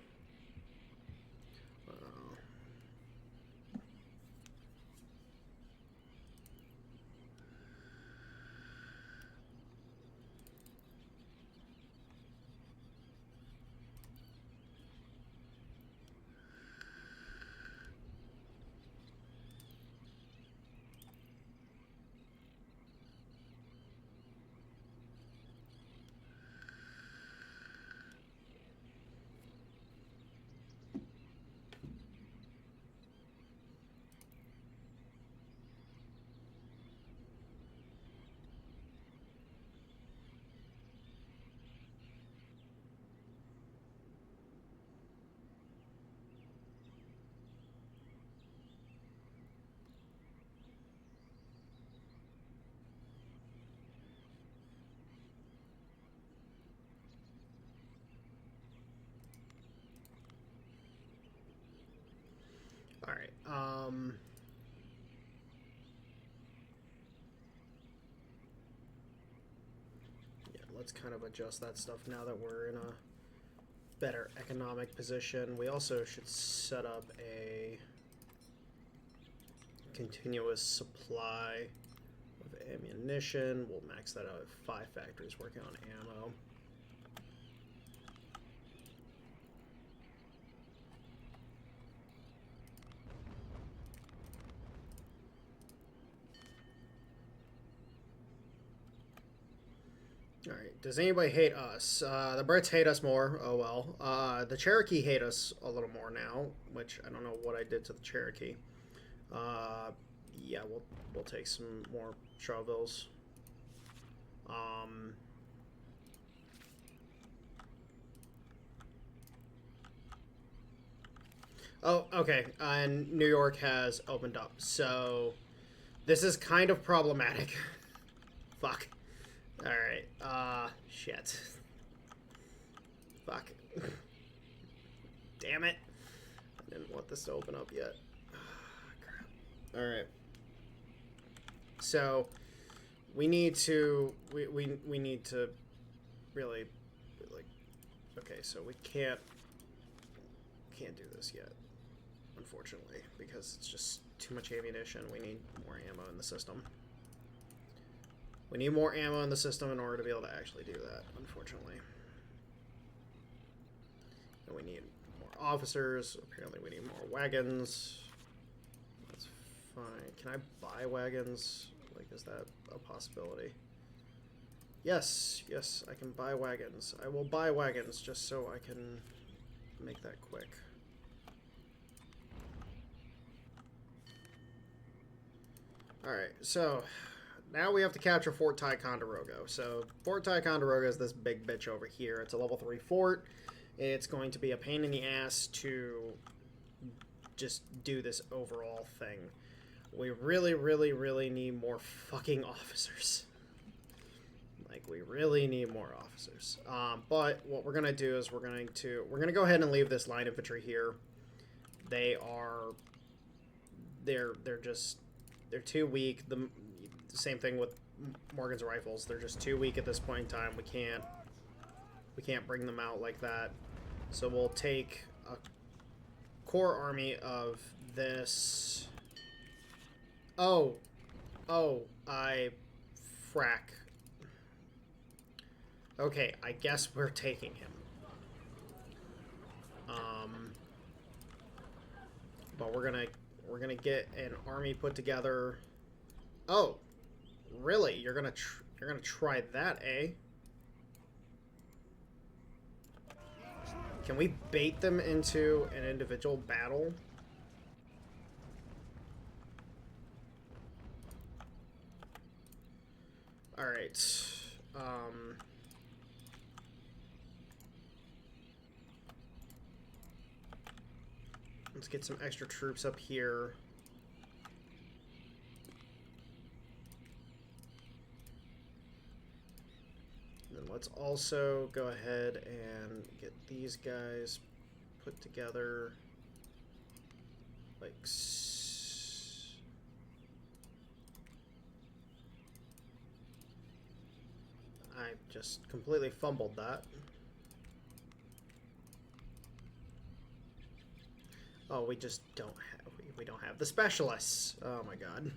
All right. Yeah, let's kind of adjust that stuff now that we're in a better economic position. We also should set up a continuous supply of ammunition. We'll max that out at 5 factories working on ammo. Alright, does anybody hate us? The Brits hate us more. Oh well. The Cherokee hate us a little more now, which I don't know what I did to the Cherokee. Yeah, we'll take some more Chauvilles. Oh, okay. And New York has opened up, so this is kind of problematic. Fuck. All right. Shit. Fuck. Damn it. I didn't want this to open up yet. Crap. All right. So we need to we need to really like. Okay, so we can't do this yet, unfortunately, because it's just too much ammunition. We need more ammo in the system. We need more ammo in the system in order to be able to actually do that, unfortunately. And we need more officers. Apparently we need more wagons. That's fine. Can I buy wagons? Like, is that a possibility? Yes, yes, I can buy wagons. I will buy wagons just so I can make that quick. Alright, so now we have to capture Fort Ticonderoga. So Fort Ticonderoga is this big bitch over here. It's a level 3 fort. It's going to be a pain in the ass to just do this overall thing. We really, really, really need more fucking officers. Like, we really need more officers. But what we're gonna do is we're gonna go ahead and leave this line infantry here. They're too weak. The same thing with Morgan's rifles. They're just too weak at this point in time. We can't bring them out like that. So we'll take a core army of this. Oh, I frack. Okay, I guess we're taking him. But we're gonna get an army put together. Oh, really? You're gonna try that, eh? Can we bait them into an individual battle? All right. Let's get some extra troops up here. And then let's also go ahead and get these guys put together like I just completely fumbled that. Oh, we just don't have we don't have the specialists. Oh my god.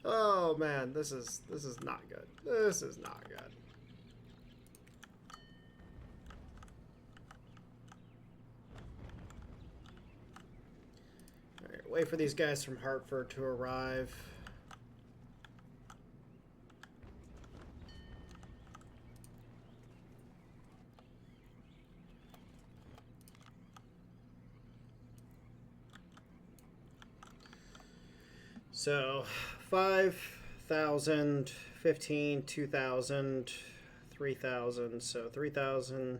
Oh man, this is not good. This is not good. All right, wait for these guys from Hartford to arrive. So, 5,000, 15, 2,000, 3,000. So, 3,000.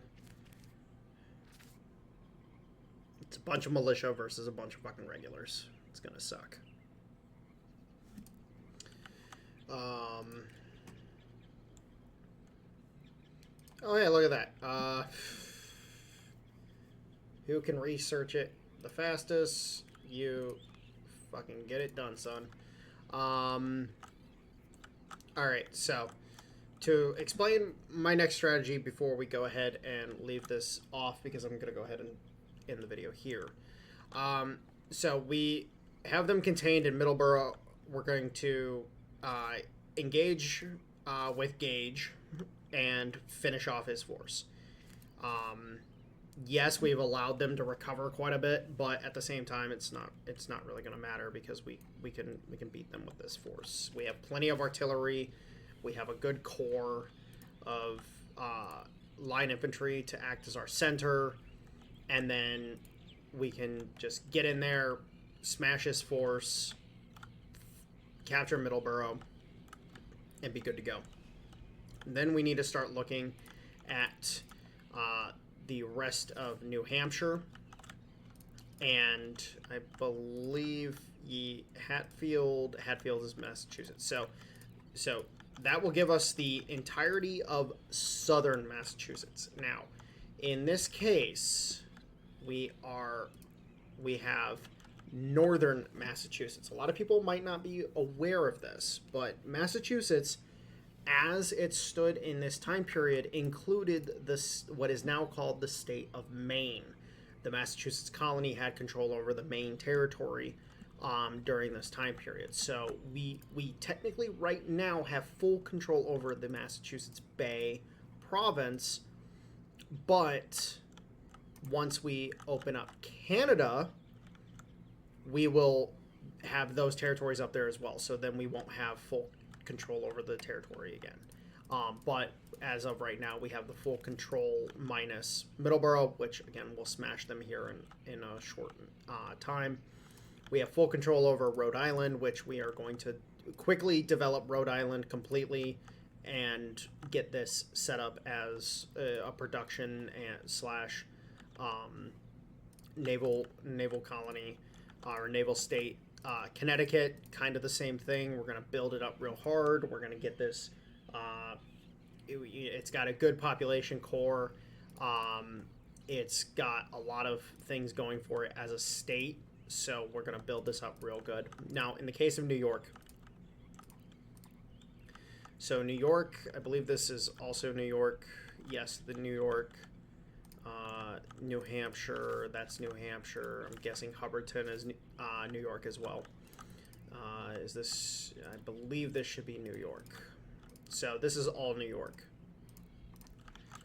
It's a bunch of militia versus a bunch of fucking regulars. It's gonna suck. Oh, yeah, look at that. Who can research it the fastest? You. Fucking get it done, son. Alright, so to explain my next strategy before we go ahead and leave this off, because I'm going to go ahead and end the video here. So we have them contained in Middleborough. We're going to engage with Gage and finish off his force. Yes, we've allowed them to recover quite a bit, but at the same time, it's not really going to matter because we can beat them with this force. We have plenty of artillery. We have a good core of line infantry to act as our center, and then we can just get in there, smash his force, capture Middleborough, and be good to go. And then we need to start looking at the rest of New Hampshire. and I believe Hatfield is Massachusetts. So that will give us the entirety of southern Massachusetts. Now, in this case, we have northern Massachusetts. A lot of people might not be aware of this, but Massachusetts, as it stood in this time period, included this what is now called the state of Maine. The Massachusetts colony had control over the Maine territory during this time period. So we technically right now have full control over the Massachusetts Bay province, but once we open up Canada, we will have those territories up there as well. So then we won't have full control over the territory again. But as of right now, we have the full control minus Middleborough, which again will smash them here in a short time. We have full control over Rhode Island, which we are going to quickly develop Rhode Island completely and get this set up as a production and slash naval colony or naval state. Connecticut, kind of the same thing. We're going to build it up real hard. We're going to get this. It's got a good population core. It's got a lot of things going for it as a state. So we're going to build this up real good. Now, in the case of New York. So New York, I believe this is also New York. Yes, the New York. New Hampshire, that's New Hampshire. I'm guessing Hubbardton is New York as well. Is this, I believe this should be New York. So this is all New York.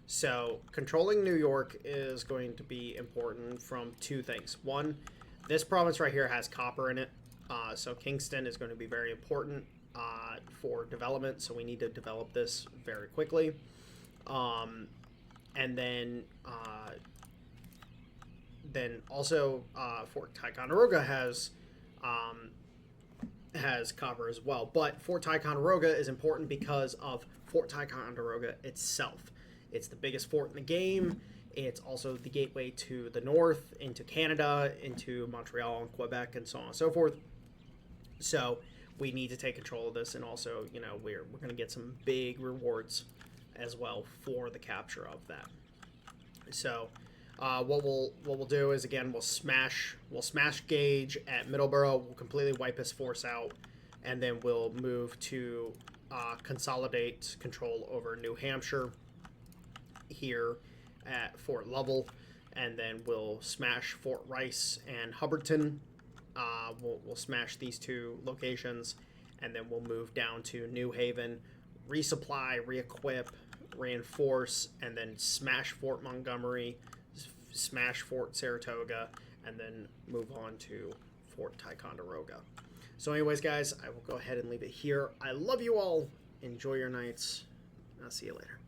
So controlling New York is going to be important from two things. One, this province right here has copper in it. So Kingston is going to be very important for development. So we need to develop this very quickly. And then also Fort Ticonderoga has copper as well. But Fort Ticonderoga is important because of Fort Ticonderoga itself. It's the biggest fort in the game. It's also the gateway to the north, into Canada, into Montreal and Quebec, and so on and so forth. So we need to take control of this, and also, you know, we're going to get some big rewards as well for the capture of that. So what we'll do is, again, we'll smash Gage at Middleborough. We'll completely wipe his force out, and then we'll move to consolidate control over New Hampshire here at Fort Lovell, and then we'll smash Fort Rice and Hubbardton. We'll smash these two locations, and then we'll move down to New Haven, resupply, re-equip, reinforce, and then smash Fort Montgomery, smash Fort Saratoga, and then move on to Fort Ticonderoga. So anyways, guys, I will go ahead and leave it here. I love you all. Enjoy your nights. I'll see you later.